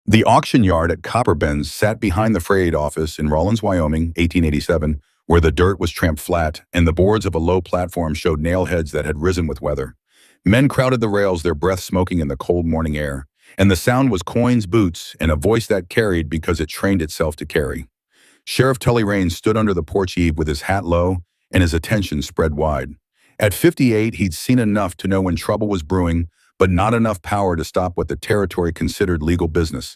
The auction yard at Copperbends sat behind the freight office in Rawlins, Wyoming, 1887, where the dirt was tramped flat and the boards of a low platform showed nail heads that had risen with weather. Men crowded the rails, their breath smoking in the cold morning air, and the sound was coins, boots, and a voice that carried because it trained itself to carry. Sheriff Tully Raines stood under the porch eave with his hat low and his attention spread wide. At 58, he'd seen enough to know when trouble was brewing, but not enough power to stop what the territory considered legal business.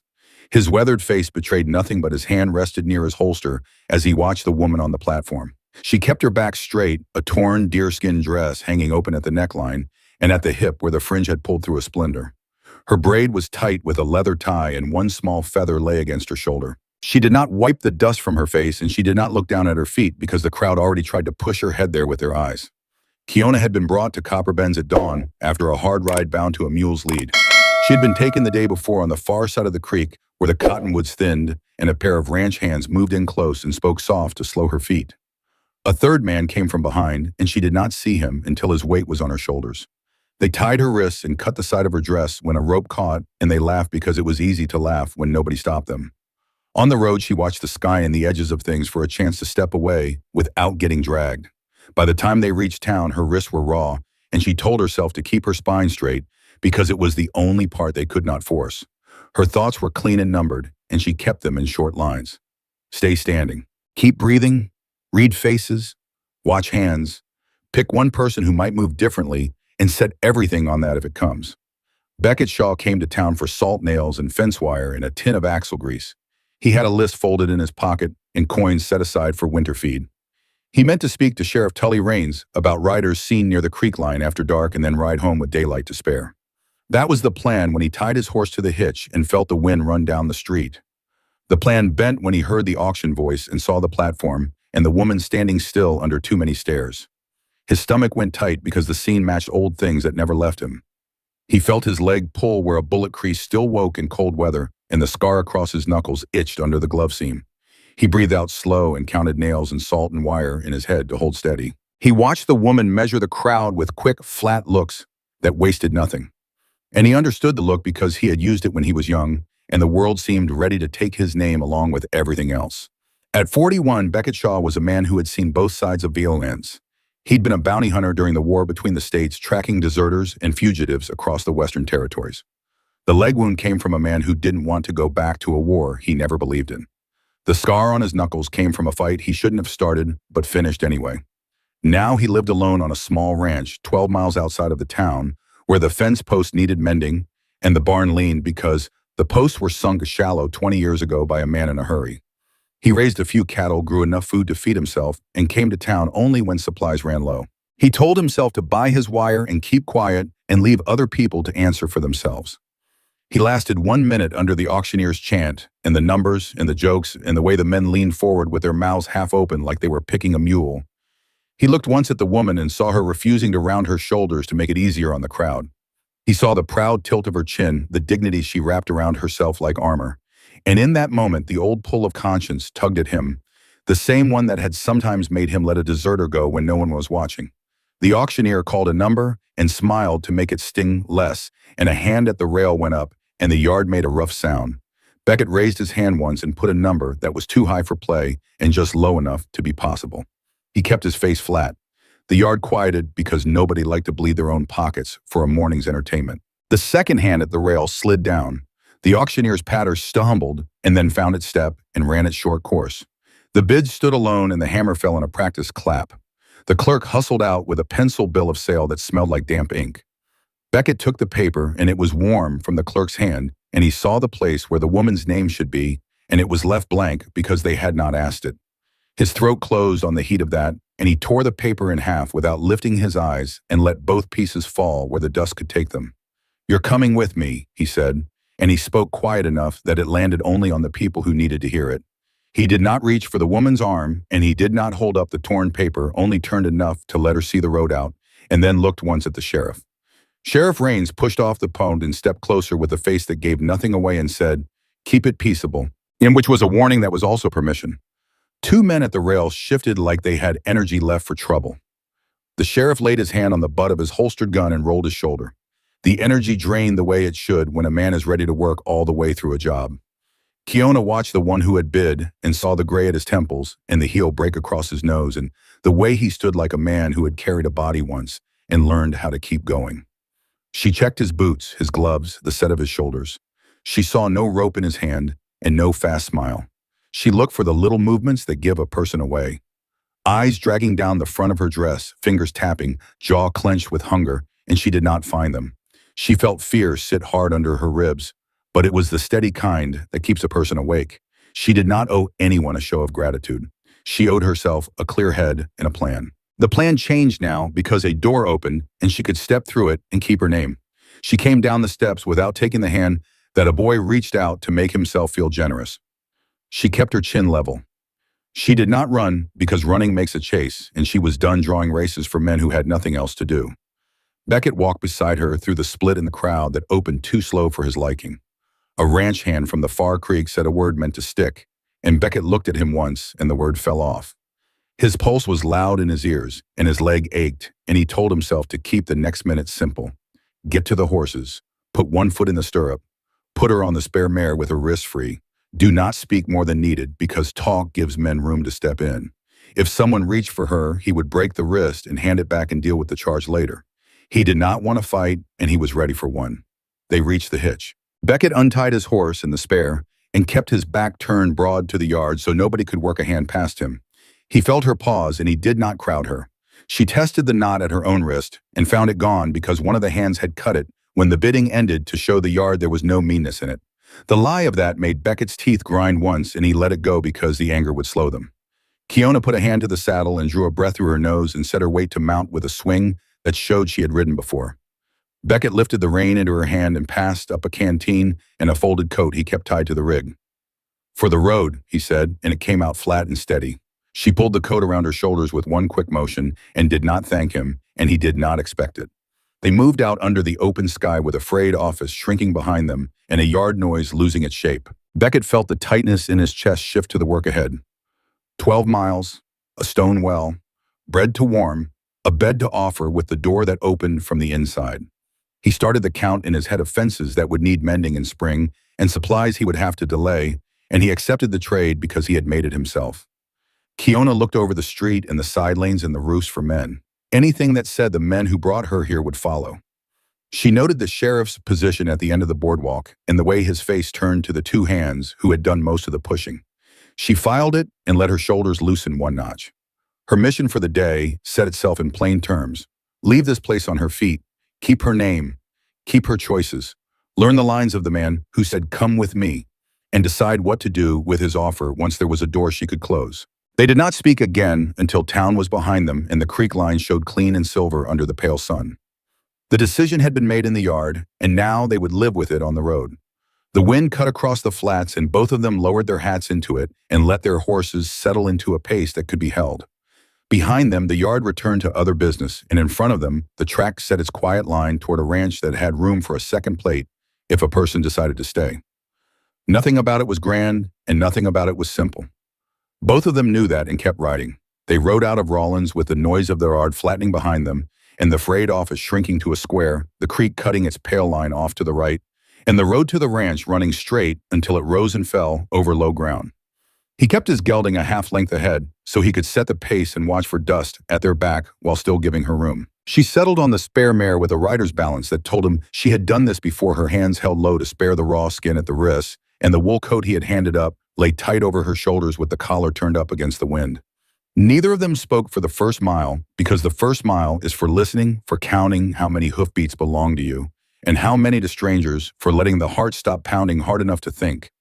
His weathered face betrayed nothing, but his hand rested near his holster as he watched the woman on the platform. She kept her back straight, a torn deerskin dress hanging open at the neckline and at the hip where the fringe had pulled through a splinter. Her braid was tight with a leather tie and one small feather lay against her shoulder. She did not wipe the dust from her face, and she did not look down at her feet because the crowd already tried to push her head there with their eyes. Kiona had been brought to Copperbends at dawn after a hard ride bound to a mule's lead. She had been taken the day before on the far side of the creek where the cottonwoods thinned and a pair of ranch hands moved in close and spoke soft to slow her feet. A third man came from behind, and she did not see him until his weight was on her shoulders. They tied her wrists and cut the side of her dress when a rope caught, and they laughed because it was easy to laugh when nobody stopped them. On the road, she watched the sky and the edges of things for a chance to step away without getting dragged. By the time they reached town, her wrists were raw, and she told herself to keep her spine straight because it was the only part they could not force. Her thoughts were clean and numbered, and she kept them in short lines. Stay standing. Keep breathing. Read faces. Watch hands. Pick one person who might move differently and set everything on that if it comes. Beckett Shaw came to town for salt nails and fence wire and a tin of axle grease. He had a list folded in his pocket and coins set aside for winter feed. He meant to speak to Sheriff Tully Raines about riders seen near the creek line after dark and then ride home with daylight to spare. That was the plan when he tied his horse to the hitch and felt the wind run down the street. The plan bent when he heard the auction voice and saw the platform and the woman standing still under too many stares. His stomach went tight because the scene matched old things that never left him. He felt his leg pull where a bullet crease still woke in cold weather, and the scar across his knuckles itched under the glove seam. He breathed out slow and counted nails and salt and wire in his head to hold steady. He watched the woman measure the crowd with quick, flat looks that wasted nothing. And he understood the look because he had used it when he was young, and the world seemed ready to take his name along with everything else. At 41, Beckett Shaw was a man who had seen both sides of violence. He'd been a bounty hunter during the war between the states, tracking deserters and fugitives across the Western territories. The leg wound came from a man who didn't want to go back to a war he never believed in. The scar on his knuckles came from a fight he shouldn't have started, but finished anyway. Now he lived alone on a small ranch 12 miles outside of the town, where the fence post needed mending and the barn leaned because the posts were sunk shallow 20 years ago by a man in a hurry. He raised a few cattle, grew enough food to feed himself, and came to town only when supplies ran low. He told himself to buy his wire and keep quiet and leave other people to answer for themselves. He lasted 1 minute under the auctioneer's chant, and the numbers and the jokes and the way the men leaned forward with their mouths half open like they were picking a mule. He looked once at the woman and saw her refusing to round her shoulders to make it easier on the crowd. He saw the proud tilt of her chin, the dignity she wrapped around herself like armor. And in that moment, the old pull of conscience tugged at him, the same one that had sometimes made him let a deserter go when no one was watching. The auctioneer called a number and smiled to make it sting less, and a hand at the rail went up, and the yard made a rough sound. Beckett raised his hand once and put a number that was too high for play and just low enough to be possible. He kept his face flat. The yard quieted because nobody liked to bleed their own pockets for a morning's entertainment. The second hand at the rail slid down. The auctioneer's patter stumbled and then found its step and ran its short course. The bid stood alone and the hammer fell in a practice clap. The clerk hustled out with a pencil bill of sale that smelled like damp ink. Beckett took the paper, and it was warm from the clerk's hand, and he saw the place where the woman's name should be, and it was left blank because they had not asked it. His throat closed on the heat of that, and he tore the paper in half without lifting his eyes and let both pieces fall where the dust could take them. "You're coming with me," he said, and he spoke quiet enough that it landed only on the people who needed to hear it. He did not reach for the woman's arm, and he did not hold up the torn paper, only turned enough to let her see the road out, and then looked once at the sheriff. Sheriff Raines pushed off the pony and stepped closer with a face that gave nothing away and said, "Keep it peaceable," in which was a warning that was also permission. 2 men at the rail shifted like they had energy left for trouble. The sheriff laid his hand on the butt of his holstered gun and rolled his shoulder. The energy drained the way it should when a man is ready to work all the way through a job. Kiona watched the one who had bid and saw the gray at his temples and the heel break across his nose and the way he stood like a man who had carried a body once and learned how to keep going. She checked his boots, his gloves, the set of his shoulders. She saw no rope in his hand and no fast smile. She looked for the little movements that give a person away. Eyes dragging down the front of her dress, fingers tapping, jaw clenched with hunger, and she did not find them. She felt fear sit hard under her ribs, but it was the steady kind that keeps a person awake. She did not owe anyone a show of gratitude. She owed herself a clear head and a plan. The plan changed now because a door opened and she could step through it and keep her name. She came down the steps without taking the hand that a boy reached out to make himself feel generous. She kept her chin level. She did not run because running makes a chase, and she was done drawing races for men who had nothing else to do. Beckett walked beside her through the split in the crowd that opened too slow for his liking. A ranch hand from the far creek said a word meant to stick, and Beckett looked at him once and the word fell off. His pulse was loud in his ears, and his leg ached, and he told himself to keep the next minute simple. Get to the horses, put one foot in the stirrup, put her on the spare mare with her wrists free. Do not speak more than needed because talk gives men room to step in. If someone reached for her, he would break the wrist and hand it back and deal with the charge later. He did not want to fight, and he was ready for one. They reached the hitch. Beckett untied his horse in the spare and kept his back turned broad to the yard so nobody could work a hand past him. He felt her pause, and he did not crowd her. She tested the knot at her own wrist and found it gone because one of the hands had cut it when the bidding ended to show the yard there was no meanness in it. The lie of that made Beckett's teeth grind once, and he let it go because the anger would slow them. Kiona put a hand to the saddle and drew a breath through her nose and set her weight to mount with a swing that showed she had ridden before. Beckett lifted the rein into her hand and passed up a canteen and a folded coat he kept tied to the rig. For the road, he said, and it came out flat and steady. She pulled the coat around her shoulders with one quick motion and did not thank him, and he did not expect it. They moved out under the open sky with a frayed office shrinking behind them and a yard noise losing its shape. Beckett felt the tightness in his chest shift to the work ahead. 12 miles, a stone well, bread to warm, a bed to offer with the door that opened from the inside. He started the count in his head of fences that would need mending in spring and supplies he would have to delay, and he accepted the trade because he had made it himself. Kiona looked over the street and the side lanes and the roofs for men. Anything that said the men who brought her here would follow. She noted the sheriff's position at the end of the boardwalk and the way his face turned to the two hands who had done most of the pushing. She filed it and let her shoulders loosen one notch. Her mission for the day set itself in plain terms. Leave this place on her feet. Keep her name. Keep her choices. Learn the lines of the man who said, "Come with me," and decide what to do with his offer once there was a door she could close. They did not speak again until town was behind them and the creek line showed clean and silver under the pale sun. The decision had been made in the yard, and now they would live with it on the road. The wind cut across the flats, and both of them lowered their hats into it and let their horses settle into a pace that could be held. Behind them, the yard returned to other business, and in front of them, the track set its quiet line toward a ranch that had room for a second plate if a person decided to stay. Nothing about it was grand, and nothing about it was simple. Both of them knew that and kept riding. They rode out of Rawlins with the noise of the yard flattening behind them, and the frayed office shrinking to a square, the creek cutting its pale line off to the right, and the road to the ranch running straight until it rose and fell over low ground. He kept his gelding a half length ahead so he could set the pace and watch for dust at their back while still giving her room. She settled on the spare mare with a rider's balance that told him she had done this before, her hands held low to spare the raw skin at the wrists, and the wool coat he had handed up lay tight over her shoulders with the collar turned up against the wind. Neither of them spoke for the first mile because the first mile is for listening, for counting how many hoofbeats belong to you, and how many to strangers, for letting the heart stop pounding hard enough to think.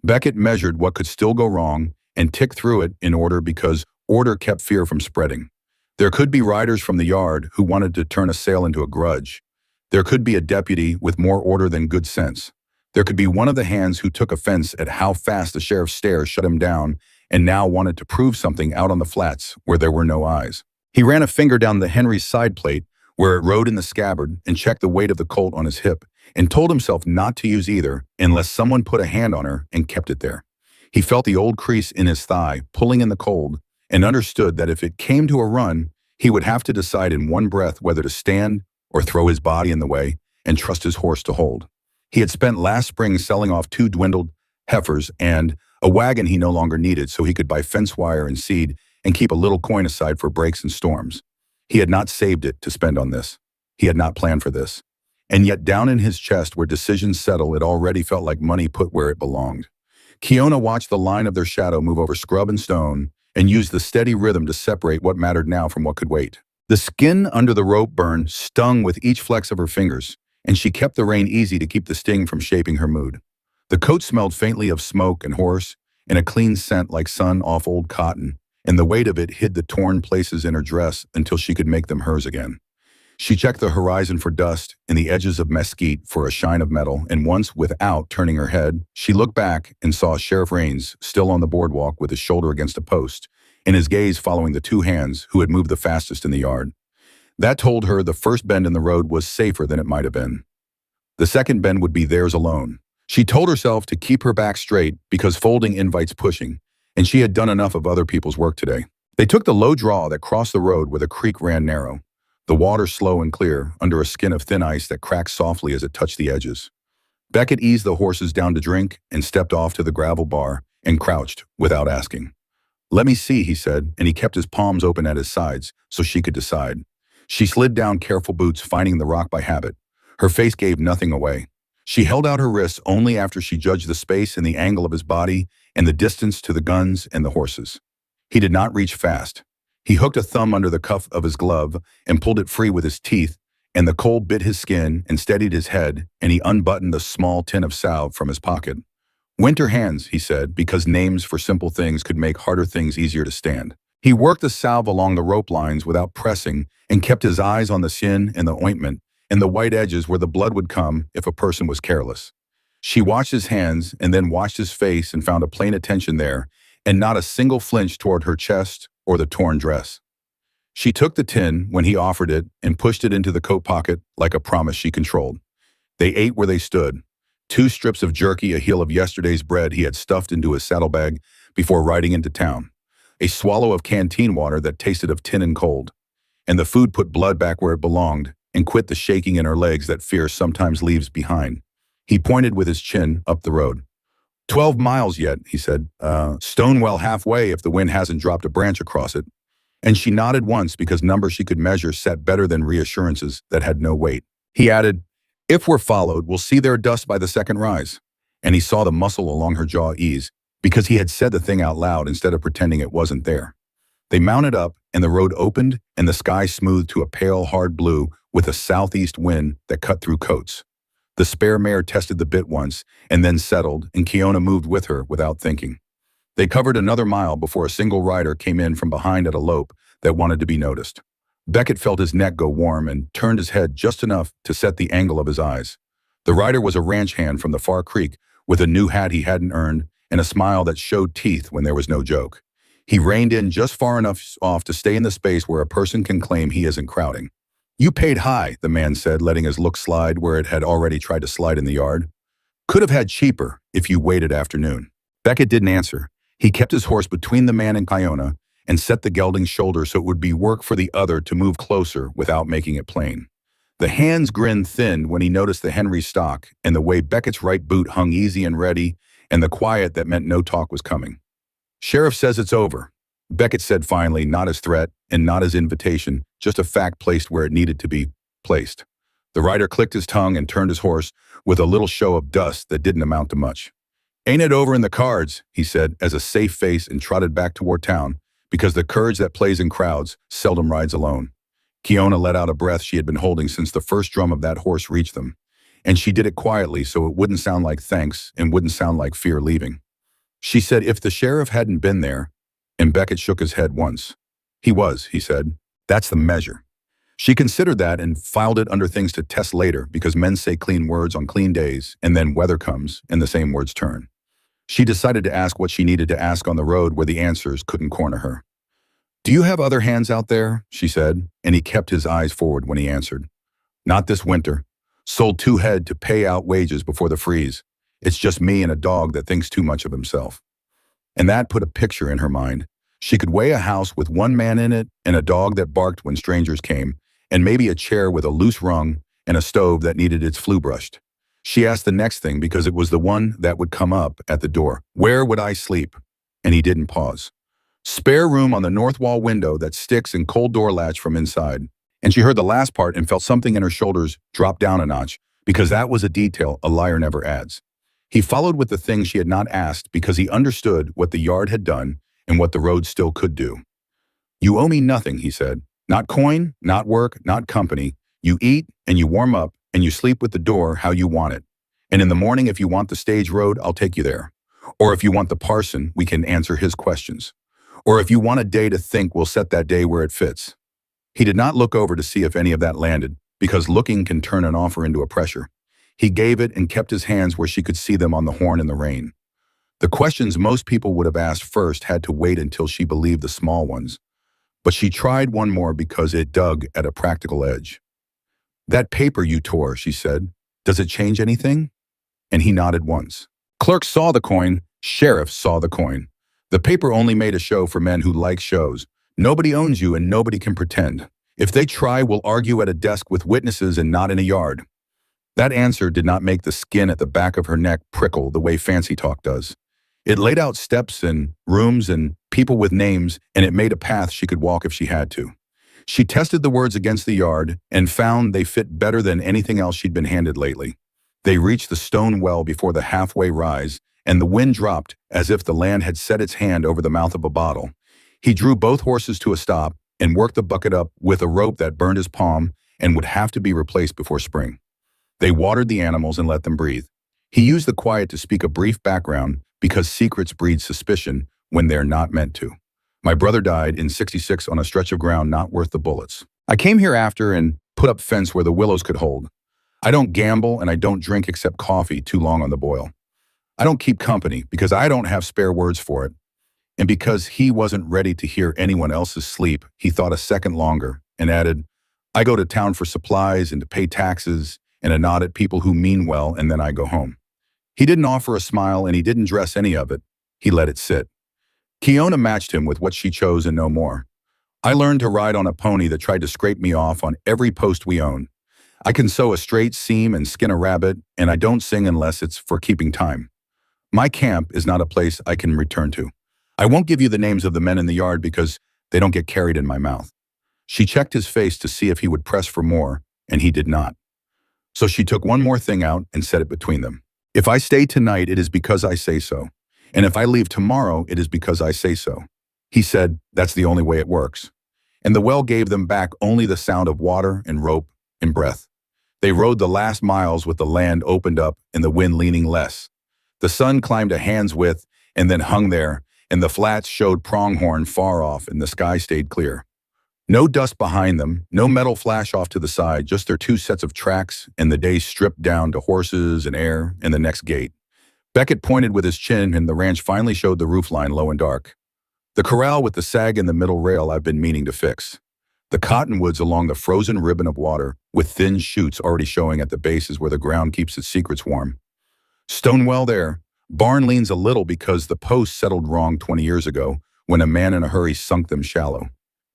Beckett measured what could still go wrong and ticked through it in order because order kept fear from spreading. There could be riders from the yard who wanted to turn a sale into a grudge. There could be a deputy with more order than good sense. There could be one of the hands who took offense at how fast the sheriff's stare shut him down and now wanted to prove something out on the flats where there were no eyes. He ran a finger down the Henry's side plate where it rode in the scabbard and checked the weight of the colt on his hip and told himself not to use either unless someone put a hand on her and kept it there. He felt the old crease in his thigh pulling in the cold and understood that if it came to a run, he would have to decide in one breath whether to stand or throw his body in the way, and trust his horse to hold. He had spent last spring selling off 2 dwindled heifers and a wagon he no longer needed so he could buy fence wire and seed and keep a little coin aside for breaks and storms. He had not saved it to spend on this. He had not planned for this. And yet down in his chest where decisions settle, it already felt like money put where it belonged. Kiona watched the line of their shadow move over scrub and stone and used the steady rhythm to separate what mattered now from what could wait. The skin under the rope burn stung with each flex of her fingers, and she kept the rein easy to keep the sting from shaping her mood. The coat smelled faintly of smoke and horse, and a clean scent like sun off old cotton, and the weight of it hid the torn places in her dress until she could make them hers again. She checked the horizon for dust and the edges of mesquite for a shine of metal, and once, without turning her head, she looked back and saw Sheriff Raines still on the boardwalk with his shoulder against a post, and his gaze following the 2 hands who had moved the fastest in the yard. That told her the first bend in the road was safer than it might have been. The second bend would be theirs alone. She told herself to keep her back straight because folding invites pushing, and she had done enough of other people's work today. They took the low draw that crossed the road where the creek ran narrow, the water slow and clear under a skin of thin ice that cracked softly as it touched the edges. Beckett eased the horses down to drink and stepped off to the gravel bar and crouched without asking. "Let me see," he said, and he kept his palms open at his sides so she could decide. She slid down careful boots, finding the rock by habit. Her face gave nothing away. She held out her wrists only after she judged the space and the angle of his body and the distance to the guns and the horses. He did not reach fast. He hooked a thumb under the cuff of his glove and pulled it free with his teeth, and the cold bit his skin and steadied his head, and he unbuttoned the small tin of salve from his pocket. "Winter hands," he said, because names for simple things could make harder things easier to stand. He worked the salve along the rope lines without pressing and kept his eyes on the skin and the ointment and the white edges where the blood would come if a person was careless. She watched his hands and then watched his face and found a plain attention there and not a single flinch toward her chest or the torn dress. She took the tin when he offered it and pushed it into the coat pocket like a promise she controlled. They ate where they stood. 2 strips of jerky, a heel of yesterday's bread he had stuffed into his saddlebag before riding into town, a swallow of canteen water that tasted of tin and cold, and the food put blood back where it belonged and quit the shaking in her legs that fear sometimes leaves behind. He pointed with his chin up the road. 12 miles yet, he said. Stonewell halfway if the wind hasn't dropped a branch across it. And she nodded once because numbers she could measure sat better than reassurances that had no weight. He added, "If we're followed, we'll see their dust by the second rise." And he saw the muscle along her jaw ease because he had said the thing out loud instead of pretending it wasn't there. They mounted up and the road opened and the sky smoothed to a pale, hard blue with a southeast wind that cut through coats. The spare mare tested the bit once and then settled, and Kiona moved with her without thinking. They covered another mile before a single rider came in from behind at a lope that wanted to be noticed. Beckett felt his neck go warm and turned his head just enough to set the angle of his eyes. The rider was a ranch hand from the far creek with a new hat he hadn't earned and a smile that showed teeth when there was no joke. He reined in just far enough off to stay in the space where a person can claim he isn't crowding. "You paid high," the man said, letting his look slide where it had already tried to slide in the yard. "Could have had cheaper if you waited afternoon." Beckett didn't answer. He kept his horse between the man and Kiona and set the gelding's shoulder so it would be work for the other to move closer without making it plain. The hand's grin thinned when he noticed the Henry stock and the way Beckett's right boot hung easy and ready and the quiet that meant no talk was coming. "Sheriff says it's over," Beckett said finally, not as threat and not as invitation, just a fact placed where it needed to be placed. The rider clicked his tongue and turned his horse with a little show of dust that didn't amount to much. "Ain't it over in the cards," he said as a safe face and trotted back toward town, because the courage that plays in crowds seldom rides alone. Kiona let out a breath she had been holding since the first drum of that horse reached them, and she did it quietly so it wouldn't sound like thanks and wouldn't sound like fear leaving. She said if the sheriff hadn't been there, and Beckett shook his head once. "He was," he said. "That's the measure." She considered that and filed it under things to test later because men say clean words on clean days and then weather comes and the same words turn. She decided to ask what she needed to ask on the road where the answers couldn't corner her. "Do you have other hands out there?" she said, and he kept his eyes forward when he answered. "Not this winter. Sold 2 head to pay out wages before the freeze. It's just me and a dog that thinks too much of himself." And that put a picture in her mind. She could weigh a house with 1 man in it and a dog that barked when strangers came, and maybe a chair with a loose rung and a stove that needed its flue brushed. She asked the next thing because it was the one that would come up at the door. Where would I sleep? And he didn't pause. Spare room on the north wall window that sticks and cold door latch from inside. And she heard the last part and felt something in her shoulders drop down a notch, because that was a detail a liar never adds. He followed with the thing she had not asked because he understood what the yard had done and what the road still could do. You owe me nothing, he said. Not coin, not work, not company. You eat and you warm up and you sleep with the door how you want it. And in the morning, if you want the stage road, I'll take you there. Or if you want the parson, we can answer his questions. Or if you want a day to think, we'll set that day where it fits. He did not look over to see if any of that landed, because looking can turn an offer into a pressure. He gave it and kept his hands where she could see them on the horn in the rain. The questions most people would have asked first had to wait until she believed the small ones. But she tried one more because it dug at a practical edge. That paper you tore, she said, does it change anything? And he nodded once. Clerk saw the coin, sheriff saw the coin. The paper only made a show for men who like shows. Nobody owns you and nobody can pretend. If they try, we'll argue at a desk with witnesses and not in a yard. That answer did not make the skin at the back of her neck prickle the way fancy talk does. It laid out steps and rooms and people with names, and it made a path she could walk if she had to. She tested the words against the yard and found they fit better than anything else she'd been handed lately. They reached the stone well before the halfway rise, and the wind dropped as if the land had set its hand over the mouth of a bottle. He drew both horses to a stop and worked the bucket up with a rope that burned his palm and would have to be replaced before spring. They watered the animals and let them breathe. He used the quiet to speak a brief background because secrets breed suspicion when they're not meant to. My brother died in '66 on a stretch of ground not worth the bullets. I came here after and put up fence where the willows could hold. I don't gamble and I don't drink except coffee too long on the boil. I don't keep company because I don't have spare words for it. And because he wasn't ready to hear anyone else's sleep, he thought a second longer and added, I go to town for supplies and to pay taxes and a nod at people who mean well, and then I go home. He didn't offer a smile and he didn't dress any of it. He let it sit. Kiona matched him with what she chose and no more. I learned to ride on a pony that tried to scrape me off on every post we own. I can sew a straight seam and skin a rabbit, and I don't sing unless it's for keeping time. My camp is not a place I can return to. I won't give you the names of the men in the yard because they don't get carried in my mouth. She checked his face to see if he would press for more, and he did not. So she took one more thing out and set it between them. If I stay tonight, it is because I say so. And if I leave tomorrow, it is because I say so. He said, that's the only way it works. And the well gave them back only the sound of water and rope and breath. They rode the last miles with the land opened up and the wind leaning less. The sun climbed a hand's width and then hung there, and the flats showed pronghorn far off and the sky stayed clear. No dust behind them, no metal flash off to the side, just their two sets of tracks and the day stripped down to horses and air and the next gate. Beckett pointed with his chin and the ranch finally showed the roofline low and dark. The corral with the sag in the middle rail I've been meaning to fix. The cottonwoods along the frozen ribbon of water with thin shoots already showing at the bases where the ground keeps its secrets warm. Stonewell there. Barn leans a little because the post settled wrong 20 years ago when a man in a hurry sunk them shallow.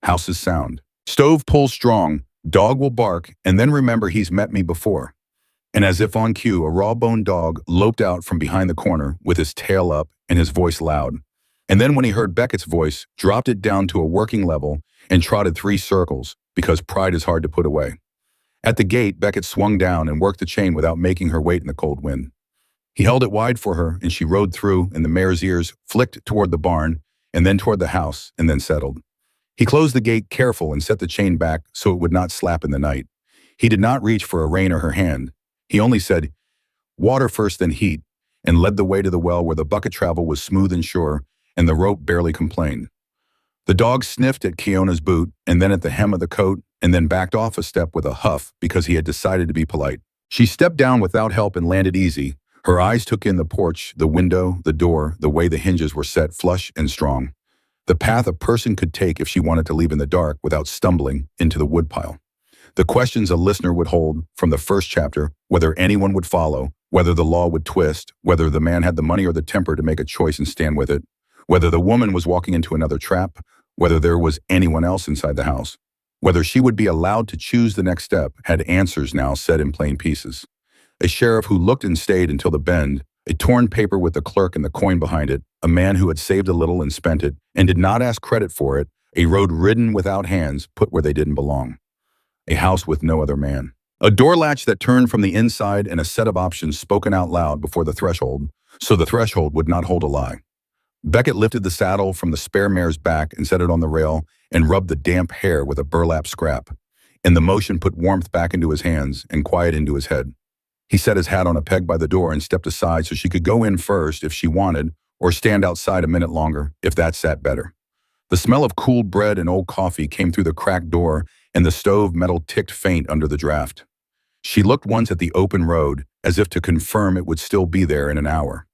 House is sound. Stove pulls strong. Dog will bark and then remember he's met me before. And as if on cue, a raw-boned dog loped out from behind the corner with his tail up and his voice loud. And then when he heard Beckett's voice, dropped it down to a working level and trotted 3 circles because pride is hard to put away. At the gate, Beckett swung down and worked the chain without making her wait in the cold wind. He held it wide for her and she rode through and the mare's ears flicked toward the barn and then toward the house and then settled. He closed the gate careful and set the chain back so it would not slap in the night. He did not reach for a rein or her hand. He only said, water first then heat, and led the way to the well where the bucket travel was smooth and sure and the rope barely complained. The dog sniffed at Kiona's boot and then at the hem of the coat and then backed off a step with a huff because he had decided to be polite. She stepped down without help and landed easy. Her eyes took in the porch, the window, the door, the way the hinges were set flush and strong. The path a person could take if she wanted to leave in the dark without stumbling into the woodpile. The questions a listener would hold from the first chapter, whether anyone would follow, whether the law would twist, whether the man had the money or the temper to make a choice and stand with it, whether the woman was walking into another trap, whether there was anyone else inside the house. Whether she would be allowed to choose the next step had answers now set in plain pieces. A sheriff who looked and stayed until the bend, a torn paper with the clerk and the coin behind it, a man who had saved a little and spent it, and did not ask credit for it, a road ridden without hands put where they didn't belong. A house with no other man. A door latch that turned from the inside and a set of options spoken out loud before the threshold, so the threshold would not hold a lie. Beckett lifted the saddle from the spare mare's back and set it on the rail and rubbed the damp hair with a burlap scrap. And the motion put warmth back into his hands and quiet into his head. He set his hat on a peg by the door and stepped aside so she could go in first if she wanted, or stand outside a minute longer if that sat better. The smell of cooled bread and old coffee came through the cracked door, and the stove metal ticked faint under the draft. She looked once at the open road, as if to confirm it would still be there in an hour.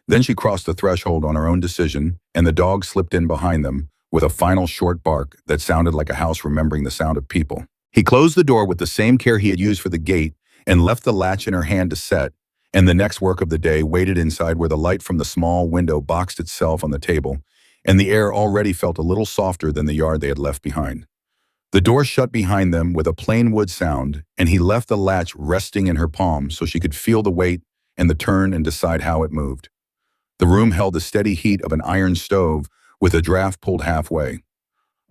Then she crossed the threshold on her own decision, and the dog slipped in behind them with a final short bark that sounded like a house remembering the sound of people. He closed the door with the same care he had used for the gate and left the latch in her hand to set, and the next work of the day waited inside where the light from the small window boxed itself on the table, and the air already felt a little softer than the yard they had left behind. The door shut behind them with a plain wood sound, and he left the latch resting in her palm so she could feel the weight and the turn and decide how it moved. The room held the steady heat of an iron stove with a draft pulled halfway.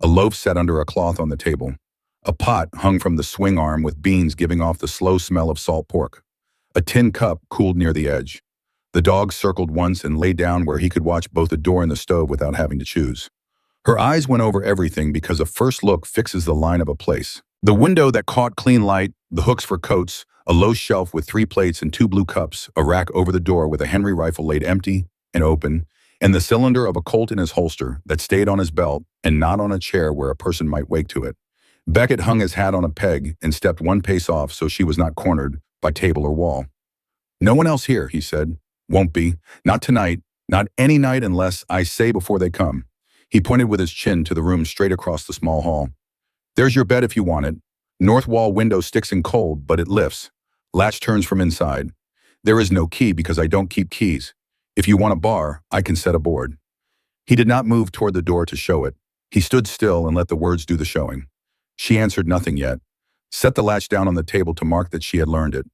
A loaf sat under a cloth on the table. A pot hung from the swing arm with beans giving off the slow smell of salt pork. A tin cup cooled near the edge. The dog circled once and lay down where he could watch both the door and the stove without having to choose. Her eyes went over everything because a first look fixes the line of a place. The window that caught clean light, the hooks for coats, a low shelf with 3 plates and 2 blue cups, a rack over the door with a Henry rifle laid empty and open, and the cylinder of a Colt in his holster that stayed on his belt and not on a chair where a person might wake to it. Beckett hung his hat on a peg and stepped 1 pace off so she was not cornered by table or wall. "No one else here," he said. "Won't be. Not tonight. Not any night unless I say before they come." He pointed with his chin to the room straight across the small hall. "There's your bed if you want it. North wall window sticks in cold, but it lifts. Latch turns from inside. There is no key because I don't keep keys. If you want a bar, I can set a board." He did not move toward the door to show it. He stood still and let the words do the showing. She answered nothing yet, set the latch down on the table to mark that she had learned it,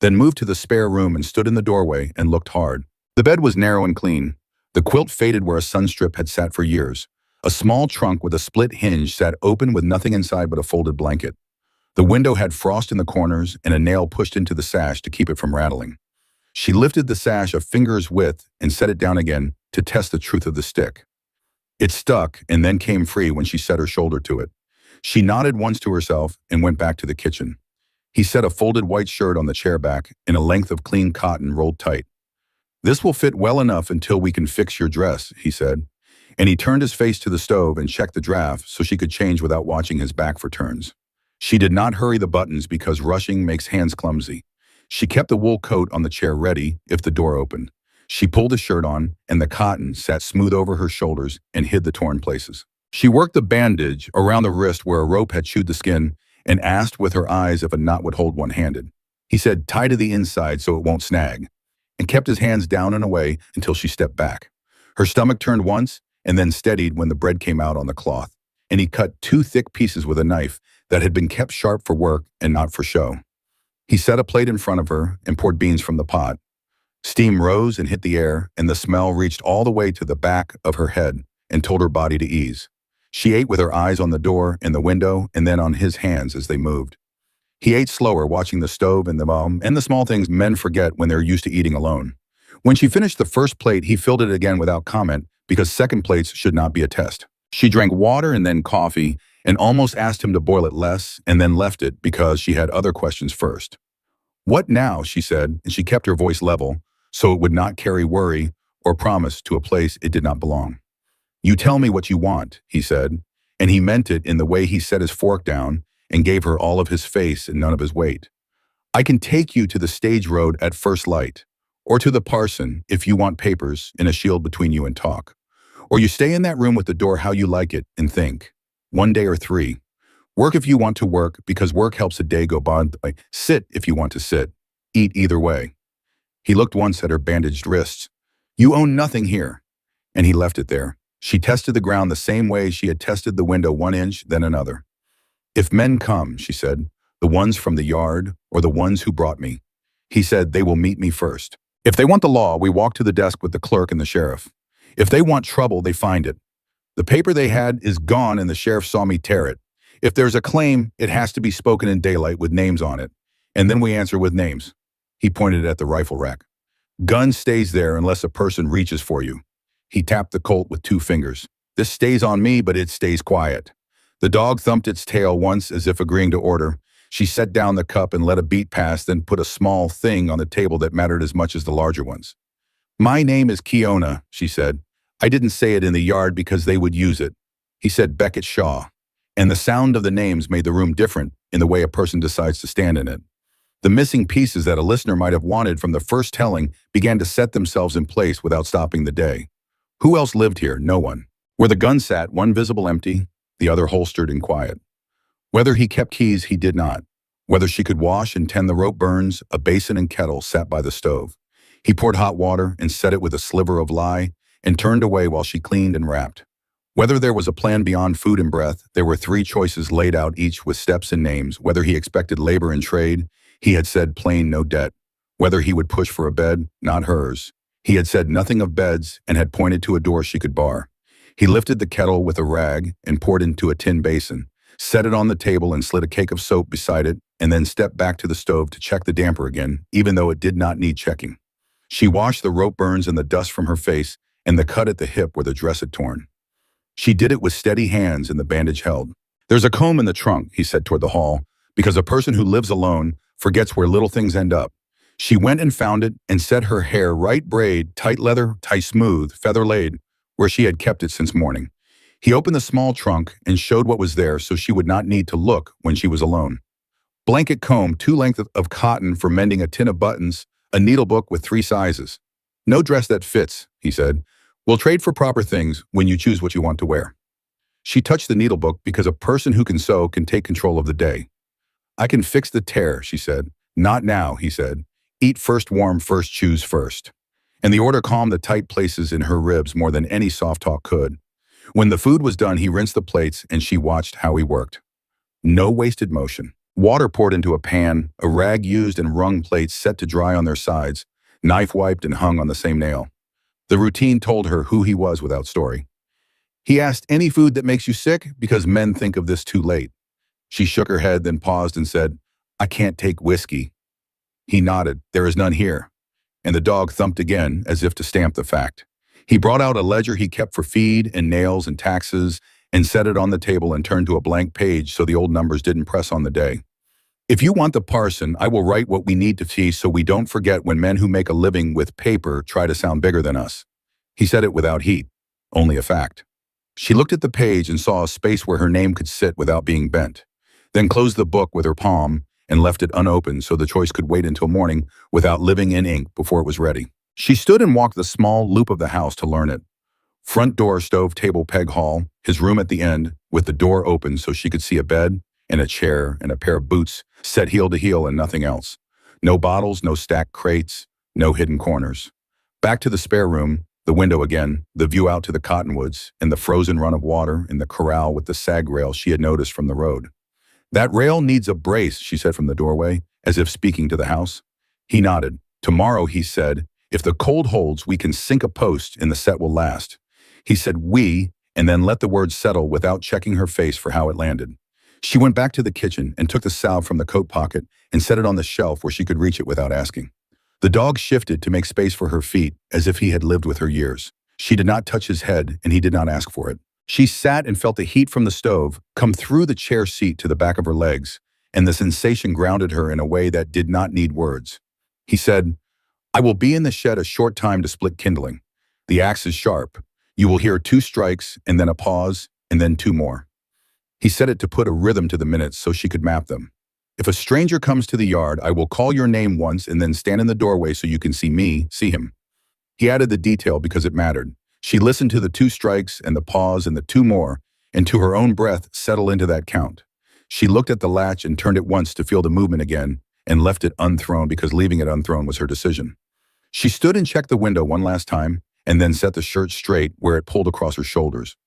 then moved to the spare room and stood in the doorway and looked hard. The bed was narrow and clean. The quilt faded where a sunstrip had sat for years. A small trunk with a split hinge sat open with nothing inside but a folded blanket. The window had frost in the corners and a nail pushed into the sash to keep it from rattling. She lifted the sash a finger's width and set it down again to test the truth of the stick. It stuck and then came free when she set her shoulder to it. She nodded once to herself and went back to the kitchen. He set a folded white shirt on the chair back in a length of clean cotton rolled tight. "This will fit well enough until we can fix your dress," he said. And he turned his face to the stove and checked the draft so she could change without watching his back for turns. She did not hurry the buttons because rushing makes hands clumsy. She kept the wool coat on the chair ready if the door opened. She pulled the shirt on, and the cotton sat smooth over her shoulders and hid the torn places. She worked the bandage around the wrist where a rope had chewed the skin and asked with her eyes if a knot would hold one-handed. He said, "Tie to the inside so it won't snag," and kept his hands down and away until she stepped back. Her stomach turned once and then steadied when the bread came out on the cloth, and he cut 2 thick pieces with a knife that had been kept sharp for work and not for show. He set a plate in front of her and poured beans from the pot. Steam rose and hit the air, and the smell reached all the way to the back of her head and told her body to ease. She ate with her eyes on the door and the window and then on his hands as they moved. He ate slower, watching the stove and the small things men forget when they're used to eating alone. When she finished the first plate, he filled it again without comment because second plates should not be a test. She drank water and then coffee and almost asked him to boil it less and then left it because she had other questions first. "What now?" she said, and she kept her voice level so it would not carry worry or promise to a place it did not belong. "You tell me what you want," he said, and he meant it in the way he set his fork down and gave her all of his face and none of his weight. "I can take you to the stage road at first light, or to the parson if you want papers and a shield between you and talk. Or you stay in that room with the door how you like it and think. 1 day or 3. Work if you want to work because work helps a day go by. Sit if you want to sit. Eat either way." He looked once at her bandaged wrists. "You own nothing here." And he left it there. She tested the ground the same way she had tested the window 1 inch, then another. If men come, she said, the ones from the yard or the ones who brought me. He said, they will meet me first. If they want the law, we walk to the desk with the clerk and the sheriff. If they want trouble, they find it. The paper they had is gone and the sheriff saw me tear it. If there's a claim, it has to be spoken in daylight with names on it. And then we answer with names. He pointed at the rifle rack. Gun stays there unless a person reaches for you. He tapped the Colt with 2 fingers. This stays on me, but it stays quiet. The dog thumped its tail once as if agreeing to order. She set down the cup and let a beat pass, then put a small thing on the table that mattered as much as the larger ones. My name is Kiona, she said. I didn't say it in the yard because they would use it. He said Beckett Shaw. And the sound of the names made the room different in the way a person decides to stand in it. The missing pieces that a listener might have wanted from the first telling began to set themselves in place without stopping the day. Who else lived here? No one. Where the gun sat, one visible empty, the other holstered and quiet. Whether he kept keys, he did not. Whether she could wash and tend the rope burns, a basin and kettle sat by the stove. He poured hot water and set it with a sliver of lye and turned away while she cleaned and wrapped. Whether there was a plan beyond food and breath, there were 3 choices laid out, each with steps and names. Whether he expected labor and trade, he had said plain no debt. Whether he would push for a bed, not hers. He had said nothing of beds and had pointed to a door she could bar. He lifted the kettle with a rag and poured into a tin basin, set it on the table and slid a cake of soap beside it, and then stepped back to the stove to check the damper again, even though it did not need checking. She washed the rope burns and the dust from her face and the cut at the hip where the dress had torn. She did it with steady hands and the bandage held. There's a comb in the trunk, he said toward the hall, because a person who lives alone forgets where little things end up. She went and found it and set her hair right braid, tight leather, tie smooth, feather laid, where she had kept it since morning. He opened the small trunk and showed what was there so she would not need to look when she was alone. Blanket comb, 2 lengths of cotton for mending a tin of buttons, a needle book with 3 sizes. No dress that fits, he said. We'll trade for proper things when you choose what you want to wear. She touched the needle book because a person who can sew can take control of the day. I can fix the tear, she said. Not now, he said. Eat first, warm first, choose first. And the order calmed the tight places in her ribs more than any soft talk could. When the food was done, he rinsed the plates and she watched how he worked. No wasted motion. Water poured into a pan, a rag used and wrung plates set to dry on their sides, knife wiped and hung on the same nail. The routine told her who he was without story. He asked, any food that makes you sick? Because men think of this too late. She shook her head, then paused and said, I can't take whiskey. He nodded, there is none here. And the dog thumped again, as if to stamp the fact. He brought out a ledger he kept for feed and nails and taxes and set it on the table and turned to a blank page so the old numbers didn't press on the day. If you want the parson, I will write what we need to see so we don't forget when men who make a living with paper try to sound bigger than us. He said it without heat, only a fact. She looked at the page and saw a space where her name could sit without being bent, then closed the book with her palm and left it unopened so the choice could wait until morning without living in ink before it was ready. She stood and walked the small loop of the house to learn it. Front door, stove, table, peg hall, his room at the end, with the door open so she could see a bed and a chair and a pair of boots set heel to heel and nothing else. No bottles, no stacked crates, no hidden corners. Back to the spare room, the window again, the view out to the cottonwoods, and the frozen run of water in the corral with the sag rail she had noticed from the road. That rail needs a brace, she said from the doorway, as if speaking to the house. He nodded. Tomorrow, he said, if the cold holds, we can sink a post and the set will last. He said we, and then let the words settle without checking her face for how it landed. She went back to the kitchen and took the salve from the coat pocket and set it on the shelf where she could reach it without asking. The dog shifted to make space for her feet as if he had lived with her years. She did not touch his head and he did not ask for it. She sat and felt the heat from the stove come through the chair seat to the back of her legs, and the sensation grounded her in a way that did not need words. He said, I will be in the shed a short time to split kindling. The axe is sharp. You will hear 2 strikes and then a pause and then 2 more. He said it to put a rhythm to the minutes so she could map them. If a stranger comes to the yard, I will call your name once and then stand in the doorway so you can see me, see him. He added the detail because it mattered. She listened to the 2 strikes and the pause and the 2 more, and to her own breath settle into that count. She looked at the latch and turned it once to feel the movement again, and left it unthrown because leaving it unthrown was her decision. She stood and checked the window one last time, and then set the shirt straight where it pulled across her shoulders.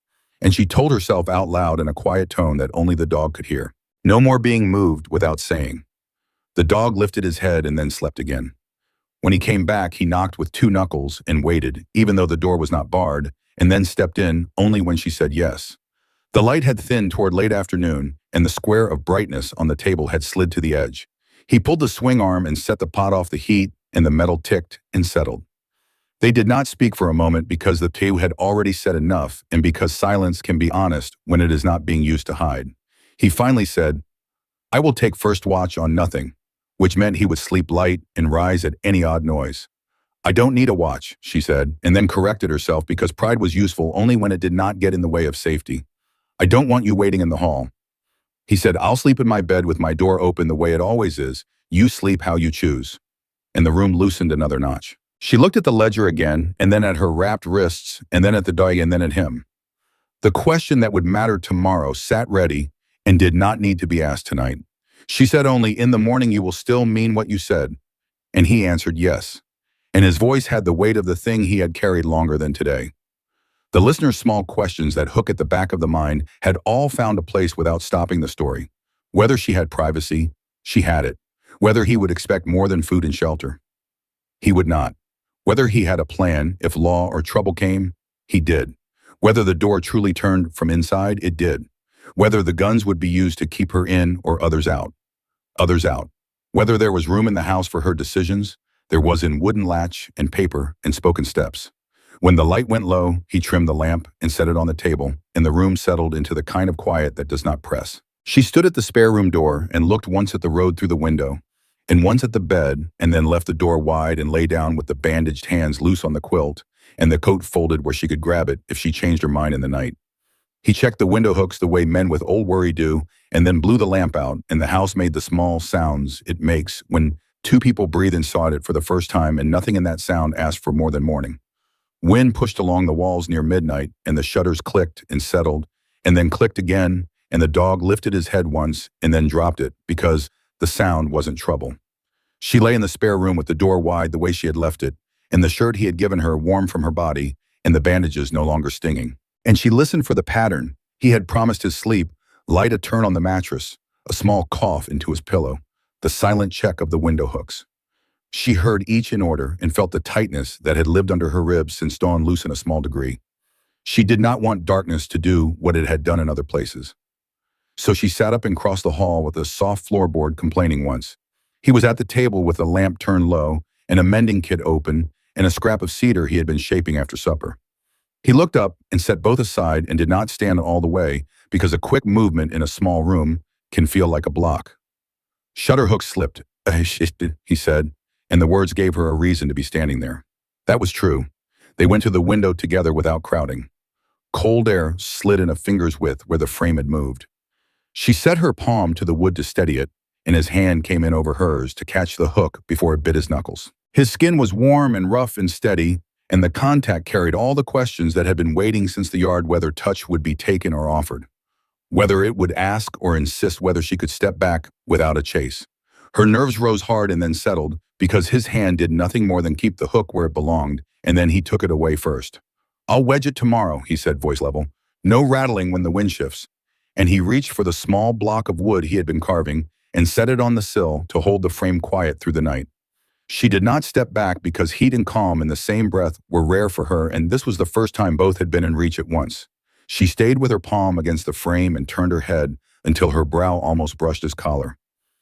And she told herself out loud in a quiet tone that only the dog could hear. No more being moved without saying. The dog lifted his head and then slept again. When he came back, he knocked with two knuckles and waited, even though the door was not barred, and then stepped in only when she said yes. The light had thinned toward late afternoon, and the square of brightness on the table had slid to the edge. He pulled the swing arm and set the pot off the heat, and the metal ticked and settled. They did not speak for a moment because the two had already said enough and because silence can be honest when it is not being used to hide. He finally said, "I will take first watch on nothing," which meant he would sleep light and rise at any odd noise. "I don't need a watch," she said, and then corrected herself because pride was useful only when it did not get in the way of safety. "I don't want you waiting in the hall." He said, "I'll sleep in my bed with my door open the way it always is. You sleep how you choose." And the room loosened another notch. She looked at the ledger again, and then at her wrapped wrists, and then at the dog, and then at him. The question that would matter tomorrow sat ready and did not need to be asked tonight. She said only, "In the morning you will still mean what you said." And he answered yes. And his voice had the weight of the thing he had carried longer than today. The listener's small questions that hook at the back of the mind had all found a place without stopping the story. Whether she had privacy, she had it. Whether he would expect more than food and shelter, he would not. Whether he had a plan if law or trouble came, he did. Whether the door truly turned from inside, it did. Whether the guns would be used to keep her in or others out. Others out. Whether there was room in the house for her decisions, there was in wooden latch and paper and spoken steps. When the light went low, he trimmed the lamp and set it on the table, and the room settled into the kind of quiet that does not press. She stood at the spare room door and looked once at the road through the window, and once at the bed, and then left the door wide and lay down with the bandaged hands loose on the quilt, and the coat folded where she could grab it if she changed her mind in the night. He checked the window hooks the way men with old worry do, and then blew the lamp out, and the house made the small sounds it makes when two people breathe inside it for the first time, and nothing in that sound asked for more than morning. Wind pushed along the walls near midnight, and the shutters clicked and settled, and then clicked again, and the dog lifted his head once and then dropped it because the sound wasn't trouble. She lay in the spare room with the door wide the way she had left it, and the shirt he had given her warm from her body, and the bandages no longer stinging. And she listened for the pattern. He had promised his sleep, light a turn on the mattress, a small cough into his pillow, the silent check of the window hooks. She heard each in order and felt the tightness that had lived under her ribs since dawn loose in a small degree. She did not want darkness to do what it had done in other places. So she sat up and crossed the hall with a soft floorboard complaining once. He was at the table with a lamp turned low and a mending kit open and a scrap of cedar he had been shaping after supper. He looked up and set both aside and did not stand all the way because a quick movement in a small room can feel like a block. Shutter hook slipped, he said, and the words gave her a reason to be standing there. That was true. They went to the window together without crowding. Cold air slid in a finger's width where the frame had moved. She set her palm to the wood to steady it, and his hand came in over hers to catch the hook before it bit his knuckles. His skin was warm and rough and steady, and the contact carried all the questions that had been waiting since the yard whether touch would be taken or offered, whether it would ask or insist whether she could step back without a chase. Her nerves rose hard and then settled because his hand did nothing more than keep the hook where it belonged, and then he took it away first. "I'll wedge it tomorrow," he said, voice level. "No rattling when the wind shifts." And he reached for the small block of wood he had been carving and set it on the sill to hold the frame quiet through the night. She did not step back because heat and calm in the same breath were rare for her, and this was the first time both had been in reach at once. She stayed with her palm against the frame and turned her head until her brow almost brushed his collar.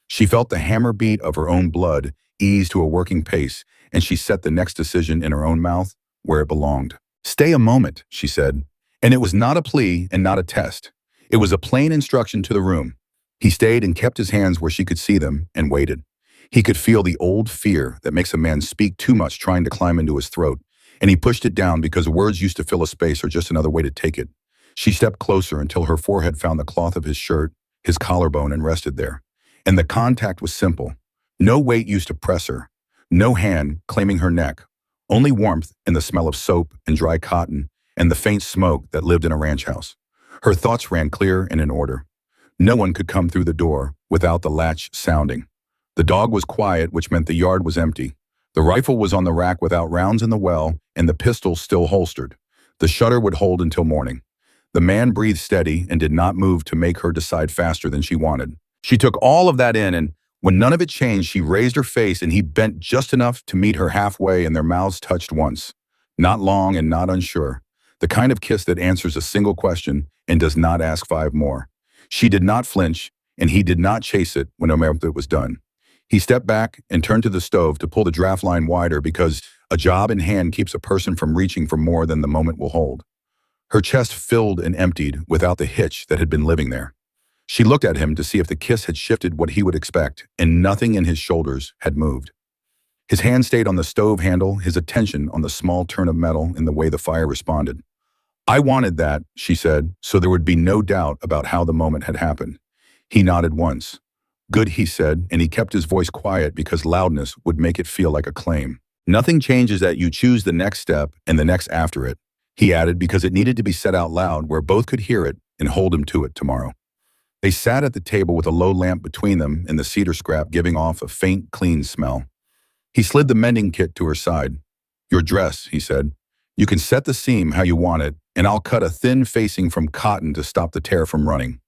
She felt the hammer beat of her own blood ease to a working pace, and she set the next decision in her own mouth where it belonged. "Stay a moment," she said, and it was not a plea and not a test. It was a plain instruction to the room. He stayed and kept his hands where she could see them and waited. He could feel the old fear that makes a man speak too much trying to climb into his throat, and he pushed it down because words used to fill a space or just another way to take it. She stepped closer until her forehead found the cloth of his shirt, his collarbone, and rested there. And the contact was simple. No weight used to press her. No hand claiming her neck. Only warmth and the smell of soap and dry cotton and the faint smoke that lived in a ranch house. Her thoughts ran clear and in order. No one could come through the door without the latch sounding. The dog was quiet, which meant the yard was empty. The rifle was on the rack without rounds in the well, and the pistol still holstered. The shutter would hold until morning. The man breathed steady and did not move to make her decide faster than she wanted. She took all of that in, and when none of it changed, she raised her face and he bent just enough to meet her halfway, and their mouths touched once. Not long and not unsure. The kind of kiss that answers a single question and does not ask five more. She did not flinch, and he did not chase it when it was done. He stepped back and turned to the stove to pull the draft line wider because a job in hand keeps a person from reaching for more than the moment will hold. Her chest filled and emptied without the hitch that had been living there. She looked at him to see if the kiss had shifted what he would expect, and nothing in his shoulders had moved. His hand stayed on the stove handle, his attention on the small turn of metal in the way the fire responded. "I wanted that," she said, so there would be no doubt about how the moment had happened. He nodded once. "Good," he said, and he kept his voice quiet because loudness would make it feel like a claim. "Nothing changes that you choose the next step and the next after it," he added, because it needed to be said out loud where both could hear it and hold him to it tomorrow. They sat at the table with a low lamp between them and the cedar scrap giving off a faint, clean smell. He slid the mending kit to her side. "Your dress," he said. "You can set the seam how you want it, and I'll cut a thin facing from cotton to stop the tear from running."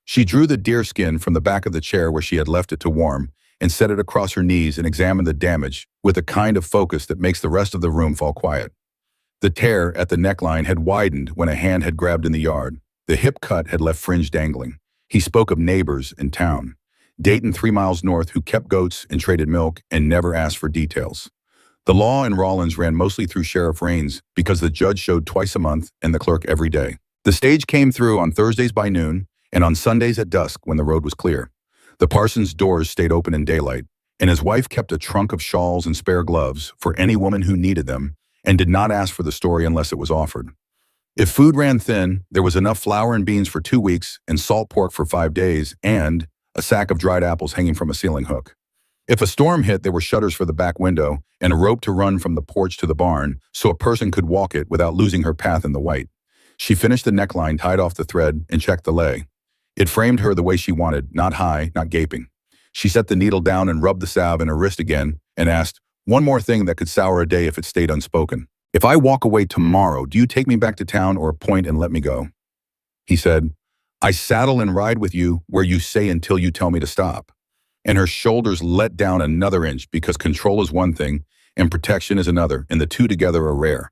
She drew the deerskin from the back of the chair where she had left it to warm and set it across her knees and examined the damage with a kind of focus that makes the rest of the room fall quiet. The tear at the neckline had widened when a hand had grabbed in the yard. The hip cut had left fringe dangling. He spoke of neighbors in town. Dayton 3 miles north who kept goats and traded milk and never asked for details. The law in Rawlins ran mostly through Sheriff Raines because the judge showed twice a month and the clerk every day. The stage came through on Thursdays by noon and on Sundays at dusk when the road was clear. The parson's doors stayed open in daylight, and his wife kept a trunk of shawls and spare gloves for any woman who needed them and did not ask for the story unless it was offered. If food ran thin, there was enough flour and beans for 2 weeks and salt pork for 5 days and a sack of dried apples hanging from a ceiling hook. If a storm hit, there were shutters for the back window and a rope to run from the porch to the barn so a person could walk it without losing her path in the white. She finished the neckline, tied off the thread, and checked the lay. It framed her the way she wanted, not high, not gaping. She set the needle down and rubbed the salve in her wrist again and asked, "One more thing that could sour a day if it stayed unspoken. If I walk away tomorrow, do you take me back to town or point and let me go?" He said, "I saddle and ride with you where you say until you tell me to stop." And her shoulders let down another inch because control is one thing and protection is another, and the two together are rare.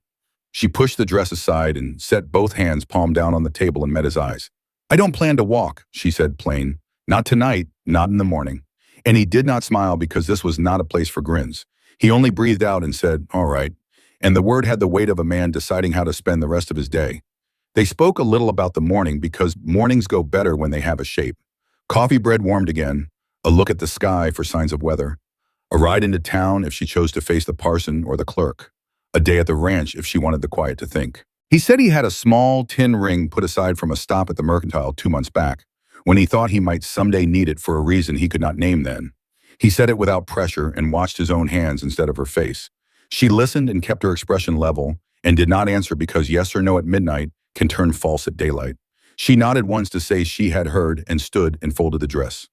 She pushed the dress aside and set both hands palm down on the table and met his eyes. "I don't plan to walk," she said plain. "Not tonight, not in the morning." And he did not smile because this was not a place for grins. He only breathed out and said, "All right." And the word had the weight of a man deciding how to spend the rest of his day. They spoke a little about the morning because mornings go better when they have a shape. Coffee bread warmed again, a look at the sky for signs of weather, a ride into town if she chose to face the parson or the clerk, a day at the ranch if she wanted the quiet to think. He said he had a small tin ring put aside from a stop at the Mercantile 2 months back, when he thought he might someday need it for a reason he could not name then. He said it without pressure and watched his own hands instead of her face. She listened and kept her expression level and did not answer because yes or no at midnight can turn false at daylight. She nodded once to say she had heard and stood and folded the dress.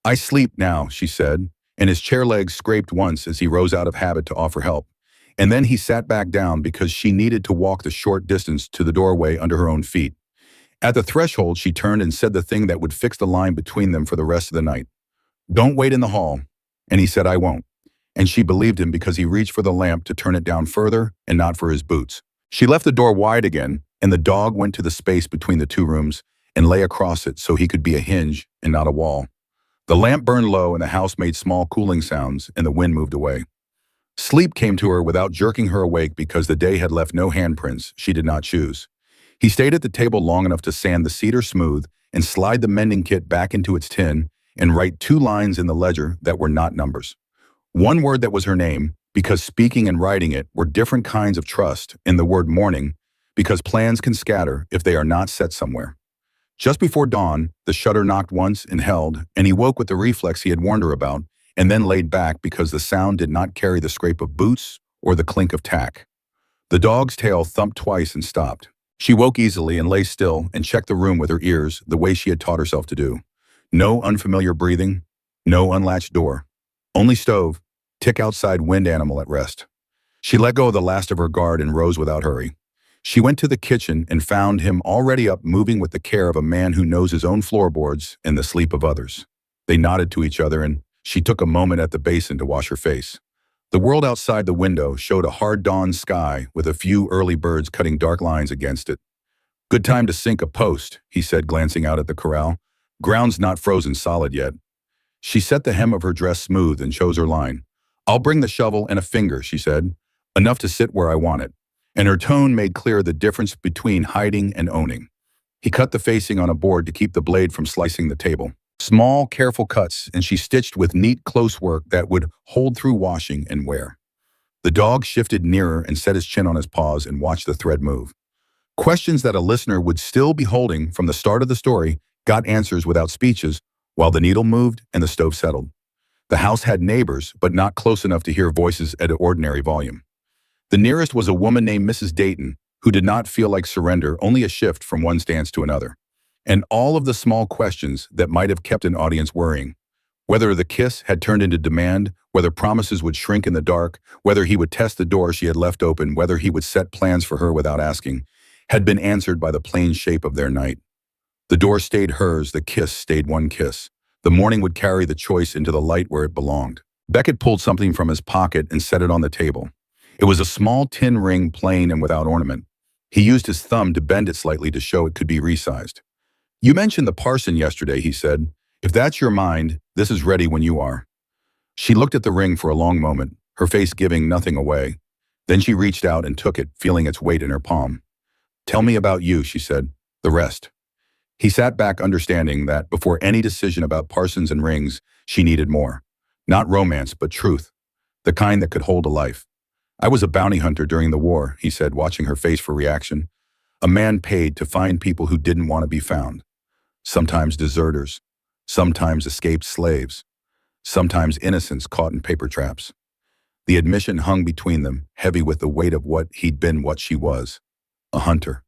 "I sleep now," she said, and his chair legs scraped once as he rose out of habit to offer help. And then he sat back down because she needed to walk the short distance to the doorway under her own feet. At the threshold, she turned and said the thing that would fix the line between them for the rest of the night. "Don't wait in the hall." And he said, "I won't." And she believed him because he reached for the lamp to turn it down further and not for his boots. She left the door wide again, and the dog went to the space between the 2 rooms and lay across it so he could be a hinge and not a wall. The lamp burned low and the house made small cooling sounds and the wind moved away. Sleep came to her without jerking her awake because the day had left no handprints she did not choose. He stayed at the table long enough to sand the cedar smooth and slide the mending kit back into its tin and write 2 lines in the ledger that were not numbers. One word that was her name, because speaking and writing it were different kinds of trust, and the word morning, because plans can scatter if they are not set somewhere. Just before dawn, the shutter knocked once and held, and he woke with the reflex he had warned her about, and then laid back because the sound did not carry the scrape of boots or the clink of tack. The dog's tail thumped twice and stopped. She woke easily and lay still and checked the room with her ears the way she had taught herself to do. No unfamiliar breathing, no unlatched door. Only stove, tick outside wind animal at rest. She let go of the last of her guard and rose without hurry. She went to the kitchen and found him already up, moving with the care of a man who knows his own floorboards and the sleep of others. They nodded to each other, and she took a moment at the basin to wash her face. The world outside the window showed a hard dawn sky with a few early birds cutting dark lines against it. "Good time to sink a post," he said, glancing out at the corral. "Ground's not frozen solid yet." She set the hem of her dress smooth and chose her line. "I'll bring the shovel and a finger," she said, "enough to sit where I want it." And her tone made clear the difference between hiding and owning. He cut the facing on a board to keep the blade from slicing the table. Small, careful cuts, and she stitched with neat, close work that would hold through washing and wear. The dog shifted nearer and set his chin on his paws and watched the thread move. Questions that a listener would still be holding from the start of the story got answers without speeches while the needle moved and the stove settled. The house had neighbors, but not close enough to hear voices at an ordinary volume. The nearest was a woman named Mrs. Dayton, who did not feel like surrender, only a shift from one stance to another. And all of the small questions that might have kept an audience worrying. Whether the kiss had turned into demand, whether promises would shrink in the dark, whether he would test the door she had left open, whether he would set plans for her without asking, had been answered by the plain shape of their night. The door stayed hers, the kiss stayed one kiss. The morning would carry the choice into the light where it belonged. Beckett pulled something from his pocket and set it on the table. It was a small tin ring, plain and without ornament. He used his thumb to bend it slightly to show it could be resized. "You mentioned the parson yesterday," he said. "If that's your mind, this is ready when you are." She looked at the ring for a long moment, her face giving nothing away. Then she reached out and took it, feeling its weight in her palm. "Tell me about you," she said. "The rest." He sat back, understanding that before any decision about parsons and rings, she needed more. Not romance, but truth. The kind that could hold a life. "I was a bounty hunter during the war," he said, watching her face for reaction. "A man paid to find people who didn't want to be found. Sometimes deserters. Sometimes escaped slaves. Sometimes innocents caught in paper traps." The admission hung between them, heavy with the weight of what he'd been, what she was. A hunter.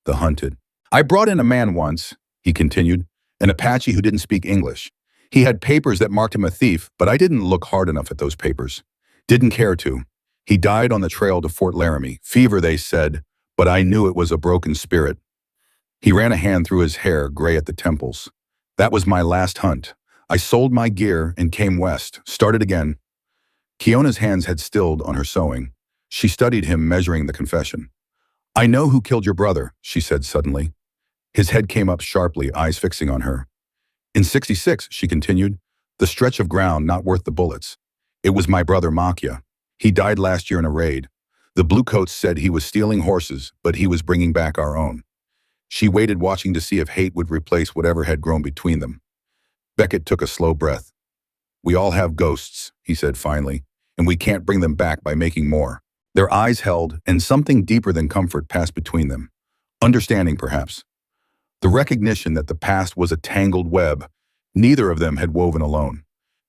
The hunted. "I brought in a man once," he continued, "an Apache who didn't speak English. He had papers that marked him a thief, but I didn't look hard enough at those papers. Didn't care to. He died on the trail to Fort Laramie. Fever, they said, but I knew it was a broken spirit." He ran a hand through his hair, gray at the temples. "That was my last hunt. I sold my gear and came west, started again." Kiona's hands had stilled on her sewing. She studied him, measuring the confession. "I know who killed your brother," she said suddenly. His head came up sharply, eyes fixing on her. "In '66, she continued, "the stretch of ground not worth the bullets. It was my brother Makia. He died last year in a raid. The bluecoats said he was stealing horses, but he was bringing back our own." She waited, watching to see if hate would replace whatever had grown between them. Beckett took a slow breath. "We all have ghosts," he said finally, "and we can't bring them back by making more." Their eyes held, and something deeper than comfort passed between them. Understanding, perhaps. The recognition that the past was a tangled web neither of them had woven alone.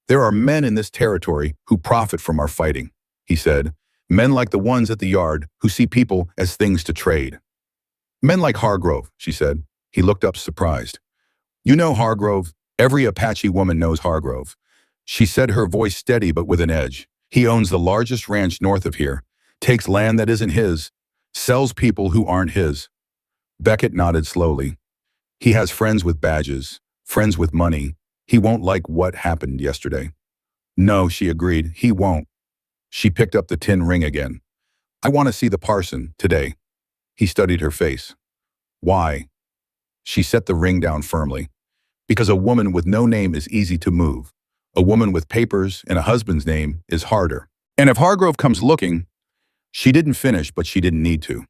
"There are men in this territory who profit from our fighting," he said. "Men like the ones at the yard who see people as things to trade." "Men like Hargrove," she said. He looked up, surprised. "You know Hargrove? Every Apache woman knows Hargrove." She said, her voice steady but with an edge. "He owns the largest ranch north of here, takes land that isn't his, sells people who aren't his." Beckett nodded slowly. "He has friends with badges, friends with money. He won't like what happened yesterday." "No," she agreed, "he won't." She picked up the tin ring again. "I want to see the parson today." He studied her face. "Why?" She set the ring down firmly. "Because a woman with no name is easy to move. A woman with papers and a husband's name is harder. And if Hargrove comes looking..." She didn't finish, but she didn't need to.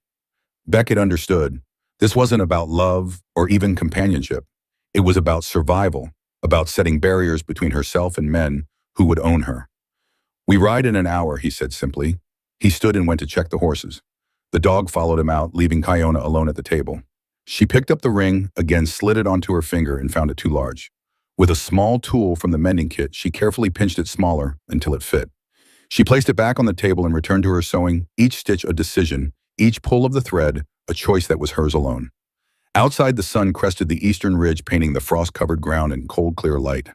Beckett understood. This wasn't about love or even companionship. It was about survival, about setting barriers between herself and men who would own her. "We ride in an hour," he said simply. He stood and went to check the horses. The dog followed him out, leaving Kiona alone at the table. She picked up the ring, again slid it onto her finger and found it too large. With a small tool from the mending kit, she carefully pinched it smaller until it fit. She placed it back on the table and returned to her sewing, each stitch a decision, each pull of the thread a choice that was hers alone. Outside, the sun crested the eastern ridge, painting the frost-covered ground in cold, clear light.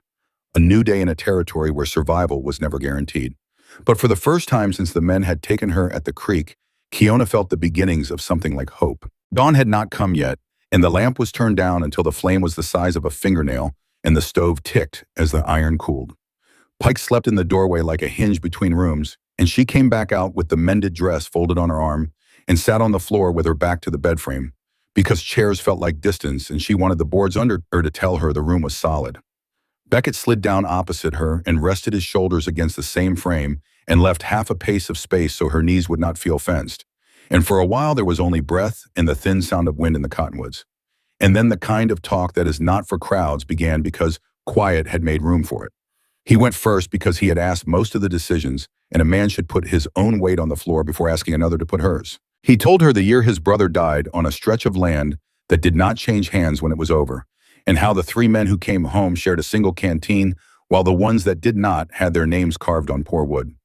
A new day in a territory where survival was never guaranteed. But for the first time since the men had taken her at the creek, Kiona felt the beginnings of something like hope. Dawn had not come yet, and the lamp was turned down until the flame was the size of a fingernail and the stove ticked as the iron cooled. Pike slept in the doorway like a hinge between rooms, and she came back out with the mended dress folded on her arm and sat on the floor with her back to the bed frame because chairs felt like distance and she wanted the boards under her to tell her the room was solid. Beckett slid down opposite her and rested his shoulders against the same frame and left half a pace of space so her knees would not feel fenced. And for a while there was only breath and the thin sound of wind in the cottonwoods. And then the kind of talk that is not for crowds began because quiet had made room for it. He went first because he had asked most of the decisions, and a man should put his own weight on the floor before asking another to put hers. He told her the year his brother died on a stretch of land that did not change hands when it was over, and how the 3 men who came home shared a single canteen while the ones that did not had their names carved on poor wood.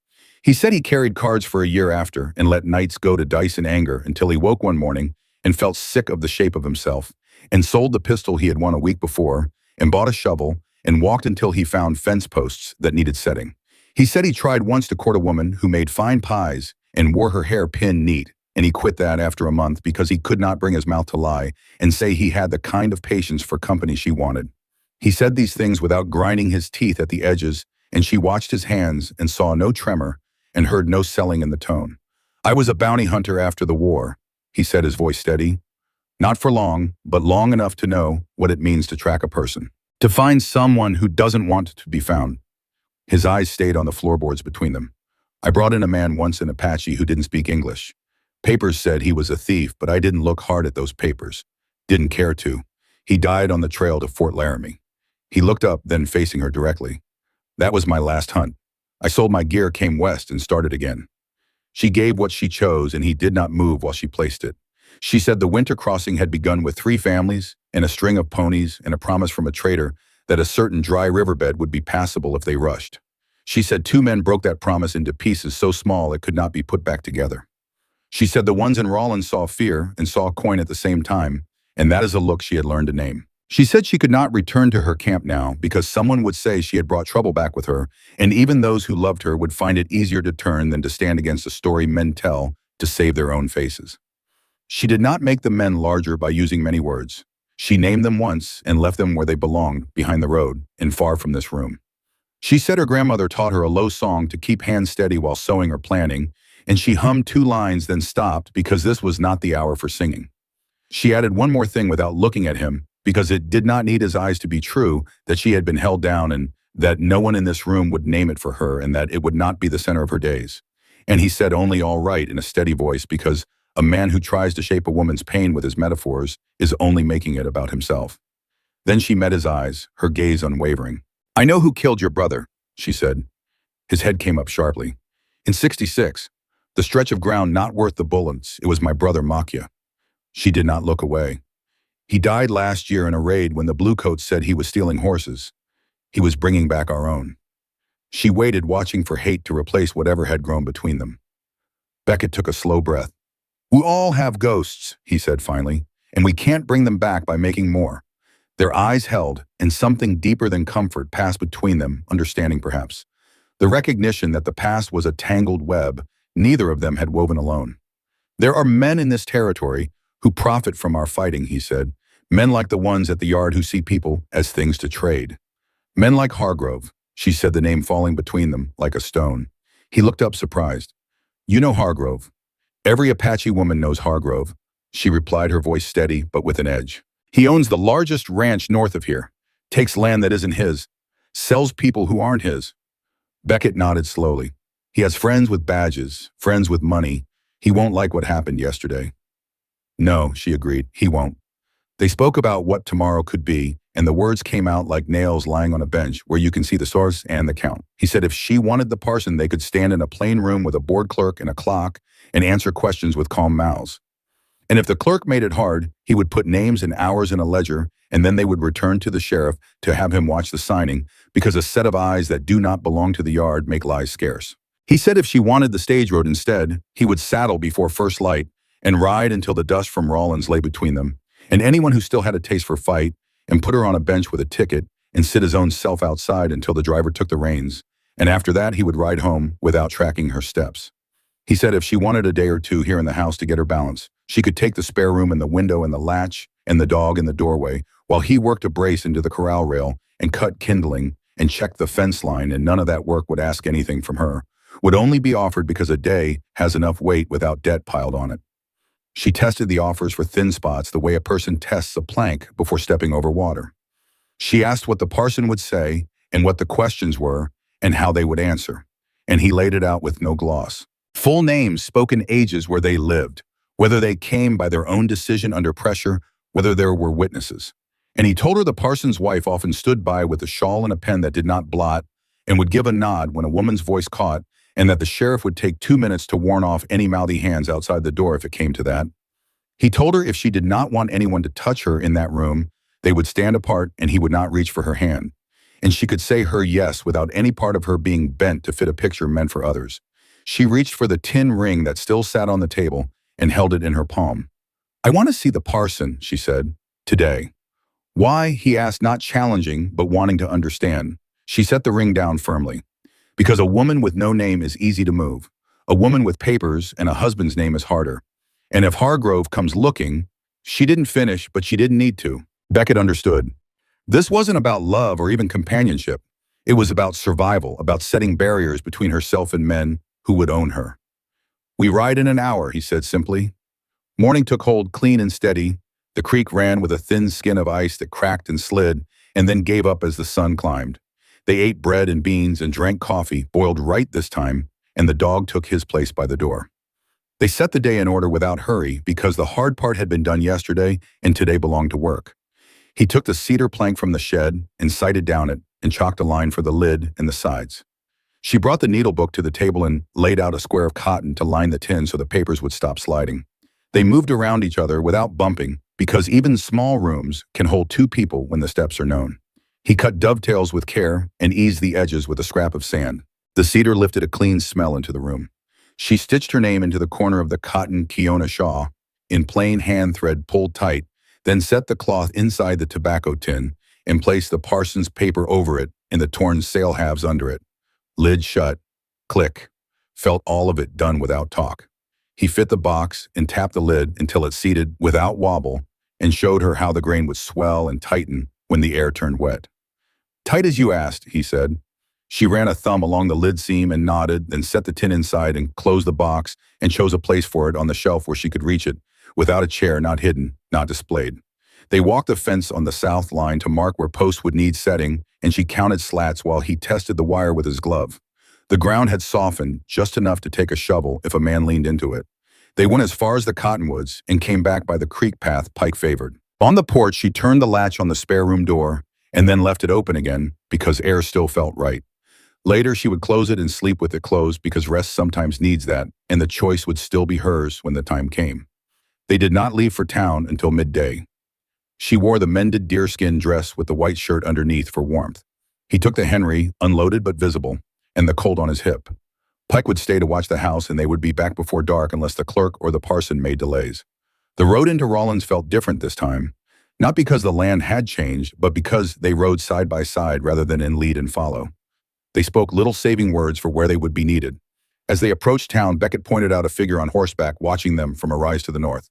He said he carried cards for a year after and let nights go to dice in anger until he woke one morning and felt sick of the shape of himself, and sold the pistol he had won a week before, and bought a shovel, and walked until he found fence posts that needed setting. He said he tried once to court a woman who made fine pies and wore her hair pinned neat, and he quit that after a month because he could not bring his mouth to lie and say he had the kind of patience for company she wanted. He said these things without grinding his teeth at the edges, and she watched his hands and saw no tremor and heard no selling in the tone. "I was a bounty hunter after the war," he said, his voice steady. "Not for long, but long enough to know what it means to track a person. To find someone who doesn't want to be found." His eyes stayed on the floorboards between them. "I brought in a man once in Apache who didn't speak English. Papers said he was a thief, but I didn't look hard at those papers. Didn't care to. He died on the trail to Fort Laramie." He looked up, then facing her directly. "That was my last hunt. I sold my gear, came west, and started again." She gave what she chose, and he did not move while she placed it. She said the winter crossing had begun with 3 families and a string of ponies and a promise from a trader that a certain dry riverbed would be passable if they rushed. She said 2 men broke that promise into pieces so small it could not be put back together. She said the ones in Rawlins saw fear and saw a coin at the same time, and that is a look she had learned to name. She said she could not return to her camp now because someone would say she had brought trouble back with her, and even those who loved her would find it easier to turn than to stand against a story men tell to save their own faces. She did not make the men larger by using many words. She named them once and left them where they belonged, behind the road and far from this room. She said her grandmother taught her a low song to keep hands steady while sewing or planning, and she hummed 2 lines then stopped because this was not the hour for singing. She added one more thing without looking at him because it did not need his eyes to be true that she had been held down and that no one in this room would name it for her and that it would not be the center of her days. And he said only "all right" in a steady voice because a man who tries to shape a woman's pain with his metaphors is only making it about himself. Then she met his eyes, her gaze unwavering. "I know who killed your brother," she said. His head came up sharply. "In '66, the stretch of ground not worth the bullets, it was my brother Makya." She did not look away. "He died last year in a raid when the bluecoats said he was stealing horses. He was bringing back our own." She waited, watching for hate to replace whatever had grown between them. Beckett took a slow breath. "We all have ghosts," he said finally, "and we can't bring them back by making more." Their eyes held, and something deeper than comfort passed between them, understanding perhaps. The recognition that the past was a tangled web neither of them had woven alone. "There are men in this territory who profit from our fighting," he said. "Men like the ones at the yard who see people as things to trade. Men like Hargrove," she said, the name falling between them like a stone. He looked up surprised. "You know Hargrove." "Every Apache woman knows Hargrove," she replied, her voice steady but with an edge. "He owns the largest ranch north of here, takes land that isn't his, sells people who aren't his." Beckett nodded slowly. "He has friends with badges, friends with money. He won't like what happened yesterday." "No," she agreed, "he won't." They spoke about what tomorrow could be, and the words came out like nails lying on a bench where you can see the source and the count. He said if she wanted the parson, they could stand in a plain room with a board clerk and a clock and answer questions with calm mouths. And if the clerk made it hard, he would put names and hours in a ledger, and then they would return to the sheriff to have him watch the signing, because a set of eyes that do not belong to the yard make lies scarce. He said if she wanted the stage road instead, he would saddle before first light and ride until the dust from Rawlins lay between them, and anyone who still had a taste for fight, and put her on a bench with a ticket and sit his own self outside until the driver took the reins, and after that he would ride home without tracking her steps. He said if she wanted a day or two here in the house to get her balance, she could take the spare room and the window and the latch and the dog in the doorway, while he worked a brace into the corral rail and cut kindling and checked the fence line, and none of that work would ask anything from her, would only be offered because a day has enough weight without debt piled on it. She tested the offers for thin spots the way a person tests a plank before stepping over water. She asked what the parson would say and what the questions were and how they would answer, and he laid it out with no gloss. Full names, spoken ages where they lived, whether they came by their own decision under pressure, whether there were witnesses. And he told her the parson's wife often stood by with a shawl and a pen that did not blot and would give a nod when a woman's voice caught, and that the sheriff would take 2 minutes to warn off any mouthy hands outside the door if it came to that. He told her if she did not want anyone to touch her in that room, they would stand apart and he would not reach for her hand. And she could say her yes without any part of her being bent to fit a picture meant for others. She reached for the tin ring that still sat on the table and held it in her palm. "I want to see the parson," she said, "today." "Why?" he asked, not challenging, but wanting to understand. She set the ring down firmly. "Because a woman with no name is easy to move. A woman with papers and a husband's name is harder. And if Hargrove comes looking—" She didn't finish, but she didn't need to. Beckett understood. This wasn't about love or even companionship. It was about survival, about setting barriers between herself and men who would own her. "We ride in an hour," he said simply. Morning took hold clean and steady. The creek ran with a thin skin of ice that cracked and slid, and then gave up as the sun climbed. They ate bread and beans and drank coffee, boiled right this time, and the dog took his place by the door. They set the day in order without hurry because the hard part had been done yesterday and today belonged to work. He took the cedar plank from the shed and sighted down it and chalked a line for the lid and the sides. She brought the needlebook to the table and laid out a square of cotton to line the tin so the papers would stop sliding. They moved around each other without bumping because even small rooms can hold 2 people when the steps are known. He cut dovetails with care and eased the edges with a scrap of sand. The cedar lifted a clean smell into the room. She stitched her name into the corner of the cotton Kiona shawl in plain hand thread pulled tight, then set the cloth inside the tobacco tin and placed the parson's paper over it and the torn sail halves under it. Lid shut. Click. Felt all of it done without talk. He fit the box and tapped the lid until it seated without wobble and showed her how the grain would swell and tighten when the air turned wet. "Tight as you asked," he said. She ran a thumb along the lid seam and nodded, then set the tin inside and closed the box and chose a place for it on the shelf where she could reach it, without a chair, not hidden, not displayed. They walked the fence on the south line to mark where posts would need setting, and she counted slats while he tested the wire with his glove. The ground had softened just enough to take a shovel if a man leaned into it. They went as far as the cottonwoods and came back by the creek path Pike favored. On the porch, she turned the latch on the spare room door and then left it open again because air still felt right. Later, she would close it and sleep with it closed because rest sometimes needs that, and the choice would still be hers when the time came. They did not leave for town until midday. She wore the mended deerskin dress with the white shirt underneath for warmth. He took the Henry, unloaded but visible, and the Colt on his hip. Pike would stay to watch the house, and they would be back before dark unless the clerk or the parson made delays. The road into Rawlins felt different this time, not because the land had changed, but because they rode side by side rather than in lead and follow. They spoke little saving words for where they would be needed. As they approached town, Beckett pointed out a figure on horseback watching them from a rise to the north.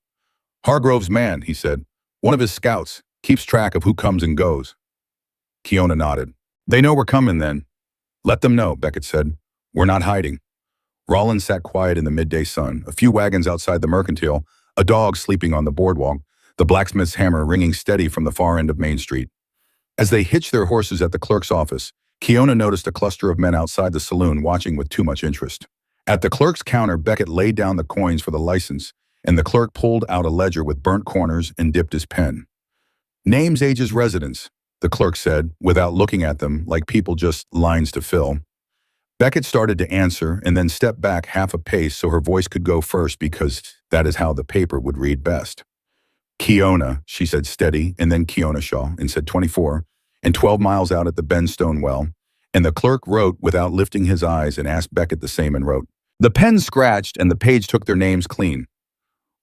"Hargrove's man," he said. "One of his scouts. Keeps track of who comes and goes." Kiona nodded. "They know we're coming then." "Let them know," Beckett said. "We're not hiding." Rollins sat quiet in the midday sun, a few wagons outside the mercantile, a dog sleeping on the boardwalk, the blacksmith's hammer ringing steady from the far end of Main Street. As they hitched their horses at the clerk's office, Kiona noticed a cluster of men outside the saloon watching with too much interest. At the clerk's counter, Beckett laid down the coins for the license, and the clerk pulled out a ledger with burnt corners and dipped his pen. "Names, ages, residence," the clerk said, without looking at them like people just lines to fill. Beckett started to answer and then stepped back half a pace so her voice could go first because that is how the paper would read best. "Kiona," she said steady, and then Kiona Shaw, and said 24, and 12 miles out at the Benstone well, and the clerk wrote without lifting his eyes and asked Beckett the same and wrote. The pen scratched and the page took their names clean.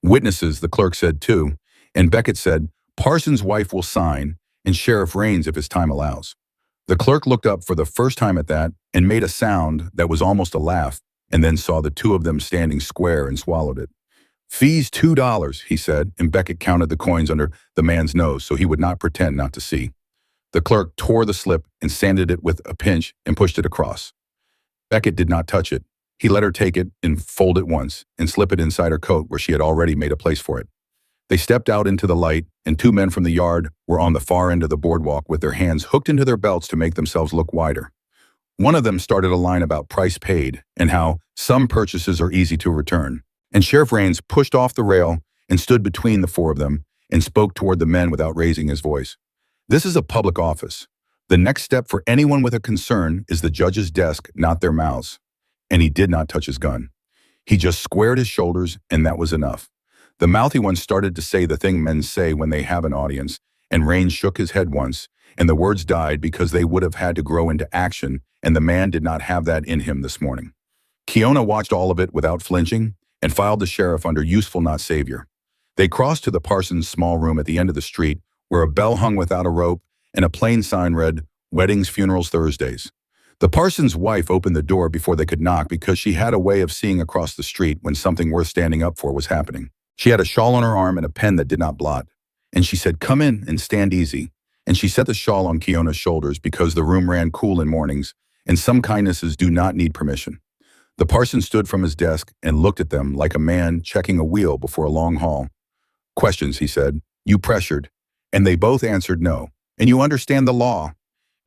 "Witnesses," the clerk said too, and Beckett said, "Parson's wife will sign, and Sheriff Raines if his time allows." The clerk looked up for the first time at that and made a sound that was almost a laugh, and then saw the 2 of them standing square and swallowed it. Fees $2, he said, and Beckett counted the coins under the man's nose so he would not pretend not to see. The clerk tore the slip and sanded it with a pinch and pushed it across. Beckett did not touch it. He let her take it and fold it once and slip it inside her coat where she had already made a place for it. They stepped out into the light, and two men from the yard were on the far end of the boardwalk with their hands hooked into their belts to make themselves look wider. One of them started a line about price paid and how some purchases are easy to return. And Sheriff Rains pushed off the rail and stood between the four of them and spoke toward the men without raising his voice. This is a public office. The next step for anyone with a concern is the judge's desk, not their mouths. And he did not touch his gun. He just squared his shoulders, and that was enough. The mouthy one started to say the thing men say when they have an audience, and Rains shook his head once, and the words died because they would have had to grow into action, and the man did not have that in him this morning. Kiona watched all of it without flinching and filed the sheriff under useful not savior. They crossed to the parson's small room at the end of the street where a bell hung without a rope and a plain sign read, "Weddings, Funerals, Thursdays." The parson's wife opened the door before they could knock because she had a way of seeing across the street when something worth standing up for was happening. She had a shawl on her arm and a pen that did not blot. And she said, "Come in and stand easy." And she set the shawl on Kiona's shoulders because the room ran cool in mornings, and some kindnesses do not need permission. The parson stood from his desk and looked at them like a man checking a wheel before a long haul. "Questions," he said. "You pressured." And they both answered no. "And you understand the law?"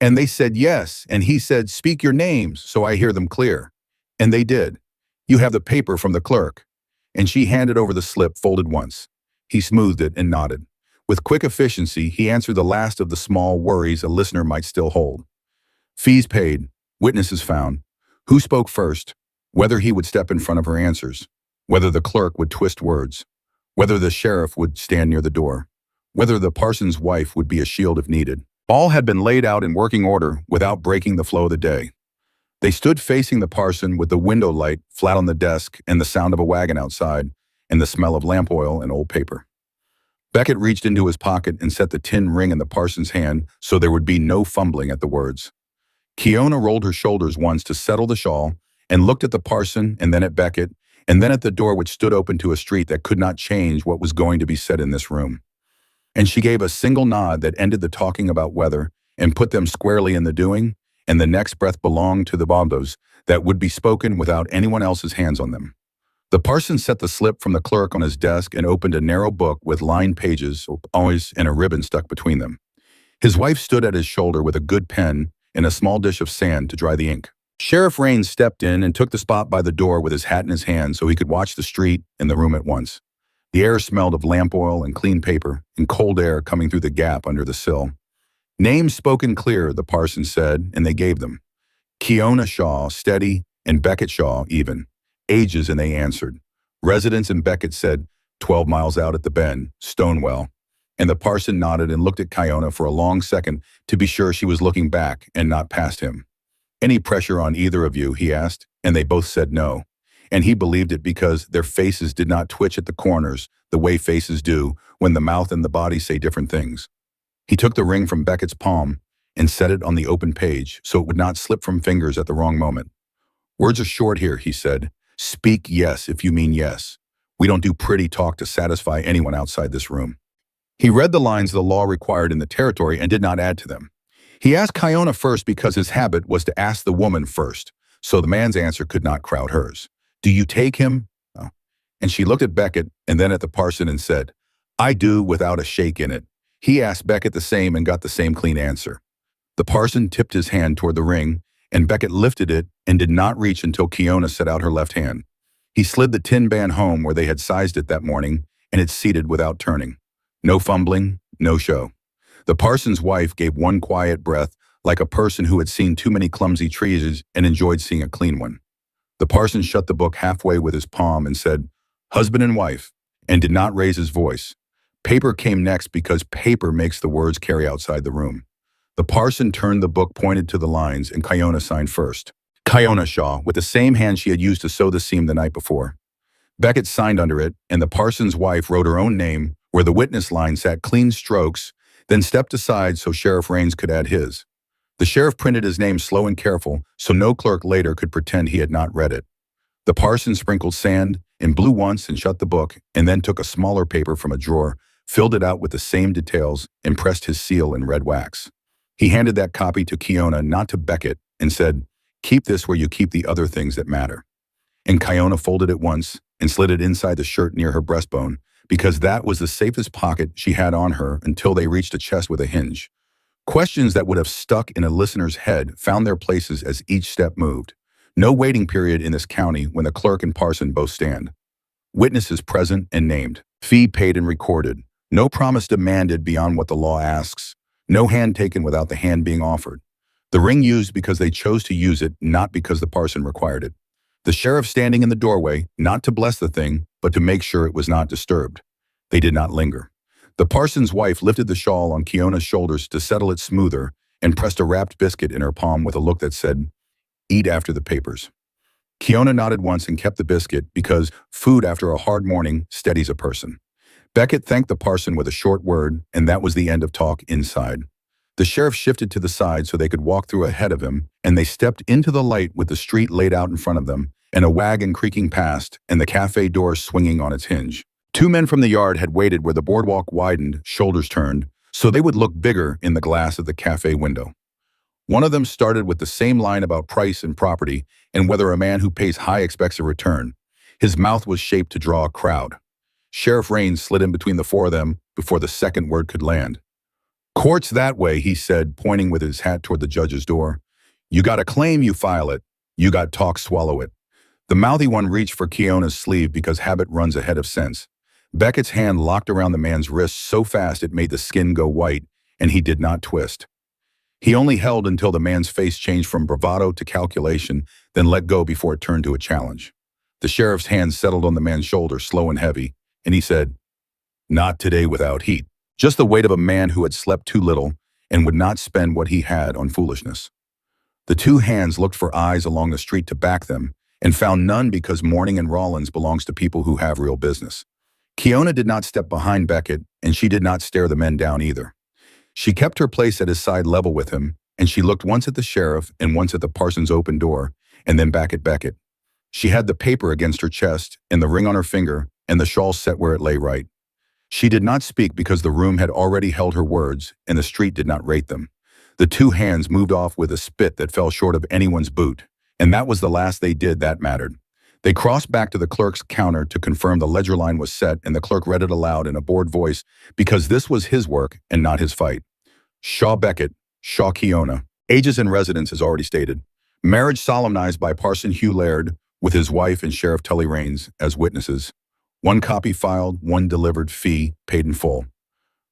And they said yes, and he said, "Speak your names so I hear them clear." And they did. "You have the paper from the clerk." And she handed over the slip folded once. He smoothed it and nodded. With quick efficiency, he answered the last of the small worries a listener might still hold. Fees paid, witnesses found. Who spoke first? Whether he would step in front of her answers. Whether the clerk would twist words. Whether the sheriff would stand near the door. Whether the parson's wife would be a shield if needed. All had been laid out in working order without breaking the flow of the day. They stood facing the parson with the window light flat on the desk and the sound of a wagon outside and the smell of lamp oil and old paper. Beckett reached into his pocket and set the tin ring in the parson's hand so there would be no fumbling at the words. Kiona rolled her shoulders once to settle the shawl and looked at the parson and then at Beckett and then at the door which stood open to a street that could not change what was going to be said in this room. And she gave a single nod that ended the talking about weather and put them squarely in the doing, and the next breath belonged to the bondos that would be spoken without anyone else's hands on them. The parson set the slip from the clerk on his desk and opened a narrow book with lined pages, always and a ribbon stuck between them. His wife stood at his shoulder with a good pen and a small dish of sand to dry the ink. Sheriff Rains stepped in and took the spot by the door with his hat in his hand so he could watch the street and the room at once. The air smelled of lamp oil and clean paper and cold air coming through the gap under the sill. Names spoken clear, the parson said, and they gave them. Kiona Shaw, steady, and Beckett Shaw, even. Ages, and they answered. Residents and Beckett said, 12 miles out at the bend, Stonewell. And the parson nodded and looked at Kiona for a long second to be sure she was looking back and not past him. Any pressure on either of you, he asked, and they both said no. And he believed it because their faces did not twitch at the corners the way faces do when the mouth and the body say different things. He took the ring from Beckett's palm and set it on the open page so it would not slip from fingers at the wrong moment. Words are short here, he said. Speak yes if you mean yes. We don't do pretty talk to satisfy anyone outside this room. He read the lines the law required in the territory and did not add to them. He asked Kiona first because his habit was to ask the woman first, so the man's answer could not crowd hers. Do you take him? Oh. And she looked at Beckett and then at the parson and said, I do, without a shake in it. He asked Beckett the same and got the same clean answer. The parson tipped his hand toward the ring, and Beckett lifted it and did not reach until Kiona set out her left hand. He slid the tin band home where they had sized it that morning, and it seated without turning. No fumbling, no show. The parson's wife gave one quiet breath, like a person who had seen too many clumsy trees and enjoyed seeing a clean one. The parson shut the book halfway with his palm and said, husband and wife, and did not raise his voice. Paper came next because paper makes the words carry outside the room. The parson turned the book pointed to the lines, and Kiona signed first. Kiona Shaw, with the same hand she had used to sew the seam the night before. Beckett signed under it, and the parson's wife wrote her own name where the witness line sat clean strokes, then stepped aside so Sheriff Rains could add his. The sheriff printed his name slow and careful so no clerk later could pretend he had not read it. The parson sprinkled sand and blew once and shut the book, and then took a smaller paper from a drawer, filled it out with the same details, and pressed his seal in red wax. He handed that copy to Kiona, not to Beckett, and said, "Keep this where you keep the other things that matter." And Kiona folded it once and slid it inside the shirt near her breastbone, because that was the safest pocket she had on her until they reached a chest with a hinge. Questions that would have stuck in a listener's head found their places as each step moved. No waiting period in this county when the clerk and parson both stand. Witnesses present and named. Fee paid and recorded. No promise demanded beyond what the law asks. No hand taken without the hand being offered. The ring used because they chose to use it, not because the parson required it. The sheriff standing in the doorway, not to bless the thing, but to make sure it was not disturbed. They did not linger. The parson's wife lifted the shawl on Kiona's shoulders to settle it smoother and pressed a wrapped biscuit in her palm with a look that said, "Eat after the papers." Kiona nodded once and kept the biscuit because food after a hard morning steadies a person. Beckett thanked the parson with a short word, and that was the end of talk inside. The sheriff shifted to the side so they could walk through ahead of him, and they stepped into the light with the street laid out in front of them, and a wagon creaking past, and the cafe door swinging on its hinge. Two men from the yard had waited where the boardwalk widened, shoulders turned, so they would look bigger in the glass of the cafe window. One of them started with the same line about price and property and whether a man who pays high expects a return. His mouth was shaped to draw a crowd. Sheriff Raines slid in between the four of them before the second word could land. "Court's that way," he said, pointing with his hat toward the judge's door. "You got a claim, you file it. You got talk, swallow it." The mouthy one reached for Kiona's sleeve because habit runs ahead of sense. Beckett's hand locked around the man's wrist so fast it made the skin go white, and he did not twist. He only held until the man's face changed from bravado to calculation, then let go before it turned to a challenge. The sheriff's hand settled on the man's shoulder, slow and heavy, and he said, "Not today without heat." Just the weight of a man who had slept too little and would not spend what he had on foolishness. The two hands looked for eyes along the street to back them, and found none because mourning in Rawlins belongs to people who have real business. Kiona did not step behind Beckett, and she did not stare the men down either. She kept her place at his side level with him, and she looked once at the sheriff and once at the parson's open door, and then back at Beckett. She had the paper against her chest, and the ring on her finger, and the shawl set where it lay right. She did not speak because the room had already held her words, and the street did not rate them. The two hands moved off with a spit that fell short of anyone's boot, and that was the last they did that mattered. They crossed back to the clerk's counter to confirm the ledger line was set, and the clerk read it aloud in a bored voice because this was his work and not his fight. Shaw Beckett, Shaw Kiona. Ages and residence is already stated. Marriage solemnized by Parson Hugh Laird with his wife and Sheriff Tully Raines as witnesses. One copy filed, one delivered, fee paid in full.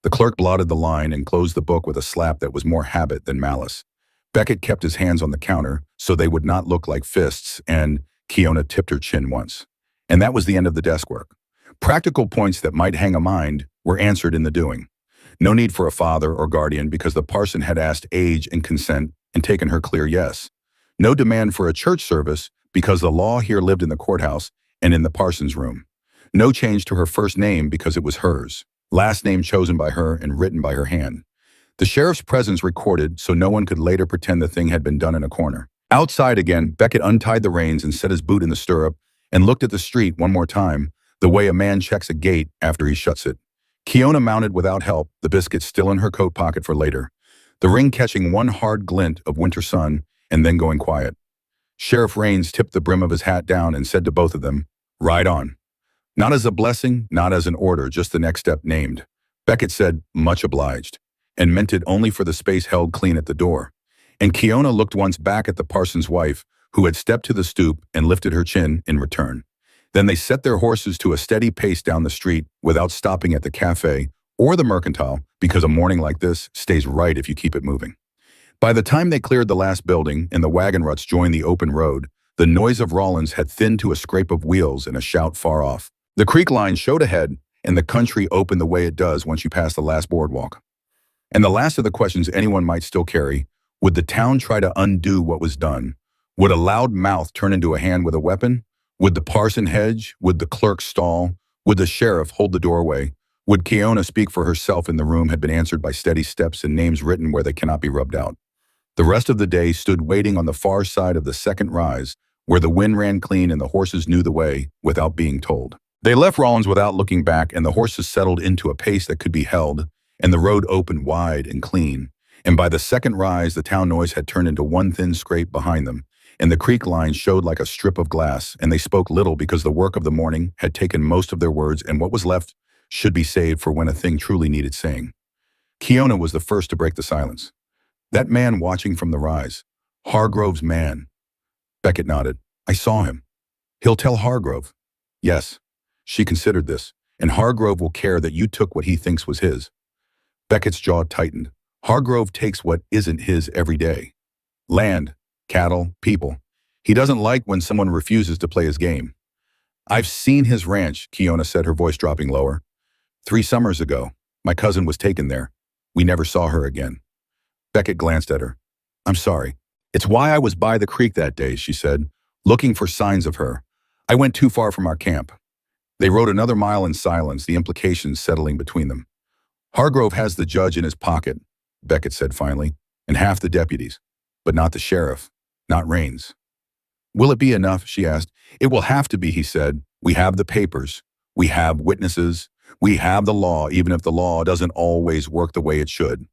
The clerk blotted the line and closed the book with a slap that was more habit than malice. Beckett kept his hands on the counter so they would not look like fists, and Kiona tipped her chin once. And that was the end of the desk work. Practical points that might hang a mind were answered in the doing. No need for a father or guardian because the parson had asked age and consent and taken her clear yes. No demand for a church service because the law here lived in the courthouse and in the parson's room. No change to her first name because it was hers. Last name chosen by her and written by her hand. The sheriff's presence recorded so no one could later pretend the thing had been done in a corner. Outside again, Beckett untied the reins and set his boot in the stirrup and looked at the street one more time, the way a man checks a gate after he shuts it. Kiona mounted without help, the biscuit still in her coat pocket for later. The ring catching one hard glint of winter sun and then going quiet. Sheriff Raines tipped the brim of his hat down and said to both of them, "Ride on." Not as a blessing, not as an order, just the next step named. Beckett said, "Much obliged," and meant it only for the space held clean at the door. And Kiona looked once back at the parson's wife, who had stepped to the stoop and lifted her chin in return. Then they set their horses to a steady pace down the street without stopping at the cafe or the mercantile, because a morning like this stays right if you keep it moving. By the time they cleared the last building and the wagon ruts joined the open road, the noise of Rawlins had thinned to a scrape of wheels and a shout far off. The creek line showed ahead, and the country opened the way it does once you pass the last boardwalk. And the last of the questions anyone might still carry: would the town try to undo what was done? Would a loud mouth turn into a hand with a weapon? Would the parson hedge? Would the clerk stall? Would the sheriff hold the doorway? Would Kiona speak for herself in the room had been answered by steady steps and names written where they cannot be rubbed out. The rest of the day stood waiting on the far side of the second rise, where the wind ran clean and the horses knew the way without being told. They left Rollins without looking back, and the horses settled into a pace that could be held, and the road opened wide and clean. And by the second rise, the town noise had turned into one thin scrape behind them, and the creek line showed like a strip of glass, and they spoke little because the work of the morning had taken most of their words, and what was left should be saved for when a thing truly needed saying. Kiona was the first to break the silence. That man watching from the rise. Hargrove's man. Beckett nodded. I saw him. He'll tell Hargrove. Yes. She considered this, and Hargrove will care that you took what he thinks was his. Beckett's jaw tightened. Hargrove takes what isn't his every day. Land, cattle, people. He doesn't like when someone refuses to play his game. I've seen his ranch, Kiona said, her voice dropping lower. 3 summers ago, my cousin was taken there. We never saw her again. Beckett glanced at her. I'm sorry. It's why I was by the creek that day, she said, looking for signs of her. I went too far from our camp. They rode another mile in silence, the implications settling between them. Hargrove has the judge in his pocket, Beckett said finally, and half the deputies, but not the sheriff, not Raines. Will it be enough, she asked. It will have to be, he said. We have the papers. We have witnesses. We have the law, even if the law doesn't always work the way it should.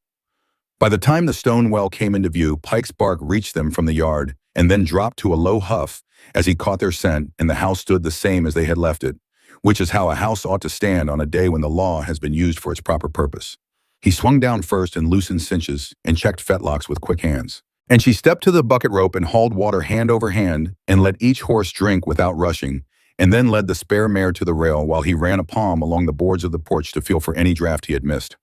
By the time the stone well came into view, Pike's bark reached them from the yard and then dropped to a low huff as he caught their scent, and the house stood the same as they had left it, which is how a house ought to stand on a day when the law has been used for its proper purpose. He swung down first and loosened cinches and checked fetlocks with quick hands. And she stepped to the bucket rope and hauled water hand over hand and let each horse drink without rushing, and then led the spare mare to the rail while he ran a palm along the boards of the porch to feel for any draft he had missed.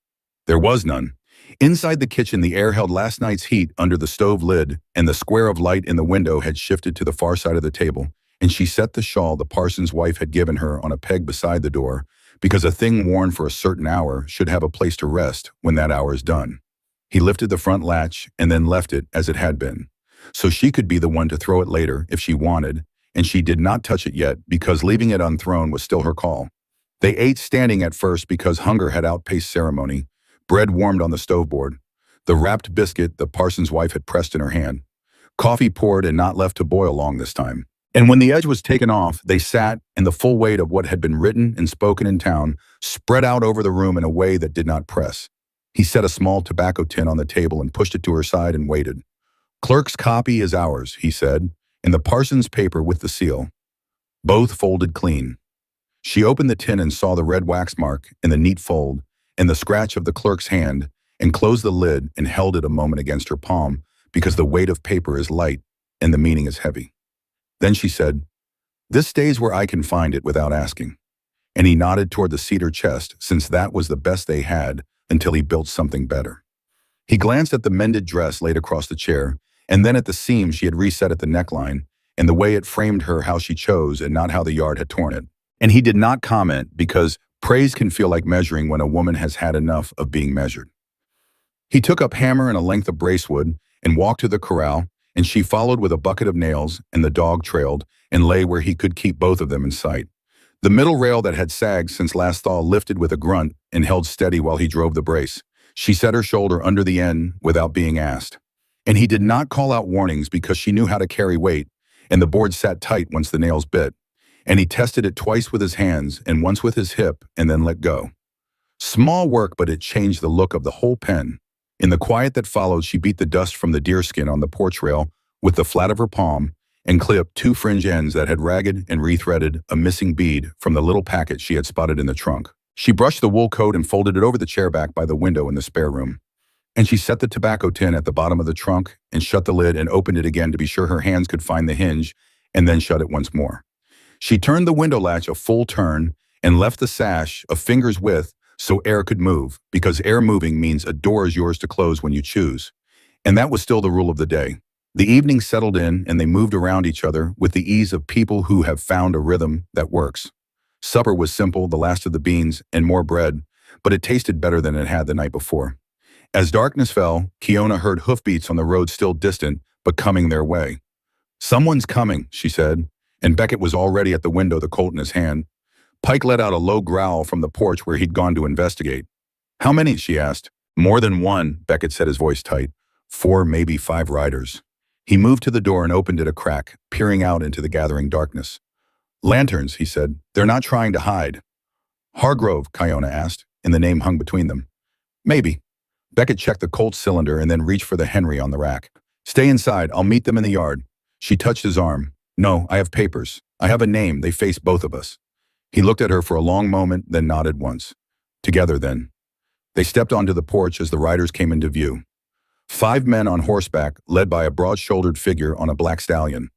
There was none. Inside the kitchen, the air held last night's heat under the stove lid, and the square of light in the window had shifted to the far side of the table, and she set the shawl the parson's wife had given her on a peg beside the door, because a thing worn for a certain hour should have a place to rest when that hour is done. He lifted the front latch and then left it as it had been, so she could be the one to throw it later if she wanted, and she did not touch it yet because leaving it unthrown was still her call. They ate standing at first because hunger had outpaced ceremony. Bread warmed on the stove-board, the wrapped biscuit the parson's wife had pressed in her hand, coffee poured and not left to boil long this time. And when the edge was taken off, they sat, and the full weight of what had been written and spoken in town spread out over the room in a way that did not press. He set a small tobacco tin on the table and pushed it to her side and waited. Clerk's copy is ours, he said, and the parson's paper with the seal. Both folded clean. She opened the tin and saw the red wax mark in the neat fold and the scratch of the clerk's hand, and closed the lid and held it a moment against her palm because the weight of paper is light and the meaning is heavy. Then she said, "This stays where I can find it without asking." And he nodded toward the cedar chest, since that was the best they had until he built something better. He glanced at the mended dress laid across the chair, and then at the seam she had reset at the neckline, and the way it framed her how she chose and not how the yard had torn it. And he did not comment because praise can feel like measuring when a woman has had enough of being measured. He took up hammer and a length of bracewood and walked to the corral, and she followed with a bucket of nails, and the dog trailed and lay where he could keep both of them in sight. The middle rail that had sagged since last thaw lifted with a grunt and held steady while he drove the brace. She set her shoulder under the end without being asked. And he did not call out warnings because she knew how to carry weight, and the board sat tight once the nails bit. And he tested it twice with his hands and once with his hip and then let go. Small work, but it changed the look of the whole pen. In the quiet that followed, she beat the dust from the deerskin on the porch rail with the flat of her palm and clipped 2 fringe ends that had ragged and rethreaded a missing bead from the little packet she had spotted in the trunk. She brushed the wool coat and folded it over the chair back by the window in the spare room. And she set the tobacco tin at the bottom of the trunk and shut the lid and opened it again to be sure her hands could find the hinge, and then shut it once more. She turned the window latch a full turn and left the sash a finger's width so air could move, because air moving means a door is yours to close when you choose. And that was still the rule of the day. The evening settled in and they moved around each other with the ease of people who have found a rhythm that works. Supper was simple, the last of the beans and more bread, but it tasted better than it had the night before. As darkness fell, Kiona heard hoofbeats on the road, still distant, but coming their way. "Someone's coming," she said, and Beckett was already at the window, the Colt in his hand. Pike let out a low growl from the porch where he'd gone to investigate. "How many?" she asked. "More than one," Beckett said, his voice tight. "4, maybe 5 riders." He moved to the door and opened it a crack, peering out into the gathering darkness. Lanterns, he said. They're not trying to hide. Hargrove, Kiona asked, and the name hung between them. Maybe. Beckett checked the Colt cylinder and then reached for the Henry on the rack. Stay inside. I'll meet them in the yard. She touched his arm. No, I have papers. I have a name. They face both of us. He looked at her for a long moment, then nodded once. Together, then. They stepped onto the porch as the riders came into view. 5 men on horseback, led by a broad-shouldered figure on a black stallion.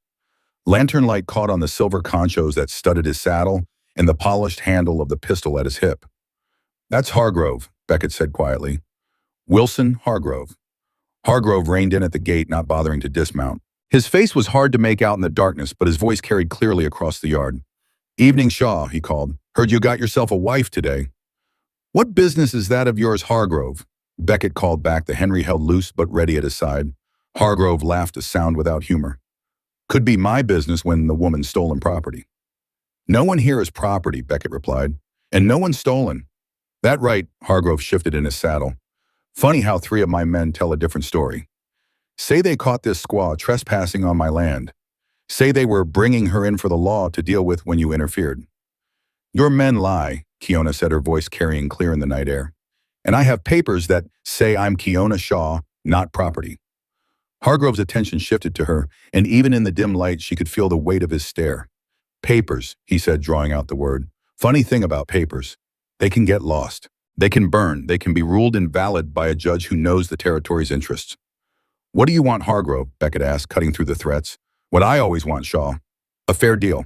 Lantern light caught on the silver conchos that studded his saddle and the polished handle of the pistol at his hip. That's Hargrove, Beckett said quietly. Wilson Hargrove. Hargrove reined in at the gate, not bothering to dismount. His face was hard to make out in the darkness, but his voice carried clearly across the yard. Evening, Shaw, he called. Heard you got yourself a wife today. What business is that of yours, Hargrove? Beckett called back, the Henry held loose but ready at his side. Hargrove laughed, a sound without humor. Could be my business when the woman's stolen property. No one here is property, Beckett replied, and no one's stolen. That right, Hargrove shifted in his saddle. Funny how 3 of my men tell a different story. Say they caught this squaw trespassing on my land. Say they were bringing her in for the law to deal with when you interfered. Your men lie, Kiona said, her voice carrying clear in the night air. And I have papers that say I'm Kiona Shaw, not property. Hargrove's attention shifted to her, and even in the dim light she could feel the weight of his stare. Papers, he said, drawing out the word. Funny thing about papers. They can get lost. They can burn. They can be ruled invalid by a judge who knows the territory's interests. What do you want, Hargrove? Beckett asked, cutting through the threats. What I always want, Shaw. A fair deal.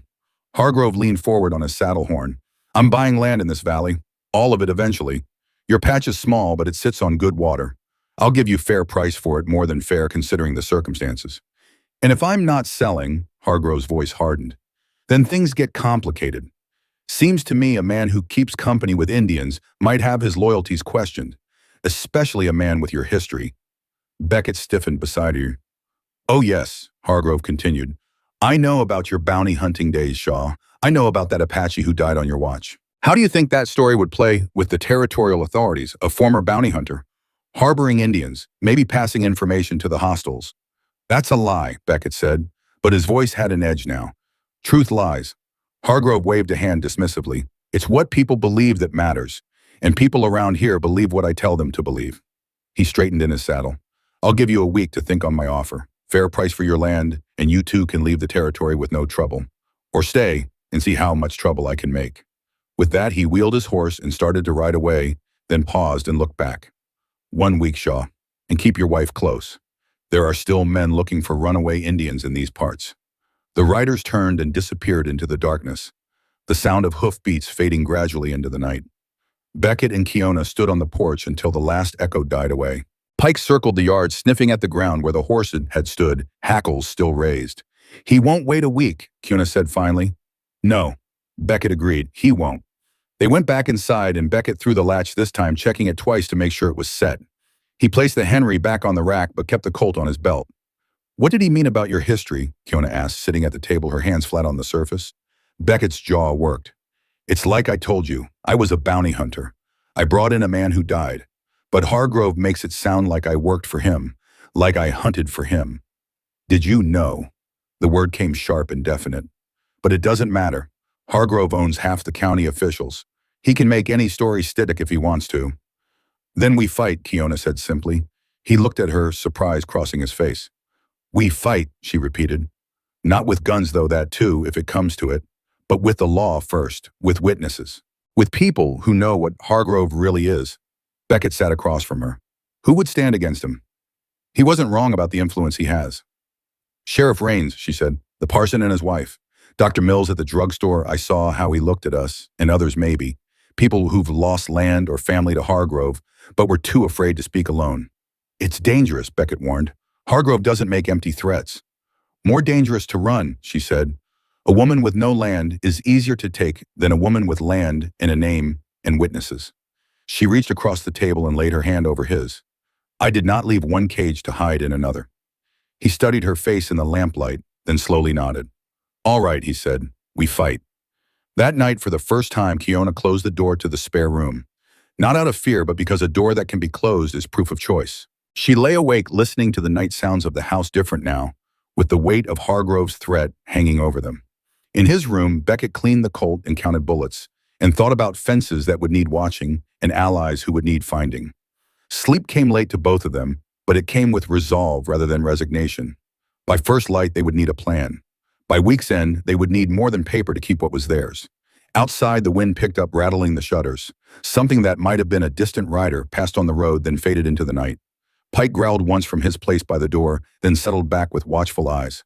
Hargrove leaned forward on his saddle horn. I'm buying land in this valley. All of it eventually. Your patch is small, but it sits on good water. I'll give you fair price for it, more than fair considering the circumstances. And if I'm not selling, Hargrove's voice hardened, then things get complicated. Seems to me a man who keeps company with Indians might have his loyalties questioned, especially a man with your history. Beckett stiffened beside her. Oh yes, Hargrove continued. I know about your bounty hunting days, Shaw. I know about that Apache who died on your watch. How do you think that story would play with the territorial authorities, a former bounty hunter? Harboring Indians, maybe passing information to the hostiles. That's a lie, Beckett said, but his voice had an edge now. Truth lies. Hargrove waved a hand dismissively. It's what people believe that matters, and people around here believe what I tell them to believe. He straightened in his saddle. I'll give you a week to think on my offer. Fair price for your land, and you too can leave the territory with no trouble. Or stay and see how much trouble I can make. With that, he wheeled his horse and started to ride away, then paused and looked back. 1 week, Shaw, and keep your wife close. There are still men looking for runaway Indians in these parts. The riders turned and disappeared into the darkness, the sound of hoofbeats fading gradually into the night. Beckett and Kiona stood on the porch until the last echo died away. Pike circled the yard, sniffing at the ground where the horse had stood, hackles still raised. He won't wait a week, Kiona said finally. No, Beckett agreed, he won't. They went back inside and Beckett threw the latch this time, checking it twice to make sure it was set. He placed the Henry back on the rack but kept the Colt on his belt. What did he mean about your history? Kiona asked, sitting at the table, her hands flat on the surface. Beckett's jaw worked. It's like I told you, I was a bounty hunter. I brought in a man who died. But Hargrove makes it sound like I worked for him, like I hunted for him. Did you know? The word came sharp and definite. But it doesn't matter. Hargrove owns half the county officials. He can make any story stick if he wants to. Then we fight, Kiona said simply. He looked at her, surprise crossing his face. We fight, she repeated. Not with guns, though, that too, if it comes to it. But with the law first, with witnesses. With people who know what Hargrove really is. Beckett sat across from her. Who would stand against him? He wasn't wrong about the influence he has. Sheriff Raines, she said, the parson and his wife. Dr. Mills at the drugstore, I saw how he looked at us, and others maybe. People who've lost land or family to Hargrove, but were too afraid to speak alone. It's dangerous, Beckett warned. Hargrove doesn't make empty threats. More dangerous to run, she said. A woman with no land is easier to take than a woman with land and a name and witnesses. She reached across the table and laid her hand over his. I did not leave one cage to hide in another. He studied her face in the lamplight, then slowly nodded. All right, he said, we fight. That night, for the first time, Kiona closed the door to the spare room. Not out of fear, but because a door that can be closed is proof of choice. She lay awake listening to the night sounds of the house, different now, with the weight of Hargrove's threat hanging over them. In his room, Beckett cleaned the Colt and counted bullets, and thought about fences that would need watching and allies who would need finding. Sleep came late to both of them, but it came with resolve rather than resignation. By first light, they would need a plan. By week's end, they would need more than paper to keep what was theirs. Outside, the wind picked up, rattling the shutters. Something that might have been a distant rider passed on the road, then faded into the night. Pike growled once from his place by the door, then settled back with watchful eyes.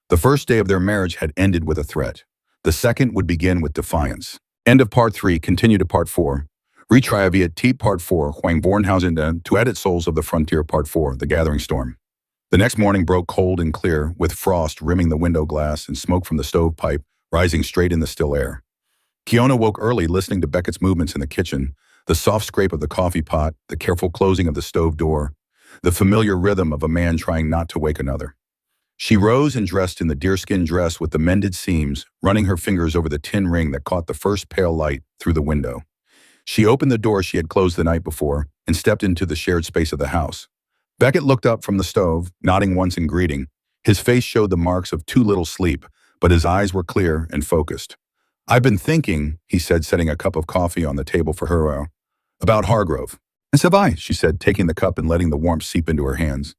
The first day of their marriage had ended with a threat. The second would begin with defiance. End of Part 3, continue to Part 4. Retry via T Part 4, Huang Bornhausen to Edit Souls of the Frontier Part 4, The Gathering Storm. The next morning broke cold and clear, with frost rimming the window glass and smoke from the stovepipe rising straight in the still air. Kiona woke early, listening to Beckett's movements in the kitchen, the soft scrape of the coffee pot, the careful closing of the stove door, the familiar rhythm of a man trying not to wake another. She rose and dressed in the deerskin dress with the mended seams, running her fingers over the tin ring that caught the first pale light through the window. She opened the door she had closed the night before and stepped into the shared space of the house. Beckett looked up from the stove, nodding once in greeting. His face showed the marks of too little sleep, but his eyes were clear and focused. "I've been thinking," he said, setting a cup of coffee on the table for her, "about Hargrove." "As have I," she said, taking the cup and letting the warmth seep into her hands.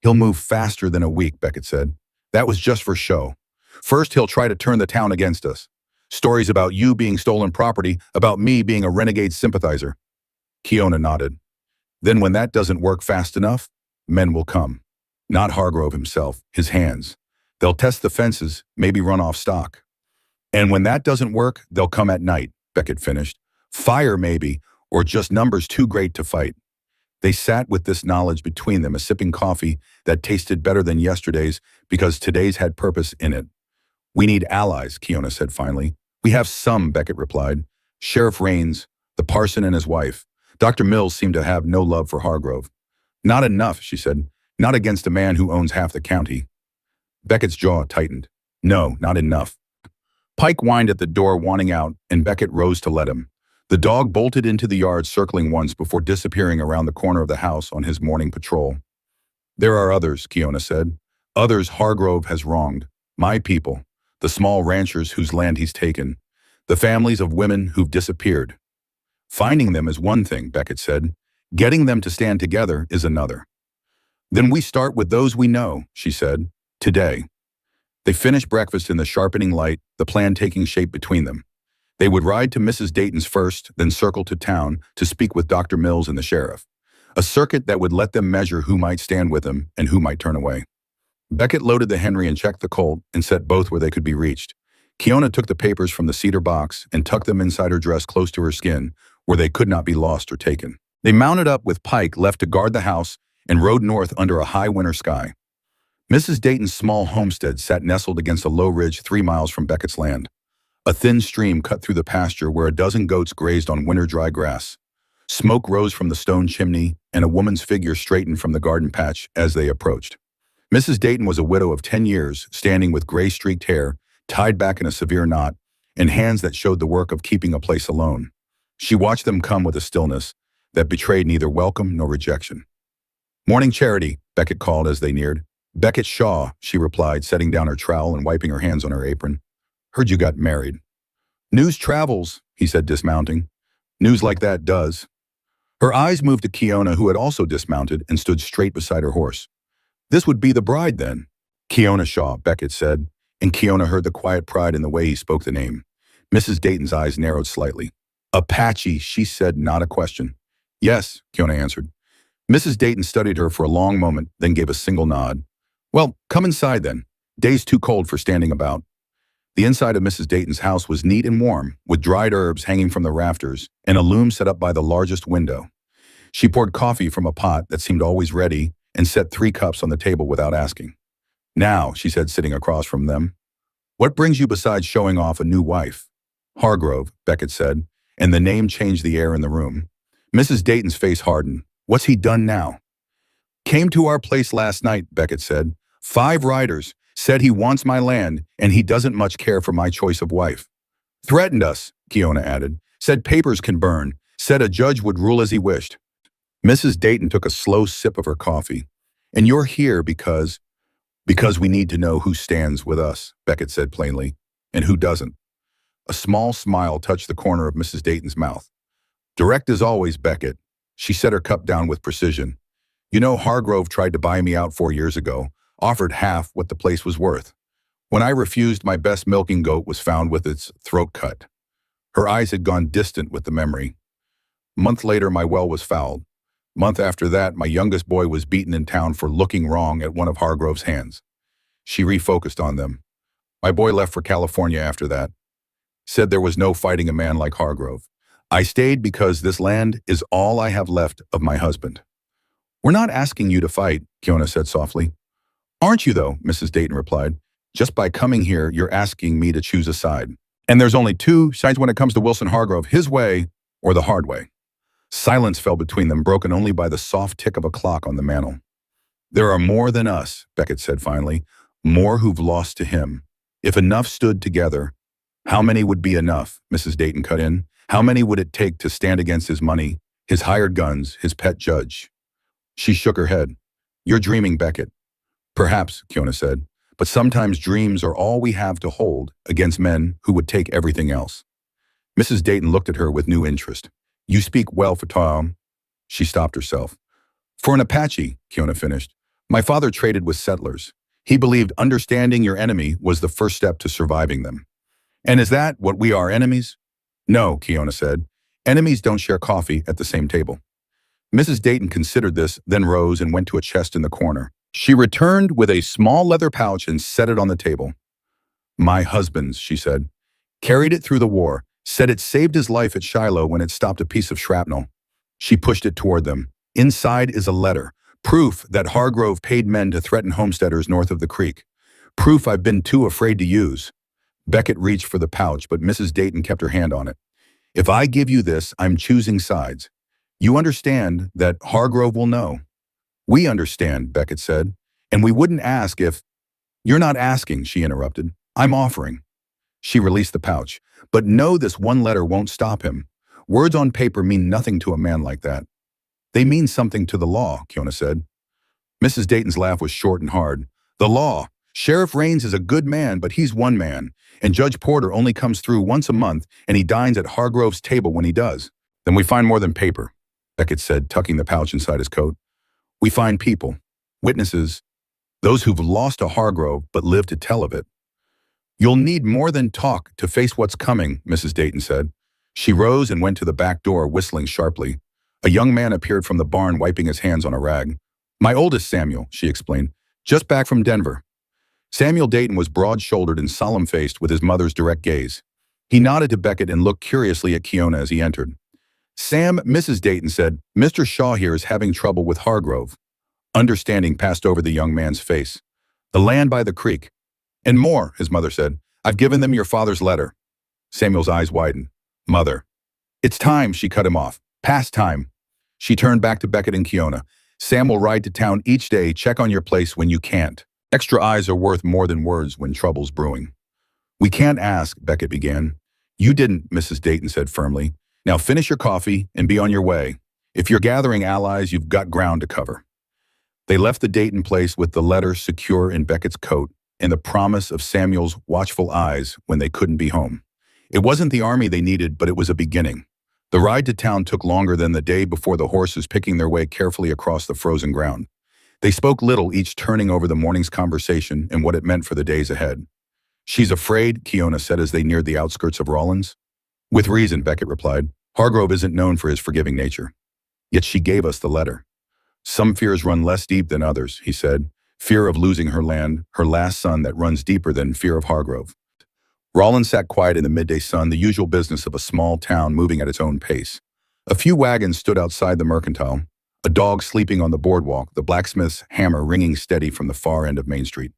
"He'll move faster than a week," Beckett said. "That was just for show. First, he'll try to turn the town against us. Stories about you being stolen property, about me being a renegade sympathizer." Kiona nodded. "Then when that doesn't work fast enough, men will come. Not Hargrove himself, his hands. They'll test the fences, maybe run off stock. And when that doesn't work, they'll come at night," Beckett finished. "Fire maybe, or just numbers too great to fight." They sat with this knowledge between them, a sipping coffee that tasted better than yesterday's because today's had purpose in it. "We need allies," Kiona said finally. "We have some," Beckett replied. "Sheriff Raines, the parson and his wife. Dr. Mills seemed to have no love for Hargrove." "Not enough," she said. "Not against a man who owns half the county." Beckett's jaw tightened. "No, not enough." Pike whined at the door, wanting out, and Beckett rose to let him. The dog bolted into the yard, circling once before disappearing around the corner of the house on his morning patrol. "There are others," Kiona said. "Others Hargrove has wronged. My people, the small ranchers whose land he's taken, the families of women who've disappeared. Finding them is one thing," Beckett said. "Getting them to stand together is another." "Then we start with those we know," she said. "Today." They finished breakfast in the sharpening light, the plan taking shape between them. They would ride to Mrs. Dayton's first, then circle to town to speak with Dr. Mills and the sheriff. A circuit that would let them measure who might stand with them and who might turn away. Beckett loaded the Henry and checked the Colt and set both where they could be reached. Kiona took the papers from the cedar box and tucked them inside her dress close to her skin, where they could not be lost or taken. They mounted up with Pike left to guard the house and rode north under a high winter sky. Mrs. Dayton's small homestead sat nestled against a low ridge 3 miles from Beckett's land. A thin stream cut through the pasture where a dozen goats grazed on winter-dry grass. Smoke rose from the stone chimney, and a woman's figure straightened from the garden patch as they approached. Mrs. Dayton was a widow of 10 years, standing with gray-streaked hair, tied back in a severe knot, and hands that showed the work of keeping a place alone. She watched them come with a stillness that betrayed neither welcome nor rejection. "Morning, Charity," Beckett called as they neared. "Beckett Shaw," she replied, setting down her trowel and wiping her hands on her apron. "Heard you got married." "News travels," he said, dismounting. "News like that does." Her eyes moved to Kiona, who had also dismounted and stood straight beside her horse. "This would be the bride, then." "Kiona Shaw," Beckett said, and Kiona heard the quiet pride in the way he spoke the name. Mrs. Dayton's eyes narrowed slightly. "Apache," she said, not a question. "Yes," Kiona answered. Mrs. Dayton studied her for a long moment, then gave a single nod. "Well, come inside then. Day's too cold for standing about." The inside of Mrs. Dayton's house was neat and warm, with dried herbs hanging from the rafters and a loom set up by the largest window. She poured coffee from a pot that seemed always ready and set 3 cups on the table without asking. "Now," she said, sitting across from them, "what brings you besides showing off a new wife?" "Hargrove," Beckett said, and the name changed the air in the room. Mrs. Dayton's face hardened. "What's he done now?" "Came to our place last night," Beckett said. 5 riders. Said he wants my land, and he doesn't much care for my choice of wife. Threatened us," Kiona added. "Said papers can burn. Said a judge would rule as he wished." Mrs. Dayton took a slow sip of her coffee. "And you're here because Because we need to know who stands with us, Beckett said plainly, and who doesn't. A small smile touched the corner of Mrs. Dayton's mouth. Direct as always, Beckett. She set her cup down with precision. You know, Hargrove tried to buy me out 4 years ago, offered half what the place was worth. When I refused, my best milking goat was found with its throat cut. Her eyes had gone distant with the memory. Month later, my well was fouled. Month after that, my youngest boy was beaten in town for looking wrong at one of Hargrove's hands. She refocused on them. My boy left for California after that. Said there was no fighting a man like Hargrove. I stayed because this land is all I have left of my husband. We're not asking you to fight, Kiona said softly. Aren't you, though? Mrs. Dayton replied. Just by coming here, you're asking me to choose a side. And there's only two sides when it comes to Wilson Hargrove, his way or the hard way. Silence fell between them, broken only by the soft tick of a clock on the mantel. There are more than us, Beckett said finally, more who've lost to him. If enough stood together, how many would be enough? Mrs. Dayton cut in. How many would it take to stand against his money, his hired guns, his pet judge? She shook her head. You're dreaming, Beckett. Perhaps, Kiona said, but sometimes dreams are all we have to hold against men who would take everything else. Mrs. Dayton looked at her with new interest. You speak well for Tom. She stopped herself. For an Apache, Kiona finished. My father traded with settlers. He believed understanding your enemy was the first step to surviving them. And is that what we are, enemies? No, Kiona said. Enemies don't share coffee at the same table. Mrs. Dayton considered this, then rose and went to a chest in the corner. She returned with a small leather pouch and set it on the table. My husband's, she said. Carried it through the war, said it saved his life at Shiloh when it stopped a piece of shrapnel. She pushed it toward them. Inside is a letter, proof that Hargrove paid men to threaten homesteaders north of the creek. Proof I've been too afraid to use. Beckett reached for the pouch, but Mrs. Dayton kept her hand on it. If I give you this, I'm choosing sides. You understand that Hargrove will know. We understand, Beckett said, and we wouldn't ask if— You're not asking, she interrupted. I'm offering. She released the pouch. But know this one letter won't stop him. Words on paper mean nothing to a man like that. They mean something to the law, Kiona said. Mrs. Dayton's laugh was short and hard. The law. Sheriff Raines is a good man, but he's one man, and Judge Porter only comes through once a month, and he dines at Hargrove's table when he does. Then we find more than paper, Beckett said, tucking the pouch inside his coat. We find people, witnesses, those who've lost to Hargrove but live to tell of it. You'll need more than talk to face what's coming, Mrs. Dayton said. She rose and went to the back door, whistling sharply. A young man appeared from the barn, wiping his hands on a rag. My oldest Samuel, she explained, just back from Denver. Samuel Dayton was broad-shouldered and solemn-faced with his mother's direct gaze. He nodded to Beckett and looked curiously at Kiona as he entered. Sam, Mrs. Dayton said, Mr. Shaw here is having trouble with Hargrove. Understanding passed over the young man's face. The land by the creek. And more, his mother said. I've given them your father's letter. Samuel's eyes widened. Mother. It's time, she cut him off. Past time. She turned back to Beckett and Kiona. Sam will ride to town each day, check on your place when you can't. Extra eyes are worth more than words when trouble's brewing. We can't ask, Beckett began. You didn't, Mrs. Dayton said firmly. Now finish your coffee and be on your way. If you're gathering allies, you've got ground to cover. They left the Dayton place with the letter secure in Beckett's coat and the promise of Samuel's watchful eyes when they couldn't be home. It wasn't the army they needed, but it was a beginning. The ride to town took longer than the day before, the horses picking their way carefully across the frozen ground. They spoke little, each turning over the morning's conversation and what it meant for the days ahead. She's afraid, Kiona said as they neared the outskirts of Rawlins. With reason, Beckett replied. Hargrove isn't known for his forgiving nature. Yet she gave us the letter. Some fears run less deep than others, he said. Fear of losing her land, her last son, that runs deeper than fear of Hargrove. Rawlins sat quiet in the midday sun, the usual business of a small town moving at its own pace. A few wagons stood outside the mercantile, a dog sleeping on the boardwalk, the blacksmith's hammer ringing steady from the far end of Main Street.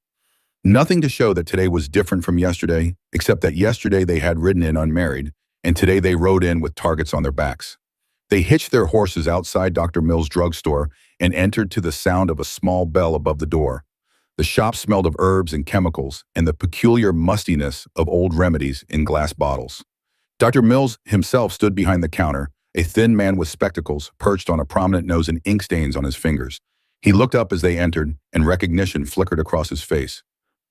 Nothing to show that today was different from yesterday, except that yesterday they had ridden in unmarried, and today they rode in with targets on their backs. They hitched their horses outside Dr. Mill's drugstore and entered to the sound of a small bell above the door. The shop smelled of herbs and chemicals and the peculiar mustiness of old remedies in glass bottles. Dr. Mills himself stood behind the counter, a thin man with spectacles perched on a prominent nose and ink stains on his fingers. He looked up as they entered, and recognition flickered across his face.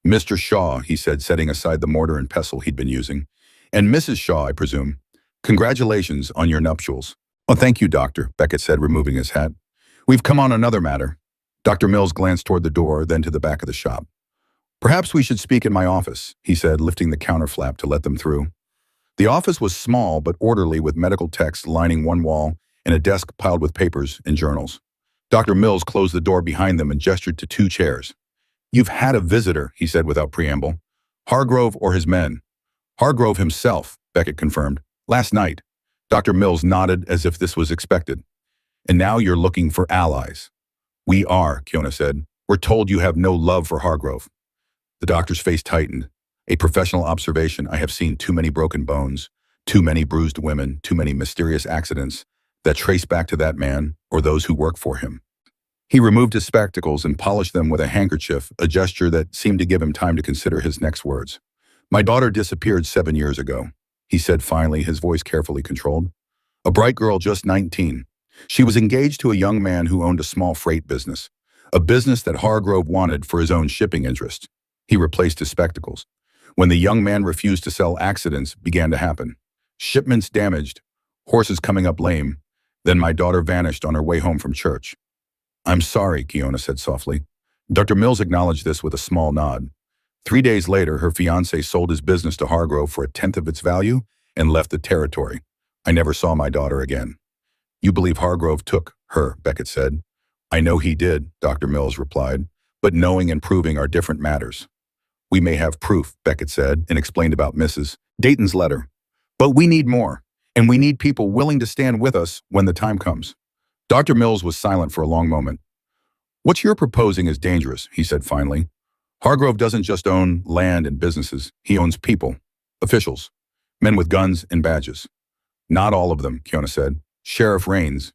"Mr. Shaw," he said, setting aside the mortar and pestle he'd been using. "And Mrs. Shaw, I presume. Congratulations on your nuptials." "Oh, thank you, Doctor," Beckett said, removing his hat. "We've come on another matter." Dr. Mills glanced toward the door, then to the back of the shop. "Perhaps we should speak in my office," he said, lifting the counter flap to let them through. The office was small but orderly, with medical text lining one wall and a desk piled with papers and journals. Dr. Mills closed the door behind them and gestured to two chairs. "You've had a visitor," he said without preamble. "Hargrove or his men?" "Hargrove himself," Beckett confirmed. "Last night." Dr. Mills nodded as if this was expected. "And now you're looking for allies." "We are," Kiona said. "We're told you have no love for Hargrove." The doctor's face tightened. "A professional observation. I have seen too many broken bones, too many bruised women, too many mysterious accidents that trace back to that man or those who work for him." He removed his spectacles and polished them with a handkerchief, a gesture that seemed to give him time to consider his next words. "My daughter disappeared 7 years ago," he said finally, his voice carefully controlled. "A bright girl, just 19. She was engaged to a young man who owned a small freight business, a business that Hargrove wanted for his own shipping interest." He replaced his spectacles. "When the young man refused to sell, accidents began to happen. Shipments damaged, horses coming up lame. Then my daughter vanished on her way home from church." "I'm sorry," Kiona said softly. Dr. Mills acknowledged this with a small nod. 3 days later, her fiancé sold his business to Hargrove for 1/10 of its value and left the territory. "I never saw my daughter again." "You believe Hargrove took her," Beckett said. "I know he did," Dr. Mills replied, "but knowing and proving are different matters." "We may have proof," Beckett said, and explained about Mrs. Dayton's letter. "But we need more, and we need people willing to stand with us when the time comes." Dr. Mills was silent for a long moment. "What you're proposing is dangerous," he said finally. "Hargrove doesn't just own land and businesses. He owns people, officials, men with guns and badges." "Not all of them," Kiona said. "Sheriff Rains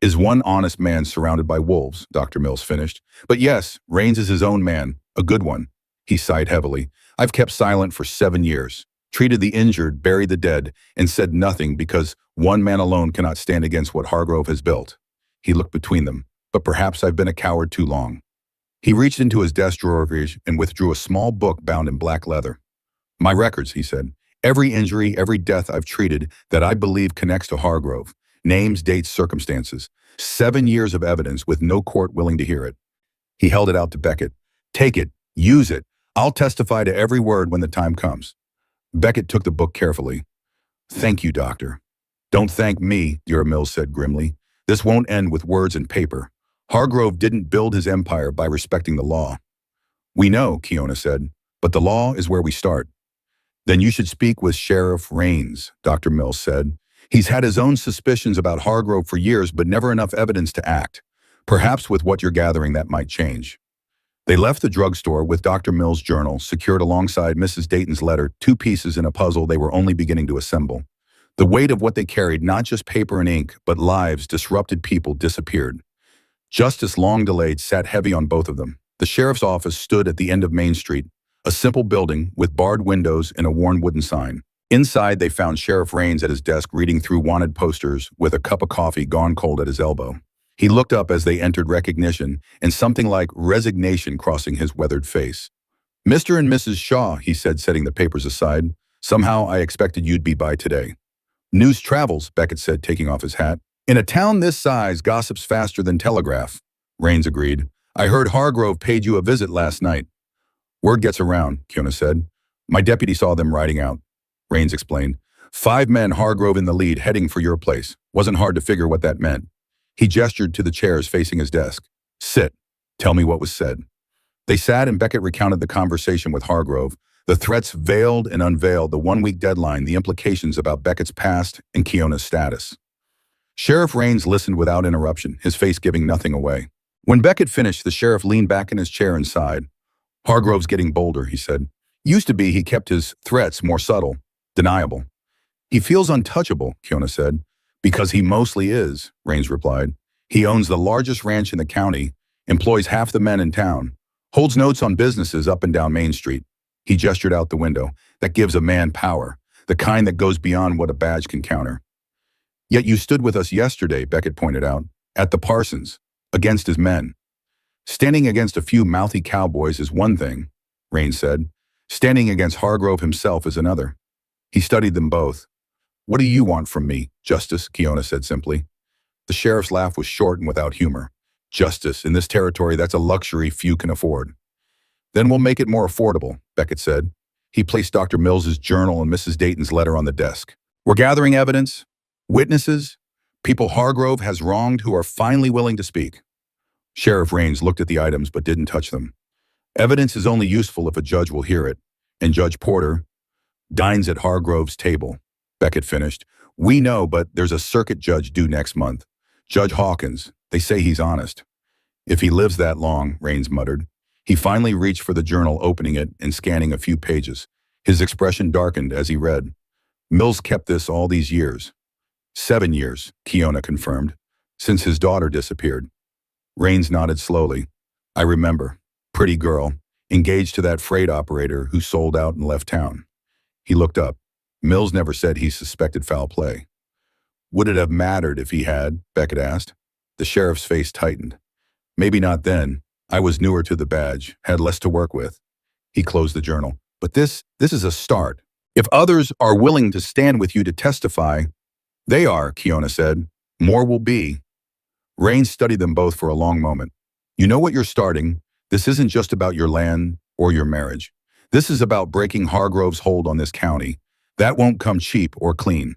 is one honest man surrounded by wolves," Dr. Mills finished. "But yes, Rains is his own man, a good one." He sighed heavily. "I've kept silent for 7 years, treated the injured, buried the dead, and said nothing because one man alone cannot stand against what Hargrove has built." He looked between them. "But perhaps I've been a coward too long." He reached into his desk drawer and withdrew a small book bound in black leather. "My records," he said. "Every injury, every death I've treated that I believe connects to Hargrove. Names, dates, circumstances. 7 years of evidence with no court willing to hear it." He held it out to Beckett. "Take it. Use it. I'll testify to every word when the time comes." Beckett took the book carefully. "Thank you, Doctor." "Don't thank me," Dr. Mills said grimly. "This won't end with words and paper. Hargrove didn't build his empire by respecting the law." "We know," Kiona said, "but the law is where we start." "Then you should speak with Sheriff Rains," Dr. Mills said. "He's had his own suspicions about Hargrove for years, but never enough evidence to act. Perhaps with what you're gathering, that might change." They left the drugstore with Dr. Mills' journal, secured alongside Mrs. Dayton's letter, 2 pieces in a puzzle they were only beginning to assemble. The weight of what they carried, not just paper and ink, but lives, disrupted people, disappeared. Justice, long delayed, sat heavy on both of them. The sheriff's office stood at the end of Main Street, a simple building with barred windows and a worn wooden sign. Inside, they found Sheriff Rains at his desk reading through wanted posters with a cup of coffee gone cold at his elbow. He looked up as they entered, recognition and something like resignation crossing his weathered face. "Mr. and Mrs. Shaw," he said, setting the papers aside. "Somehow I expected you'd be by today." "News travels," Beckett said, taking off his hat. "In a town this size, gossip's faster than telegraph," Rains agreed. "I heard Hargrove paid you a visit last night." "Word gets around," Kiona said. "My deputy saw them riding out," Rains explained. 5 men, Hargrove in the lead, heading for your place. Wasn't hard to figure what that meant." He gestured to the chairs facing his desk. "Sit. Tell me what was said." They sat and Beckett recounted the conversation with Hargrove, the threats veiled and unveiled, the 1-week deadline, the implications about Beckett's past and Kiona's status. Sheriff Rains listened without interruption, his face giving nothing away. When Beckett finished, the sheriff leaned back in his chair and sighed. "Hargrove's getting bolder," he said. "Used to be he kept his threats more subtle, deniable." "He feels untouchable," Kiona said. "Because he mostly is," Rains replied. "He owns the largest ranch in the county, employs half the men in town, holds notes on businesses up and down Main Street." He gestured out the window. "That gives a man power, the kind that goes beyond what a badge can counter." "Yet you stood with us yesterday," Beckett pointed out, "at the Parsons, against his men." Standing against a few mouthy cowboys is one thing, Rains said. Standing against Hargrove himself is another. He studied them both. What do you want from me, Justice? Kiona said simply. The sheriff's laugh was short and without humor. Justice, in this territory, that's a luxury few can afford. Then we'll make it more affordable, Beckett said. He placed Dr. Mills's journal and Mrs. Dayton's letter on the desk. We're gathering evidence, witnesses, people Hargrove has wronged who are finally willing to speak. Sheriff Rains looked at the items but didn't touch them. Evidence is only useful if a judge will hear it, and Judge Porter dines at Hargrove's table. Beckett finished. We know, but there's a circuit judge due next month. Judge Hawkins. They say he's honest. If he lives that long, Rains muttered. He finally reached for the journal, opening it and scanning a few pages. His expression darkened as he read. Mills kept this all these years. 7 years, Kiona confirmed, since his daughter disappeared. Rains nodded slowly. I remember. Pretty girl, engaged to that freight operator who sold out and left town. He looked up. Mills never said he suspected foul play. Would it have mattered if he had? Beckett asked. The sheriff's face tightened. Maybe not then. I was newer to the badge, had less to work with. He closed the journal. But this is a start. If others are willing to stand with you to testify, they are, Kiona said. More will be. Rains studied them both for a long moment. You know what you're starting. This isn't just about your land or your marriage. This is about breaking Hargrove's hold on this county. That won't come cheap or clean.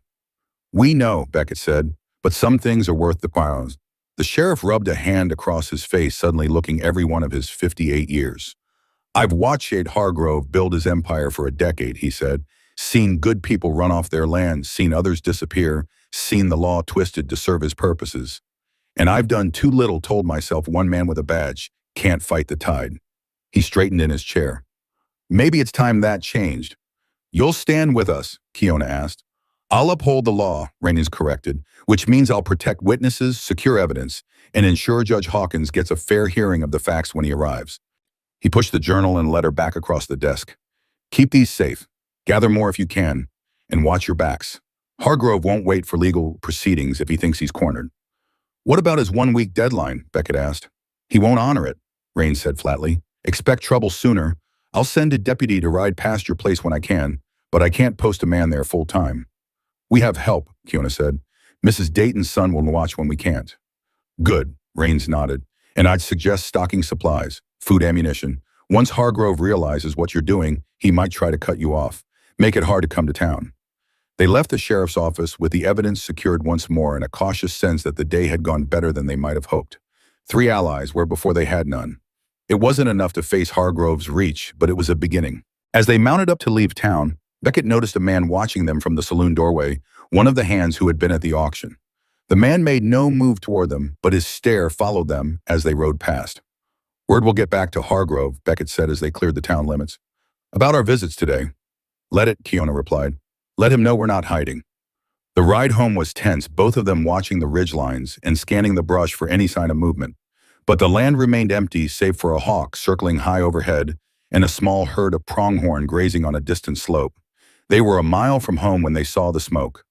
We know, Beckett said, but some things are worth the price. The sheriff rubbed a hand across his face, suddenly looking every one of his 58 years. I've watched Hargrove build his empire for a decade, he said, seen good people run off their land, seen others disappear, seen the law twisted to serve his purposes. And I've done too little, told myself one man with a badge can't fight the tide. He straightened in his chair. Maybe it's time that changed. You'll stand with us, Kiona asked. I'll uphold the law, Raines corrected, which means I'll protect witnesses, secure evidence, and ensure Judge Hawkins gets a fair hearing of the facts when he arrives. He pushed the journal and letter back across the desk. Keep these safe. Gather more if you can, and watch your backs. Hargrove won't wait for legal proceedings if he thinks he's cornered. What about his 1-week deadline? Beckett asked. He won't honor it, Raines said flatly. Expect trouble sooner. I'll send a deputy to ride past your place when I can, but I can't post a man there full time. We have help, Kiona said. Mrs. Dayton's son will watch when we can't. Good, Raines nodded. And I'd suggest stocking supplies, food, ammunition. Once Hargrove realizes what you're doing, he might try to cut you off, make it hard to come to town. They left the sheriff's office with the evidence secured once more and a cautious sense that the day had gone better than they might have hoped. 3 allies where before they had none. It wasn't enough to face Hargrove's reach, but it was a beginning. As they mounted up to leave town, Beckett noticed a man watching them from the saloon doorway, one of the hands who had been at the auction. The man made no move toward them, but his stare followed them as they rode past. Word will get back to Hargrove, Beckett said as they cleared the town limits. About our visits today. Let it, Kiona replied. Let him know we're not hiding. The ride home was tense, both of them watching the ridge lines and scanning the brush for any sign of movement. But the land remained empty save for a hawk circling high overhead and a small herd of pronghorn grazing on a distant slope. They were a mile from home when they saw the smoke.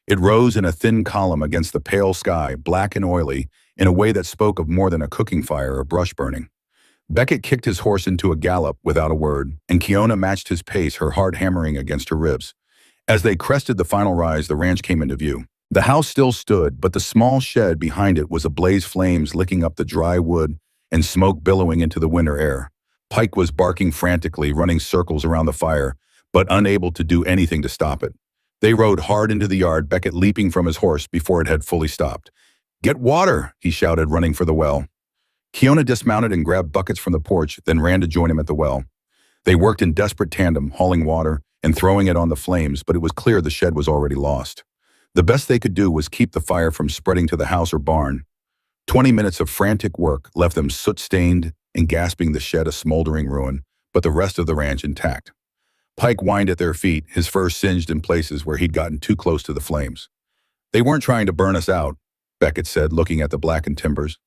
It rose in a thin column against the pale sky, black and oily, in a way that spoke of more than a cooking fire or brush burning. Beckett kicked his horse into a gallop without a word, and Kiona matched his pace, her heart hammering against her ribs. As they crested the final rise, the ranch came into view. The house still stood, but the small shed behind it was ablaze, flames licking up the dry wood and smoke billowing into the winter air. Pike was barking frantically, running circles around the fire, but unable to do anything to stop it. They rode hard into the yard, Beckett leaping from his horse before it had fully stopped. Get water, he shouted, running for the well. Kiona dismounted and grabbed buckets from the porch, then ran to join him at the well. They worked in desperate tandem, hauling water and throwing it on the flames, but it was clear the shed was already lost. The best they could do was keep the fire from spreading to the house or barn. 20 minutes of frantic work left them soot-stained and gasping, the shed a smoldering ruin, but the rest of the ranch intact. Pike whined at their feet, his fur singed in places where he'd gotten too close to the flames. They weren't trying to burn us out, Beckett said, looking at the blackened timbers.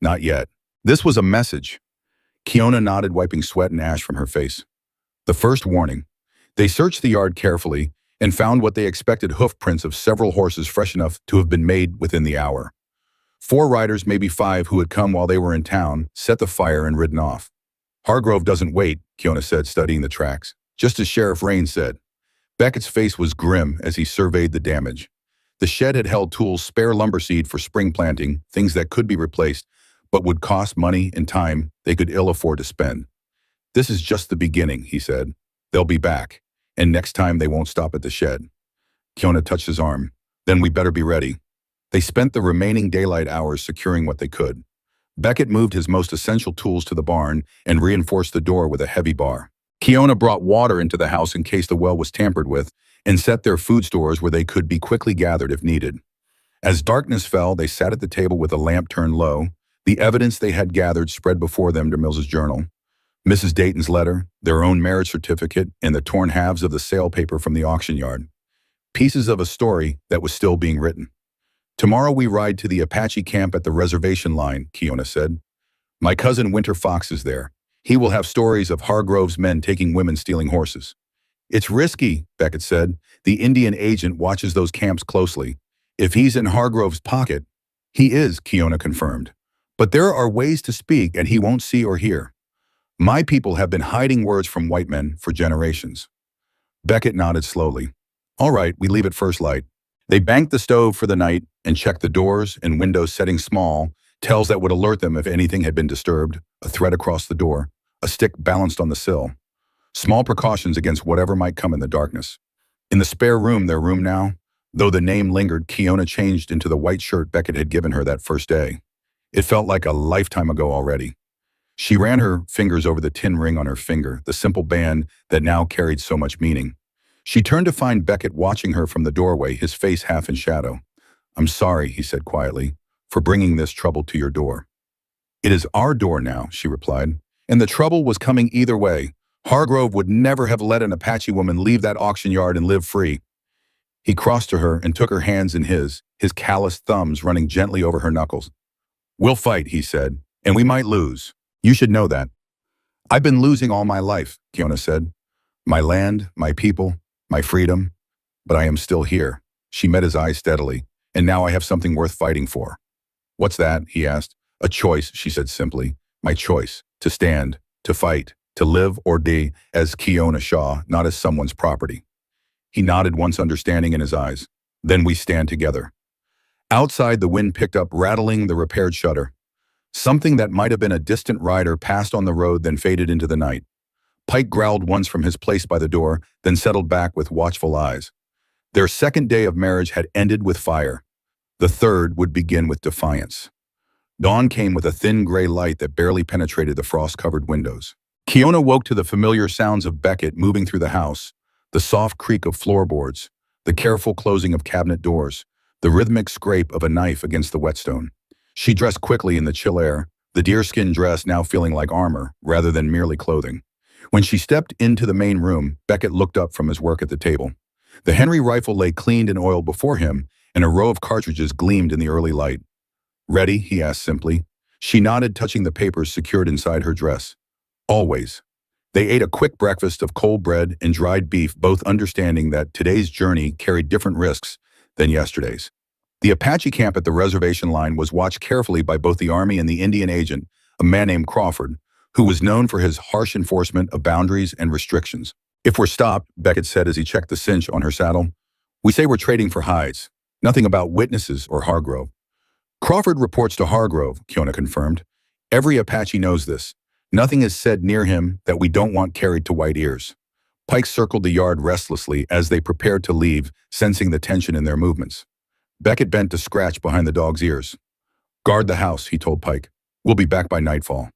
Not yet. This was a message. Kiona nodded, wiping sweat and ash from her face. The first warning. They searched the yard carefully and found what they expected: hoof prints of several horses fresh enough to have been made within the hour. 4 riders, maybe 5, who had come while they were in town, set the fire and ridden off. Hargrove doesn't wait, Kiona said, studying the tracks. Just as Sheriff Rain said. Beckett's face was grim as he surveyed the damage. The shed had held tools, spare lumber seed for spring planting, things that could be replaced, but would cost money and time they could ill afford to spend. This is just the beginning, he said. They'll be back, and next time they won't stop at the shed. Kiona touched his arm. Then we better be ready. They spent the remaining daylight hours securing what they could. Beckett moved his most essential tools to the barn and reinforced the door with a heavy bar. Kiona brought water into the house in case the well was tampered with and set their food stores where they could be quickly gathered if needed. As darkness fell, they sat at the table with the lamp turned low, the evidence they had gathered spread before them to Mills's journal. Mrs. Dayton's letter, their own marriage certificate, and the torn halves of the sale paper from the auction yard. Pieces of a story that was still being written. Tomorrow we ride to the Apache camp at the reservation line, Kiona said. My cousin Winter Fox is there. He will have stories of Hargrove's men taking women stealing horses. It's risky, Beckett said. The Indian agent watches those camps closely. If he's in Hargrove's pocket, he is, Kiona confirmed. But there are ways to speak and he won't see or hear. My people have been hiding words from white men for generations. Beckett nodded slowly. All right, we leave at first light. They banked the stove for the night and checked the doors and windows, setting small tells that would alert them if anything had been disturbed, a thread across the door, a stick balanced on the sill. Small precautions against whatever might come in the darkness. In the spare room, their room now, though the name lingered, Kiona changed into the white shirt Beckett had given her that first day. It felt like a lifetime ago already. She ran her fingers over the tin ring on her finger, the simple band that now carried so much meaning. She turned to find Beckett watching her from the doorway, his face half in shadow. I'm sorry, he said quietly, for bringing this trouble to your door. It is our door now, she replied, and the trouble was coming either way. Hargrove would never have let an Apache woman leave that auction yard and live free. He crossed to her and took her hands in his calloused thumbs running gently over her knuckles. We'll fight, he said, and we might lose. You should know that. I've been losing all my life, Kiona said. My land, my people, my freedom, but I am still here. She met his eyes steadily, and now I have something worth fighting for. What's that? He asked. A choice, she said simply. My choice, to stand, to fight, to live or die as Kiona Shaw, not as someone's property. He nodded once, understanding in his eyes. Then we stand together. Outside, the wind picked up, rattling the repaired shutter. Something that might have been a distant rider passed on the road, then faded into the night. Pike growled once from his place by the door, then settled back with watchful eyes. Their second day of marriage had ended with fire. The third would begin with defiance. Dawn came with a thin gray light that barely penetrated the frost-covered windows. Kiona woke to the familiar sounds of Beckett moving through the house, the soft creak of floorboards, the careful closing of cabinet doors, the rhythmic scrape of a knife against the whetstone. She dressed quickly in the chill air, the deerskin dress now feeling like armor rather than merely clothing. When she stepped into the main room, Beckett looked up from his work at the table. The Henry rifle lay cleaned and oiled before him, and a row of cartridges gleamed in the early light. Ready? He asked simply. She nodded, touching the papers secured inside her dress. Always. They ate a quick breakfast of cold bread and dried beef, both understanding that today's journey carried different risks than yesterday's. The Apache camp at the reservation line was watched carefully by both the Army and the Indian agent, a man named Crawford, who was known for his harsh enforcement of boundaries and restrictions. If we're stopped, Beckett said as he checked the cinch on her saddle, we say we're trading for hides. Nothing about witnesses or Hargrove. Crawford reports to Hargrove, Kiona confirmed. Every Apache knows this. Nothing is said near him that we don't want carried to white ears. Pike circled the yard restlessly as they prepared to leave, sensing the tension in their movements. Beckett bent to scratch behind the dog's ears. Guard the house, he told Pike. We'll be back by nightfall.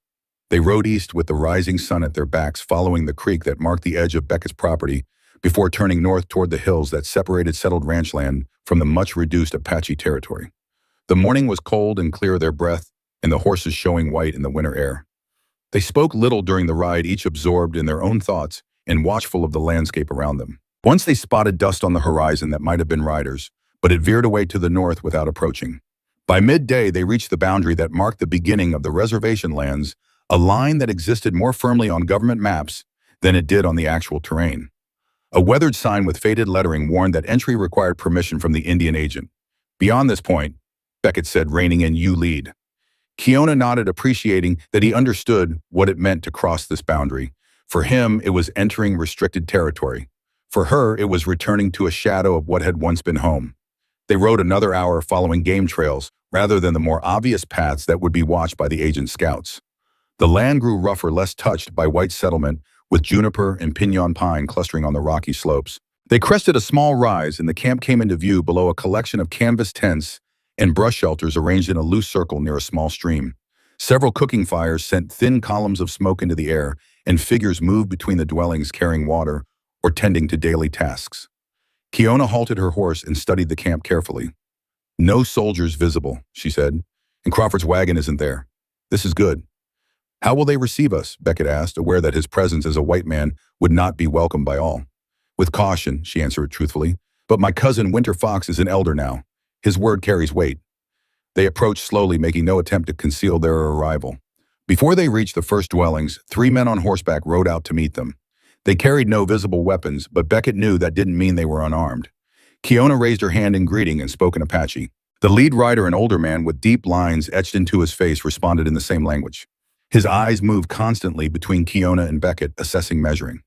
They rode east with the rising sun at their backs, following the creek that marked the edge of Beckett's property before turning north toward the hills that separated settled ranch land from the much-reduced Apache territory. The morning was cold and clear, their breath, and the horses showing white in the winter air. They spoke little during the ride, each absorbed in their own thoughts and watchful of the landscape around them. Once they spotted dust on the horizon that might have been riders, but it veered away to the north without approaching. By midday, they reached the boundary that marked the beginning of the reservation lands, a line that existed more firmly on government maps than it did on the actual terrain. A weathered sign with faded lettering warned that entry required permission from the Indian agent. Beyond this point, Beckett said, reining in, "You lead." Kiona nodded, appreciating that he understood what it meant to cross this boundary. For him, it was entering restricted territory. For her, it was returning to a shadow of what had once been home. They rode another hour following game trails, rather than the more obvious paths that would be watched by the agent's scouts. The land grew rougher, less touched by white settlement, with juniper and piñon pine clustering on the rocky slopes. They crested a small rise, and the camp came into view below a collection of canvas tents and brush shelters arranged in a loose circle near a small stream. Several cooking fires sent thin columns of smoke into the air, and figures moved between the dwellings carrying water or tending to daily tasks. Kiona halted her horse and studied the camp carefully. "No soldiers visible," she said, "and Crawford's wagon isn't there. This is good." "How will they receive us?" Beckett asked, aware that his presence as a white man would not be welcomed by all. "With caution," she answered truthfully, "but my cousin Winter Fox is an elder now. His word carries weight." They approached slowly, making no attempt to conceal their arrival. Before they reached the first dwellings, 3 men on horseback rode out to meet them. They carried no visible weapons, but Beckett knew that didn't mean they were unarmed. Kiona raised her hand in greeting and spoke in Apache. The lead rider, an older man with deep lines etched into his face, responded in the same language. His eyes moved constantly between Kiona and Beckett, assessing, measuring.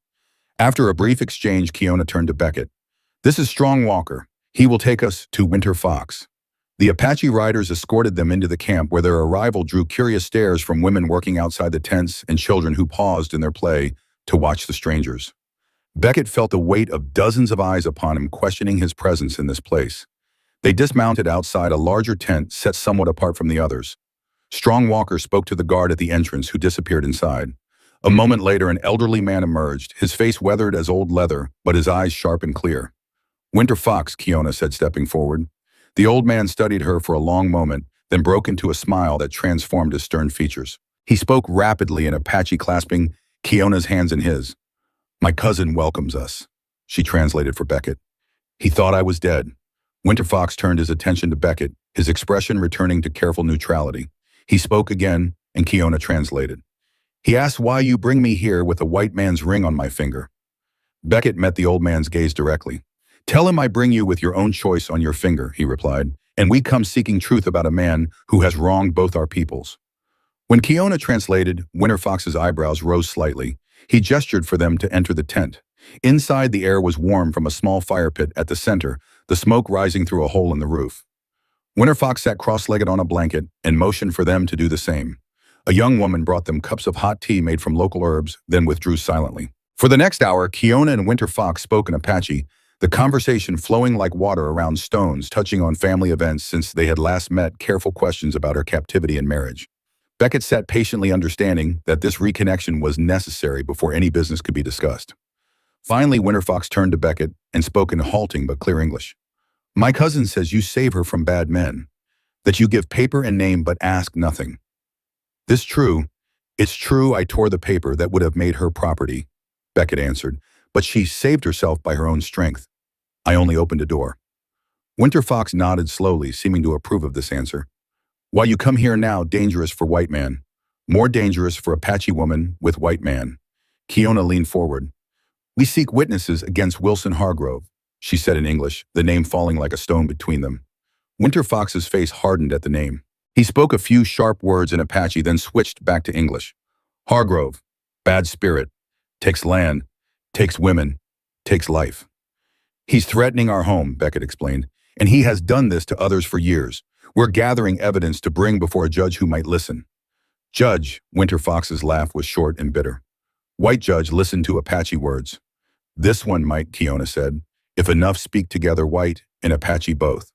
After a brief exchange, Kiona turned to Beckett. "This is Strong Walker. He will take us to Winter Fox." The Apache riders escorted them into the camp, where their arrival drew curious stares from women working outside the tents and children who paused in their play to watch the strangers. Beckett felt the weight of dozens of eyes upon him, questioning his presence in this place. They dismounted outside a larger tent set somewhat apart from the others. Strong Walker spoke to the guard at the entrance, who disappeared inside. A moment later, an elderly man emerged, his face weathered as old leather, but his eyes sharp and clear. "Winter Fox," Kiona said, stepping forward. The old man studied her for a long moment, then broke into a smile that transformed his stern features. He spoke rapidly in Apache, clasping Kiona's hands in his. "My cousin welcomes us," she translated for Beckett. "He thought I was dead." Winter Fox turned his attention to Beckett, his expression returning to careful neutrality. He spoke again, and Kiona translated. "He asked why you bring me here with a white man's ring on my finger." Beckett met the old man's gaze directly. "Tell him I bring you with your own choice on your finger," he replied, "and we come seeking truth about a man who has wronged both our peoples." When Kiona translated, Winter Fox's eyebrows rose slightly. He gestured for them to enter the tent. Inside, the air was warm from a small fire pit at the center, the smoke rising through a hole in the roof. Winter Fox sat cross-legged on a blanket and motioned for them to do the same. A young woman brought them cups of hot tea made from local herbs, then withdrew silently. For the next hour, Kiona and Winter Fox spoke in Apache, the conversation flowing like water around stones, touching on family events since they had last met, careful questions about her captivity and marriage. Beckett sat patiently, understanding that this reconnection was necessary before any business could be discussed. Finally, Winter Fox turned to Beckett and spoke in halting but clear English. "My cousin says you save her from bad men, that you give paper and name but ask nothing. This true? It's true I tore the paper that would have made her property," Beckett answered, "but she saved herself by her own strength. I only opened a door." Winter Fox nodded slowly, seeming to approve of this answer. "Why you come here now, dangerous for white man. More dangerous for Apache woman with white man." Kiona leaned forward. "We seek witnesses against Wilson Hargrove," she said in English, the name falling like a stone between them. Winter Fox's face hardened at the name. He spoke a few sharp words in Apache, then switched back to English. "Hargrove, bad spirit, takes land, takes women, takes life. He's threatening our home," Beckett explained, "and he has done this to others for years. We're gathering evidence to bring before a judge who might listen." "Judge," Winter Fox's laugh was short and bitter. "White judge, listen to Apache words." "This one might," Kiona said. "If enough speak together, white and Apache both."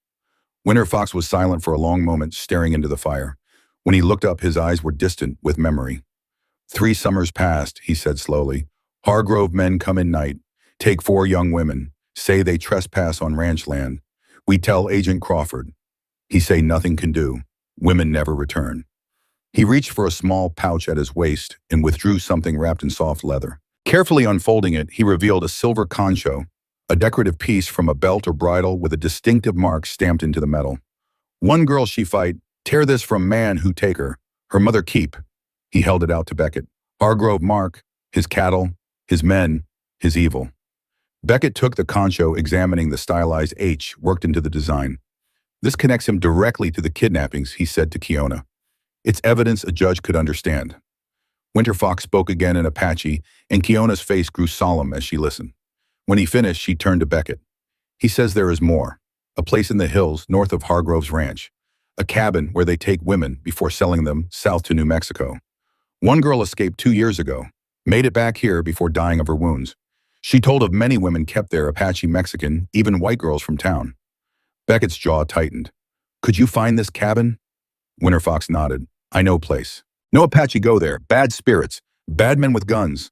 Winter Fox was silent for a long moment, staring into the fire. When he looked up, his eyes were distant with memory. "3 summers passed," he said slowly. "Hargrove men come in night, take 4 young women, say they trespass on ranch land. We tell Agent Crawford. He say nothing can do. Women never return." He reached for a small pouch at his waist and withdrew something wrapped in soft leather. Carefully unfolding it, he revealed a silver concho, a decorative piece from a belt or bridle with a distinctive mark stamped into the metal. "One girl she fight, tear this from man who take her. Her mother keep." He held it out to Beckett. "Hargrove mark, his cattle, his men, his evil." Beckett took the concho, examining the stylized H worked into the design. This connects him directly to the kidnappings, he said to Kiona. It's evidence a judge could understand. Winterfox spoke again in Apache, and Kiona's face grew solemn as she listened. When he finished, she turned to Beckett. He says there is more. A place in the hills north of Hargrove's ranch. A cabin where they take women before selling them south to New Mexico. One girl escaped 2 years ago, made it back here before dying of her wounds. She told of many women kept there, Apache Mexican, even white girls from town. Beckett's jaw tightened. Could you find this cabin? Winterfox nodded. I know place. No Apache go there. Bad spirits. Bad men with guns.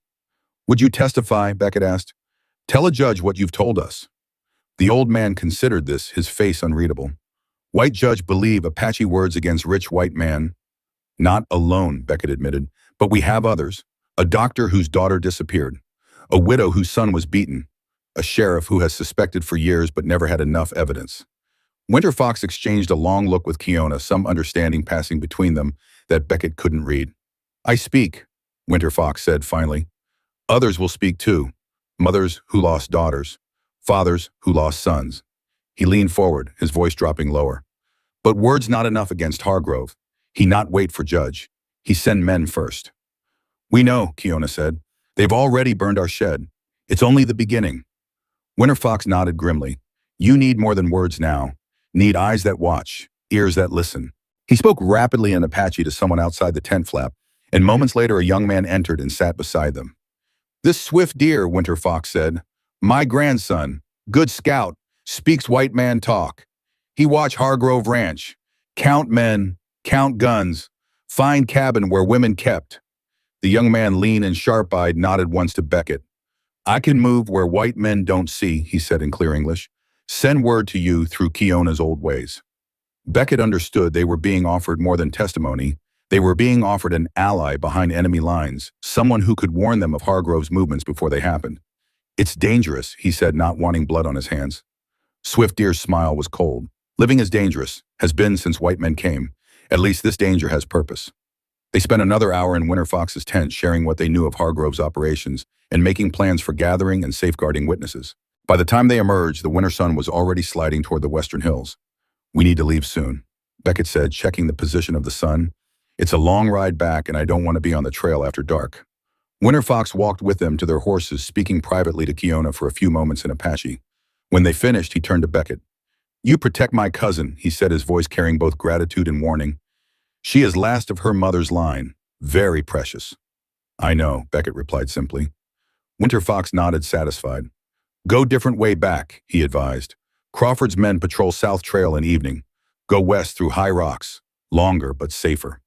Would you testify? Beckett asked. Tell a judge what you've told us. The old man considered this, his face unreadable. White judge believe Apache words against rich white man. Not alone, Beckett admitted, but we have others. A doctor whose daughter disappeared. A widow whose son was beaten. A sheriff who has suspected for years but never had enough evidence. Winterfox exchanged a long look with Kiona, some understanding passing between them that Beckett couldn't read. I speak, Winterfox said finally. Others will speak too. Mothers who lost daughters. Fathers who lost sons. He leaned forward, his voice dropping lower. But words not enough against Hargrove. He not wait for judge. He send men first. We know, Kiona said. They've already burned our shed. It's only the beginning. Winterfox nodded grimly. You need more than words now. Need eyes that watch, ears that listen. He spoke rapidly in Apache to someone outside the tent flap, and moments later a young man entered and sat beside them. This swift deer, Winterfox said. My grandson, good scout, speaks white man talk. He watch Hargrove Ranch. Count men, count guns, find cabin where women kept. The young man, lean and sharp-eyed, nodded once to Beckett. I can move where white men don't see, he said in clear English. Send word to you through Kiona's old ways. Beckett understood they were being offered more than testimony. They were being offered an ally behind enemy lines, someone who could warn them of Hargrove's movements before they happened. It's dangerous, he said, not wanting blood on his hands. Swift Deer's smile was cold. Living is dangerous, has been since white men came. At least this danger has purpose. They spent another hour in Winterfox's tent sharing what they knew of Hargrove's operations and making plans for gathering and safeguarding witnesses. By the time they emerged, the winter sun was already sliding toward the western hills. We need to leave soon, Beckett said, checking the position of the sun. It's a long ride back and I don't want to be on the trail after dark. Winterfox walked with them to their horses, speaking privately to Kiona for a few moments in Apache. When they finished, he turned to Beckett. You protect my cousin, he said, his voice carrying both gratitude and warning. She is last of her mother's line. Very precious. I know, Beckett replied simply. Winterfox nodded, satisfied. Go different way back, he advised. Crawford's men patrol South Trail in evening. Go west through high rocks. Longer, but safer.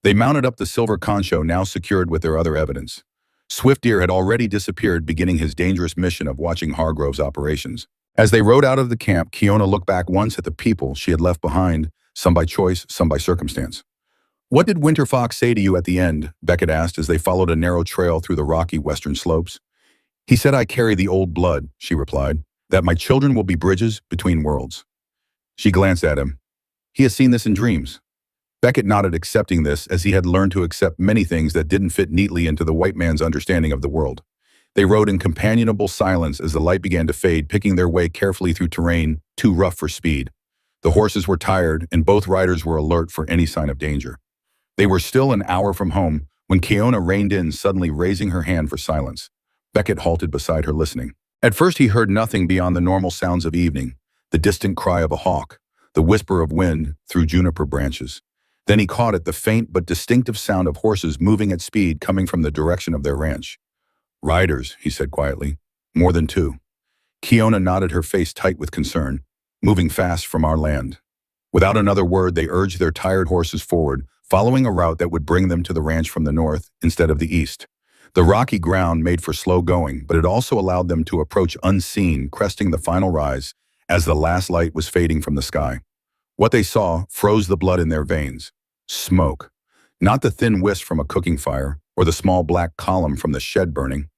They mounted up the silver concho, now secured with their other evidence. Swift Deer had already disappeared, beginning his dangerous mission of watching Hargrove's operations. As they rode out of the camp, Kiona looked back once at the people she had left behind, some by choice, some by circumstance. What did Winterfox say to you at the end? Beckett asked as they followed a narrow trail through the rocky western slopes. He said I carry the old blood, she replied, that my children will be bridges between worlds. She glanced at him. He has seen this in dreams. Beckett nodded, accepting this as he had learned to accept many things that didn't fit neatly into the white man's understanding of the world. They rode in companionable silence as the light began to fade, picking their way carefully through terrain too rough for speed. The horses were tired, and both riders were alert for any sign of danger. They were still an hour from home when Kiona reined in, suddenly raising her hand for silence. Beckett halted beside her, listening. At first he heard nothing beyond the normal sounds of evening, the distant cry of a hawk, the whisper of wind through juniper branches. Then he caught it, the faint but distinctive sound of horses moving at speed coming from the direction of their ranch. Riders, he said quietly. More than two. Kiona nodded, her face tight with concern. Moving fast from our land. Without another word, they urged their tired horses forward, following a route that would bring them to the ranch from the north instead of the east. The rocky ground made for slow going, but it also allowed them to approach unseen, cresting the final rise as the last light was fading from the sky. What they saw froze the blood in their veins. Smoke. Not the thin wisp from a cooking fire or the small black column from the shed burning.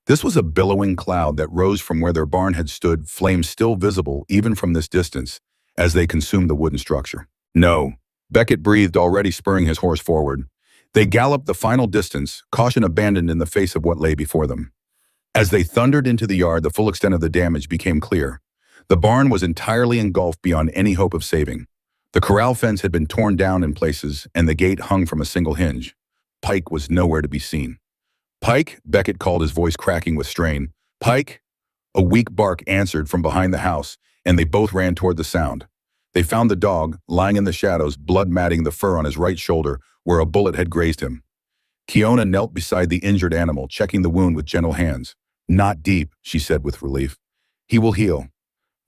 This was a billowing cloud that rose from where their barn had stood, flames still visible even from this distance as they consumed the wooden structure. No, Beckett breathed, already spurring his horse forward. They galloped the final distance, caution abandoned in the face of what lay before them. As they thundered into the yard, the full extent of the damage became clear. The barn was entirely engulfed beyond any hope of saving. The corral fence had been torn down in places, and the gate hung from a single hinge. Pike was nowhere to be seen. "Pike?" Beckett called, his voice cracking with strain. "Pike?" A weak bark answered from behind the house, and they both ran toward the sound. They found the dog, lying in the shadows, blood matting the fur on his right shoulder, where a bullet had grazed him. Kiona knelt beside the injured animal, checking the wound with gentle hands. "Not deep," she said with relief. "He will heal."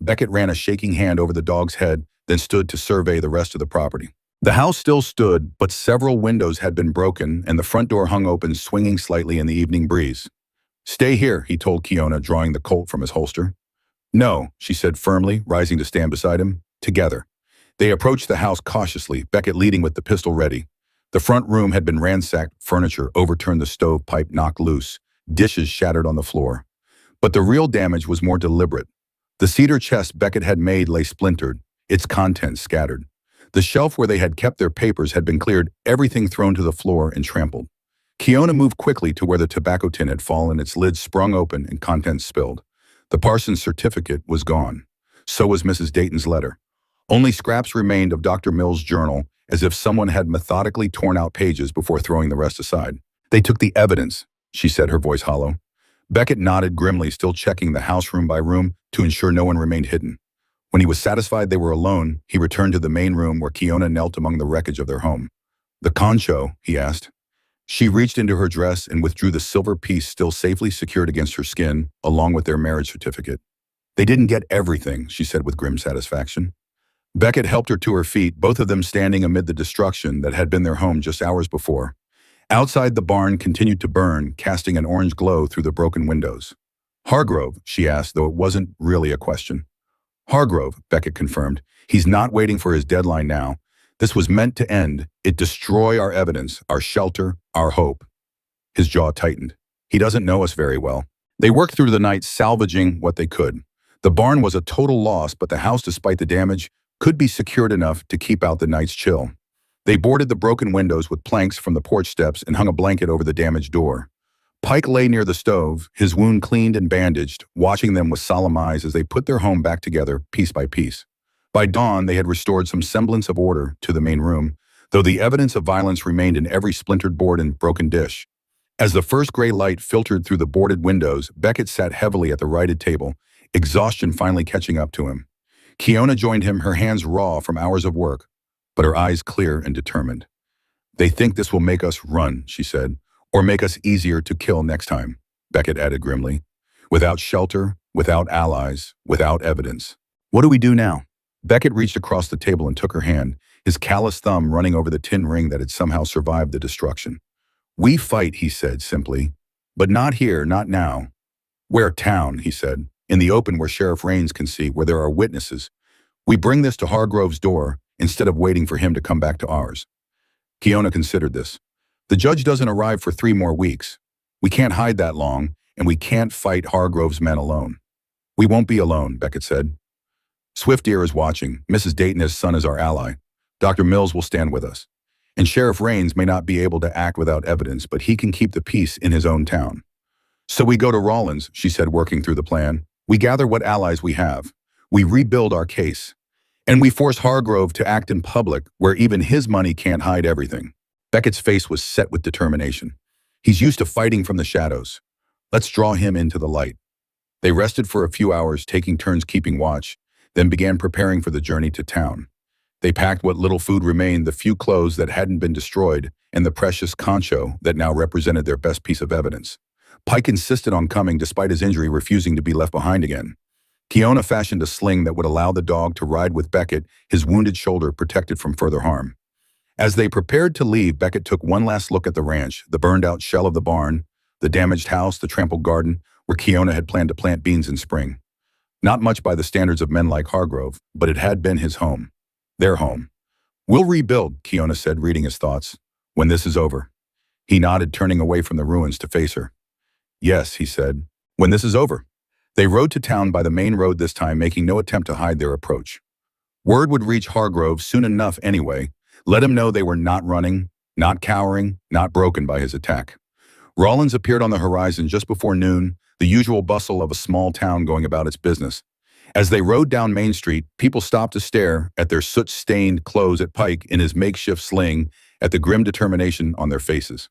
Beckett ran a shaking hand over the dog's head, then stood to survey the rest of the property. The house still stood, but several windows had been broken, and the front door hung open, swinging slightly in the evening breeze. "Stay here," he told Kiona, drawing the Colt from his holster. "No," she said firmly, rising to stand beside him. Together. They approached the house cautiously, Beckett leading with the pistol ready. The front room had been ransacked, furniture overturned, the stovepipe knocked loose, dishes shattered on the floor. But the real damage was more deliberate. The cedar chest Beckett had made lay splintered, its contents scattered. The shelf where they had kept their papers had been cleared, everything thrown to the floor and trampled. Kiona moved quickly to where the tobacco tin had fallen, its lid sprung open and contents spilled. The Parsons certificate was gone. So was Mrs. Dayton's letter. Only scraps remained of Dr. Mill's journal, as if someone had methodically torn out pages before throwing the rest aside. "They took the evidence," she said, her voice hollow. Beckett nodded grimly, still checking the house room by room to ensure no one remained hidden. When he was satisfied they were alone, he returned to the main room where Kiona knelt among the wreckage of their home. "The concho?" he asked. She reached into her dress and withdrew the silver piece still safely secured against her skin, along with their marriage certificate. "They didn't get everything," she said with grim satisfaction. Beckett helped her to her feet, both of them standing amid the destruction that had been their home just hours before. Outside, the barn continued to burn, casting an orange glow through the broken windows. "Hargrove?" she asked, though it wasn't really a question. "Hargrove," Beckett confirmed. "He's not waiting for his deadline now. This was meant to end. It destroy our evidence, our shelter, our hope." His jaw tightened. "He doesn't know us very well." They worked through the night, salvaging what they could. The barn was a total loss, but the house, despite the damage, could be secured enough to keep out the night's chill. They boarded the broken windows with planks from the porch steps and hung a blanket over the damaged door. Pike lay near the stove, his wound cleaned and bandaged, watching them with solemn eyes as they put their home back together piece by piece. By dawn, they had restored some semblance of order to the main room, though the evidence of violence remained in every splintered board and broken dish. As the first gray light filtered through the boarded windows, Beckett sat heavily at the righted table, exhaustion finally catching up to him. Kiona joined him, her hands raw from hours of work, but her eyes clear and determined. "They think this will make us run," she said, "or make us easier to kill next time," Beckett added grimly. "Without shelter, without allies, without evidence. What do we do now?" Beckett reached across the table and took her hand, his callous thumb running over the tin ring that had somehow survived the destruction. "We fight," he said simply. "But not here, not now." "Where town?" he said. "In the open where Sheriff Raines can see, where there are witnesses. We bring this to Hargrove's door instead of waiting for him to come back to ours." Kiona considered this. "The judge doesn't arrive for 3 more weeks. We can't hide that long, and we can't fight Hargrove's men alone." "We won't be alone," Beckett said. "Swift Ear is watching. Mrs. Dayton's son is our ally. Dr. Mills will stand with us. And Sheriff Raines may not be able to act without evidence, but he can keep the peace in his own town. So we go to Rollins," she said, working through the plan. "We gather what allies we have. We rebuild our case. And we force Hargrove to act in public where even his money can't hide everything." Beckett's face was set with determination. "He's used to fighting from the shadows. Let's draw him into the light." They rested for a few hours, taking turns keeping watch, then began preparing for the journey to town. They packed what little food remained, the few clothes that hadn't been destroyed, and the precious concho that now represented their best piece of evidence. Pike insisted on coming despite his injury, refusing to be left behind again. Kiona fashioned a sling that would allow the dog to ride with Beckett, his wounded shoulder protected from further harm. As they prepared to leave, Beckett took one last look at the ranch, the burned-out shell of the barn, the damaged house, the trampled garden, where Kiona had planned to plant beans in spring. Not much by the standards of men like Hargrove, but it had been his home. Their home. "We'll rebuild," Kiona said, reading his thoughts, "when this is over." He nodded, turning away from the ruins to face her. "Yes," he said, "when this is over." They rode to town by the main road this time, making no attempt to hide their approach. Word would reach Hargrove soon enough anyway. Let him know they were not running, not cowering, not broken by his attack. Rollins appeared on the horizon just before noon, the usual bustle of a small town going about its business. As they rode down Main Street, people stopped to stare at their soot-stained clothes at Pike in his makeshift sling, at the grim determination on their faces.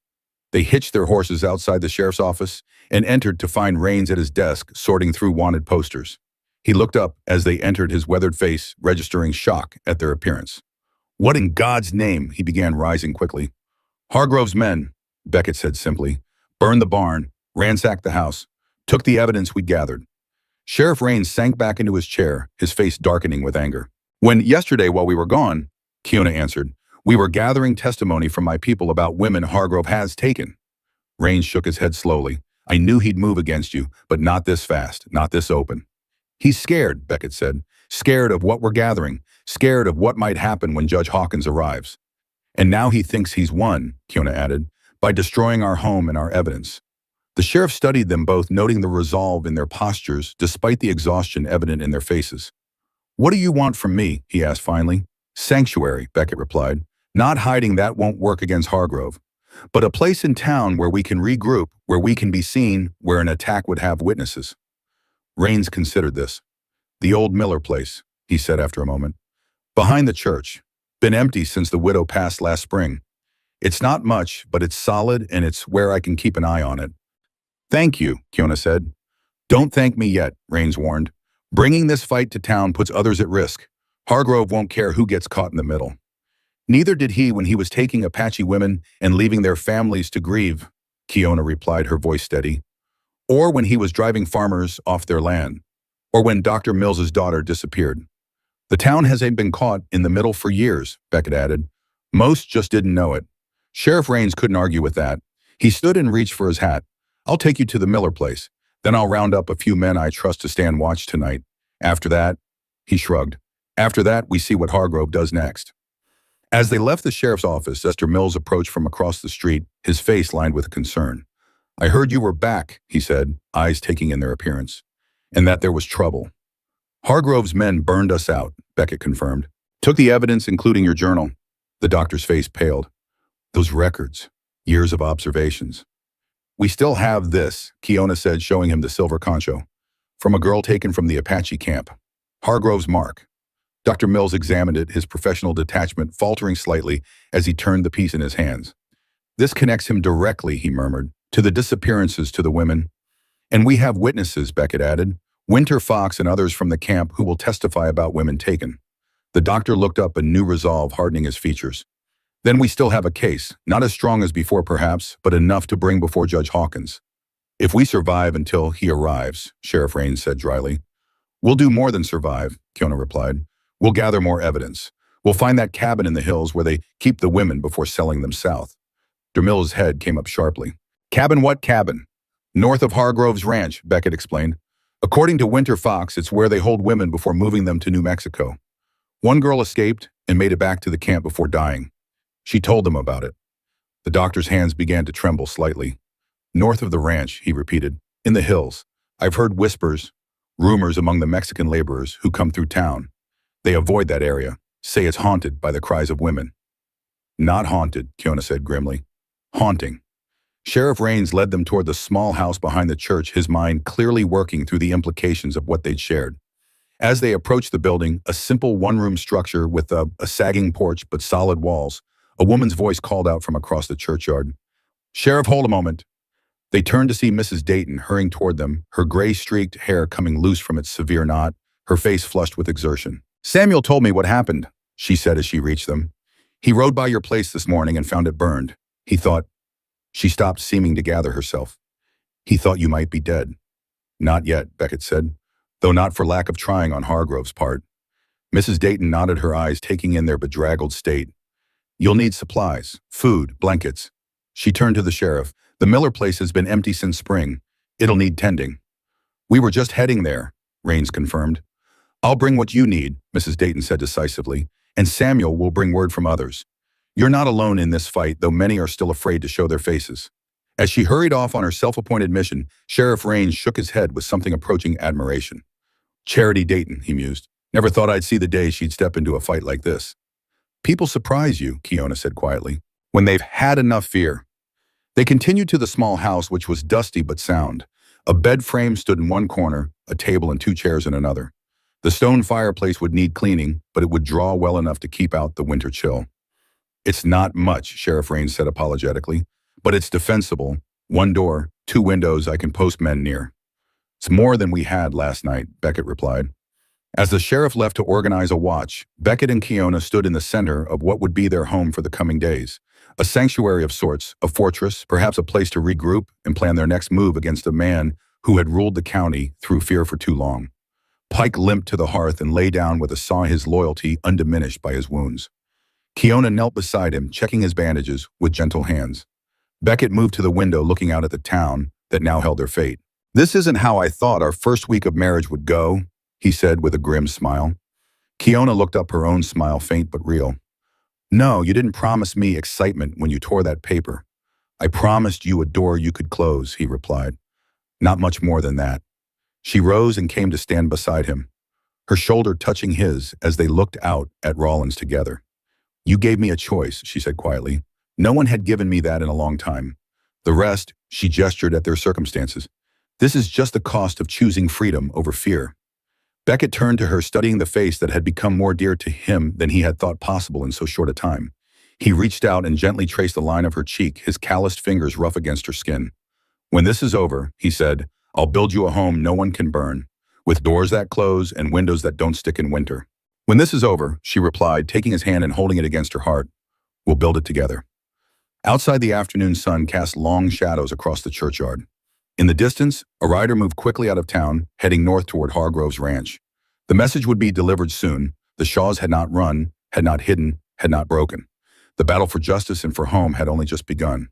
They hitched their horses outside the sheriff's office and entered to find Rains at his desk sorting through wanted posters. He looked up as they entered, his weathered face registering shock at their appearance. "What in God's name?" he began, rising quickly. "Hargrove's men," Beckett said simply, "burned the barn, ransacked the house, took the evidence we'd gathered." Sheriff Rains sank back into his chair, his face darkening with anger. "When yesterday, while we were gone," Kiona answered, "we were gathering testimony from my people about women Hargrove has taken." Rains shook his head slowly. "I knew he'd move against you, but not this fast, not this open." "He's scared," Beckett said. "Scared of what we're gathering, scared of what might happen when Judge Hawkins arrives. And now he thinks he's won," Kiona added, "by destroying our home and our evidence." The sheriff studied them both, noting the resolve in their postures despite the exhaustion evident in their faces. "What do you want from me?" he asked finally. "Sanctuary," Beckett replied. "Not hiding, that won't work against Hargrove. But a place in town where we can regroup, where we can be seen, where an attack would have witnesses." Rains considered this. "The old Miller place," he said after a moment. "Behind the church. Been empty since the widow passed last spring. It's not much, but it's solid, and it's where I can keep an eye on it." "Thank you," Kiona said. "Don't thank me yet," Rains warned. "Bringing this fight to town puts others at risk. Hargrove won't care who gets caught in the middle." "Neither did he when he was taking Apache women and leaving their families to grieve," Kiona replied, her voice steady. "Or when he was driving farmers off their land. Or when Dr. Mills's daughter disappeared. The town hasn't been caught in the middle for years," Beckett added. "Most just didn't know it." Sheriff Rains couldn't argue with that. He stood and reached for his hat. "I'll take you to the Miller place. Then I'll round up a few men I trust to stand watch tonight. After that," he shrugged, "after that, we see what Hargrove does next." As they left the sheriff's office, Esther Mills approached from across the street, his face lined with concern. "I heard you were back," he said, eyes taking in their appearance, "and that there was trouble." "Hargrove's men burned us out," Beckett confirmed. "Took the evidence, including your journal." The doctor's face paled. "Those records, years of observations." "We still have this," Kiona said, showing him the silver concho. "From a girl taken from the Apache camp. Hargrove's mark." Dr. Mills examined it, his professional detachment faltering slightly as he turned the piece in his hands. "This connects him directly," he murmured, "to the disappearances, to the women. And we have witnesses," Beckett added. "Winter Fox and others from the camp who will testify about women taken." The doctor looked up, a new resolve hardening his features. "Then we still have a case, not as strong as before perhaps, but enough to bring before Judge Hawkins. If we survive until he arrives," Sheriff Rains said dryly. "We'll do more than survive," Kiona replied. "We'll gather more evidence. We'll find that cabin in the hills where they keep the women before selling them south." DeMille's head came up sharply. "Cabin what cabin?" "North of Hargrove's ranch," Beckett explained. "According to Winter Fox, it's where they hold women before moving them to New Mexico. One girl escaped and made it back to the camp before dying. She told them about it." The doctor's hands began to tremble slightly. "North of the ranch," he repeated. "In the hills. I've heard whispers, rumors among the Mexican laborers who come through town. They avoid that area, say it's haunted by the cries of women." "Not haunted," Kiona said grimly. "Haunting." Sheriff Rains led them toward the small house behind the church, his mind clearly working through the implications of what they'd shared. As they approached the building, a simple one-room structure with a sagging porch but solid walls, a woman's voice called out from across the churchyard. "Sheriff, hold a moment." They turned to see Mrs. Dayton hurrying toward them, her gray-streaked hair coming loose from its severe knot, her face flushed with exertion. "Samuel told me what happened," she said as she reached them. "He rode by your place this morning and found it burned. He thought—" She stopped, seeming to gather herself. "He thought you might be dead." "Not yet," Beckett said, though not for lack of trying on Hargrove's part. Mrs. Dayton nodded, her eyes taking in their bedraggled state. "You'll need supplies, food, blankets." She turned to the sheriff. "The Miller place has been empty since spring. It'll need tending." "We were just heading there," Rains confirmed. "I'll bring what you need," Mrs. Dayton said decisively, "and Samuel will bring word from others. You're not alone in this fight, though many are still afraid to show their faces." As she hurried off on her self-appointed mission, Sheriff Rains shook his head with something approaching admiration. "Charity Dayton," he mused. "Never thought I'd see the day she'd step into a fight like this." "People surprise you," Kiona said quietly, "when they've had enough fear." They continued to the small house, which was dusty but sound. A bed frame stood in one corner, a table and two chairs in another. The stone fireplace would need cleaning, but it would draw well enough to keep out the winter chill. It's not much, Sheriff Raines said apologetically, but it's defensible. One door, two windows I can post men near. It's more than we had last night, Beckett replied. As the sheriff left to organize a watch, Beckett and Kiona stood in the center of what would be their home for the coming days. A sanctuary of sorts, a fortress, perhaps a place to regroup and plan their next move against a man who had ruled the county through fear for too long. Pike limped to the hearth and lay down with a saw, his loyalty undiminished by his wounds. Kiona knelt beside him, checking his bandages with gentle hands. Beckett moved to the window, looking out at the town that now held their fate. "This isn't how I thought our first week of marriage would go," he said with a grim smile. Kiona looked up, her own smile faint but real. "No, you didn't promise me excitement when you tore that paper. I promised you a door you could close," he replied. "Not much more than that." She rose and came to stand beside him, her shoulder touching his as they looked out at Rollins together. "You gave me a choice," she said quietly. "No one had given me that in a long time. The rest," she gestured at their circumstances. "This is just the cost of choosing freedom over fear." Beckett turned to her, studying the face that had become more dear to him than he had thought possible in so short a time. He reached out and gently traced the line of her cheek, his calloused fingers rough against her skin. "When this is over," he said, "I'll build you a home no one can burn, with doors that close and windows that don't stick in winter." "When this is over," she replied, taking his hand and holding it against her heart, "we'll build it together." Outside, the afternoon sun cast long shadows across the churchyard. In the distance, a rider moved quickly out of town, heading north toward Hargrove's ranch. The message would be delivered soon. The Shaws had not run, had not hidden, had not broken. The battle for justice and for home had only just begun.